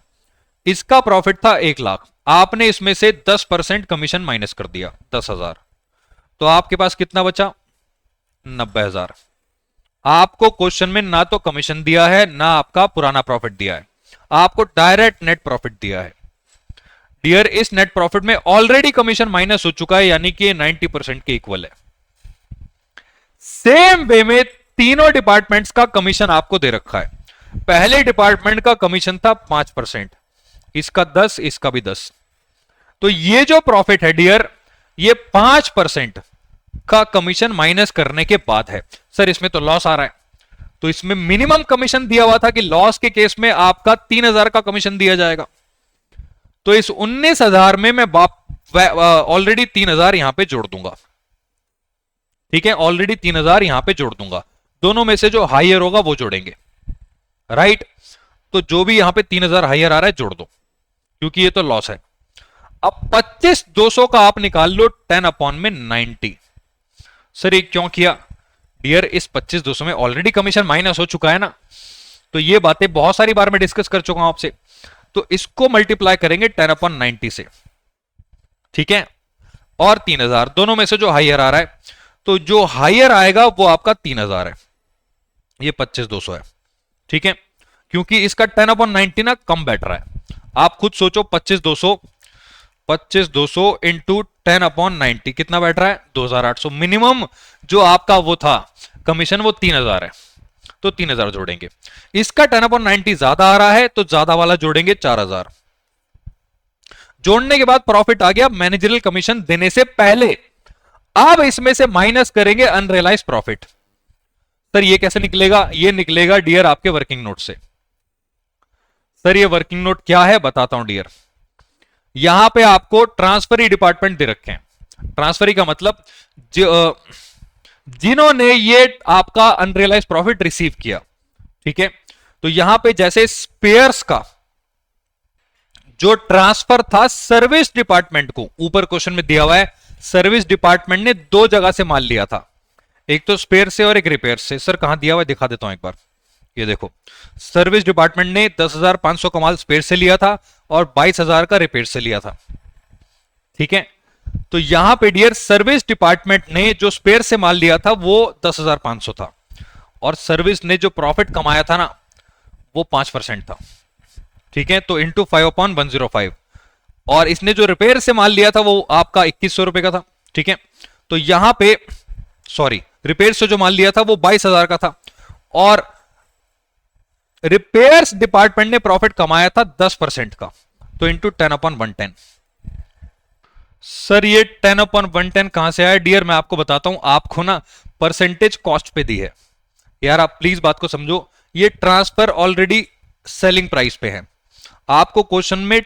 इसका प्रॉफिट था 1 लाख, आपने इसमें से 10% कमीशन माइनस कर दिया 10,000, तो आपके पास कितना बचा 90,000। आपको क्वेश्चन में ना तो कमीशन दिया है ना आपका पुराना प्रॉफिट दिया है, आपको डायरेक्ट नेट प्रॉफिट दिया है। डियर, इस नेट प्रॉफिट में ऑलरेडी कमीशन माइनस हो चुका है यानी कि 90% के इक्वल है। सेम वे में तीनों डिपार्टमेंट्स का कमीशन आपको दे रखा है। पहले डिपार्टमेंट का कमीशन था 5%, इसका 10, इसका भी 10, तो ये जो प्रॉफिट है डियर ये 5% का कमीशन माइनस करने के बाद है। सर इसमें तो लॉस आ रहा है, तो इसमें मिनिमम कमीशन दिया हुआ था कि लॉस के केस में आपका 3,000 का कमीशन दिया जाएगा, तो इस 19,000 में मैं ऑलरेडी 3,000 यहां पे जोड़ दूंगा। ठीक है, ऑलरेडी 3,000 यहां पे जोड़ दूंगा, दोनों में से जो हायर होगा वो जोड़ेंगे, राइट। तो जो भी यहां पे 3,000 हायर आ रहा है जोड़ दो, क्योंकि ये तो लॉस है। अब 25,200 का आप निकाल लो 10/90। सर ये क्यों किया डियर, इस 25,200 में ऑलरेडी कमीशन माइनस हो चुका है ना, तो ये बातें बहुत सारी बार मैं डिस्कस कर चुका हूं आपसे, तो इसको मल्टीप्लाई करेंगे 10/90 से। ठीक है, और 3000, दोनों में से जो हाइयर आ रहा है, तो जो हाइयर आएगा वो आपका 3000 है, ये 25,200 है। ठीक है, क्योंकि इसका 10/90 ना कम बैठ रहा है। आप खुद सोचो, 25,200 इंटू 10/90 कितना बैठ रहा है, 2,800। मिनिमम जो आपका वो था कमीशन, वो 3,000 है, तो 3,000 जोड़ेंगे। इसका 10/90 ज्यादा आ रहा है, तो ज्यादा वाला जोड़ेंगे 4,000। जोड़ने के बाद प्रॉफिट आ गया मैनेजरियल कमीशन देने से पहले। अब इसमें से माइनस करेंगे अनरियलाइज प्रॉफिट। सर ये कैसे निकलेगा, ये निकलेगा डियर आपके वर्किंग नोट से। सर ये वर्किंग नोट क्या है बताता हूं डियर। यहां पे आपको ट्रांसफरी डिपार्टमेंट दे रखे हैं। ट्रांसफरी का मतलब जिन्होंने ये आपका अनरियलाइज प्रॉफिट रिसीव किया। ठीक है, तो यहां पे जैसे स्पेयर्स का जो ट्रांसफर था सर्विस डिपार्टमेंट को, ऊपर क्वेश्चन में दिया हुआ है सर्विस डिपार्टमेंट ने दो जगह से माल लिया था, एक तो स्पेयर से और एक रिपेयर से। सर कहां दिया हुआ है, दिखा देता हूं एक बार। ये देखो, सर्विस डिपार्टमेंट ने 10,500 का माल स्पेयर से लिया था और 22,000 का रिपेयर से लिया था। ठीक है, तो यहां पे डियर सर्विस डिपार्टमेंट ने जो स्पेयर से माल लिया था वो 10,500 था, और सर्विस ने जो प्रॉफिट कमाया था ना वो 5% था। ठीक है, तो इंटू 5/105, और इसने जो रिपेयर से माल लिया था वो आपका 2,100 रुपए का था। ठीक है, तो यहां पे सॉरी, रिपेयर से जो माल लिया था वो 22,000 का था, और रिपेयर्स डिपार्टमेंट ने प्रॉफिट कमाया था 10% का, तो इंटू 10/110। सर ये 10/110 कहां से आया डियर, मैं आपको बताता हूं। आपको ना परसेंटेज कॉस्ट पे दी है यार, आप प्लीज बात को समझो। ये ट्रांसफर ऑलरेडी सेलिंग प्राइस पे है, आपको क्वेश्चन में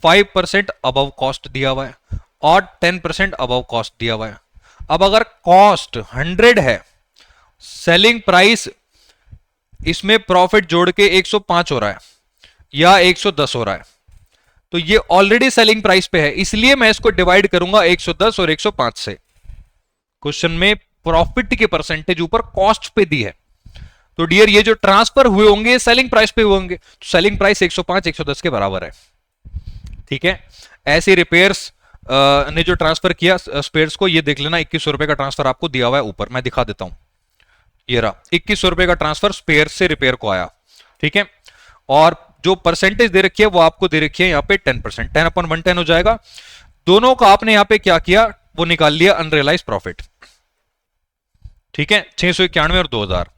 5% अबव कॉस्ट दिया हुआ है और 10% अबव कॉस्ट दिया हुआ है। अब अगर कॉस्ट 100 है, सेलिंग प्राइस इसमें प्रॉफिट जोड़ के 105 हो रहा है या 110 हो रहा है, तो ये ऑलरेडी सेलिंग प्राइस पे है, इसलिए मैं इसको डिवाइड करूंगा 110 और 105 से। क्वेश्चन में प्रॉफिट की परसेंटेज ऊपर कॉस्ट पे दी है, तो डियर ये जो ट्रांसफर हुए होंगे सेलिंग प्राइस पे हुए होंगे, तो सेलिंग प्राइस 105 110 के बराबर है। ठीक है, ऐसे रिपेयर्स ने जो ट्रांसफर किया स्पेयर्स को, ये देख लेना 2,100 रुपए का ट्रांसफर आपको दिया हुआ है ऊपर, मैं दिखा देता हूं। ये रहा 2,100 रुपए का ट्रांसफर स्पेयर से रिपेयर को आया। ठीक है, और जो परसेंटेज दे रखी है वो आपको दे रखी है यहाँ पे 10%, 10/110 हो जाएगा। दोनों का आपने यहाँ पे क्या किया, वो निकाल लिया अनरियलाइज प्रॉफिट। ठीक है, 691 और 2,000,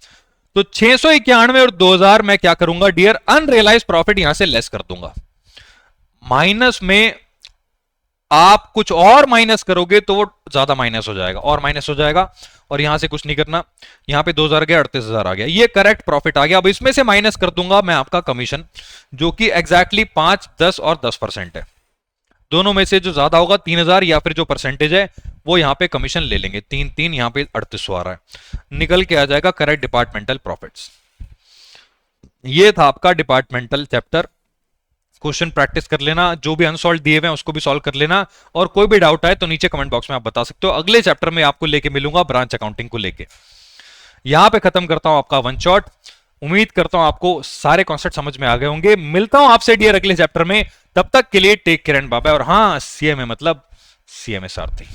तो 691 और 2,000 मैं क्या करूंगा डियर, अनरियलाइज प्रॉफिट यहां से लेस कर दूंगा। माइनस में आप कुछ और माइनस करोगे तो वो ज्यादा माइनस हो जाएगा, और माइनस हो जाएगा, और यहां से कुछ नहीं करना। यहां पे 2,000 गया, 38,000 आ गया, ये करेक्ट प्रॉफिट आ गया। अब इसमें से माइनस कर दूंगा मैं आपका कमीशन, जो कि एग्जैक्टली 5, 10 और 10% है। दोनों में से जो ज्यादा होगा 3,000, या फिर जो परसेंटेज है वो यहां पे कमीशन ले लेंगे। 3 यहां पे 3800 आ रहा है, निकल के आ जाएगा करेक्ट डिपार्टमेंटल प्रॉफिट्स। ये था आपका डिपार्टमेंटल चैप्टर। क्वेश्चन प्रैक्टिस कर लेना, जो भी अनसॉल्व दिए हुए हैं उसको भी सॉल्व कर लेना, और कोई भी डाउट आए तो नीचे कमेंट बॉक्स में आप बता सकते हो। अगले चैप्टर में आपको लेके मिलूंगा ब्रांच अकाउंटिंग को लेके। यहां पे खत्म करता हूं आपका वन शॉट। उम्मीद करता हूं आपको सारे कॉन्सेप्ट समझ में आ गए होंगे। मिलता हूं आपसे डियर अगले चैप्टर में, तब तक के लिए take care and bye bye. और हाँ, सीएमए मतलब सीएमए सारथी।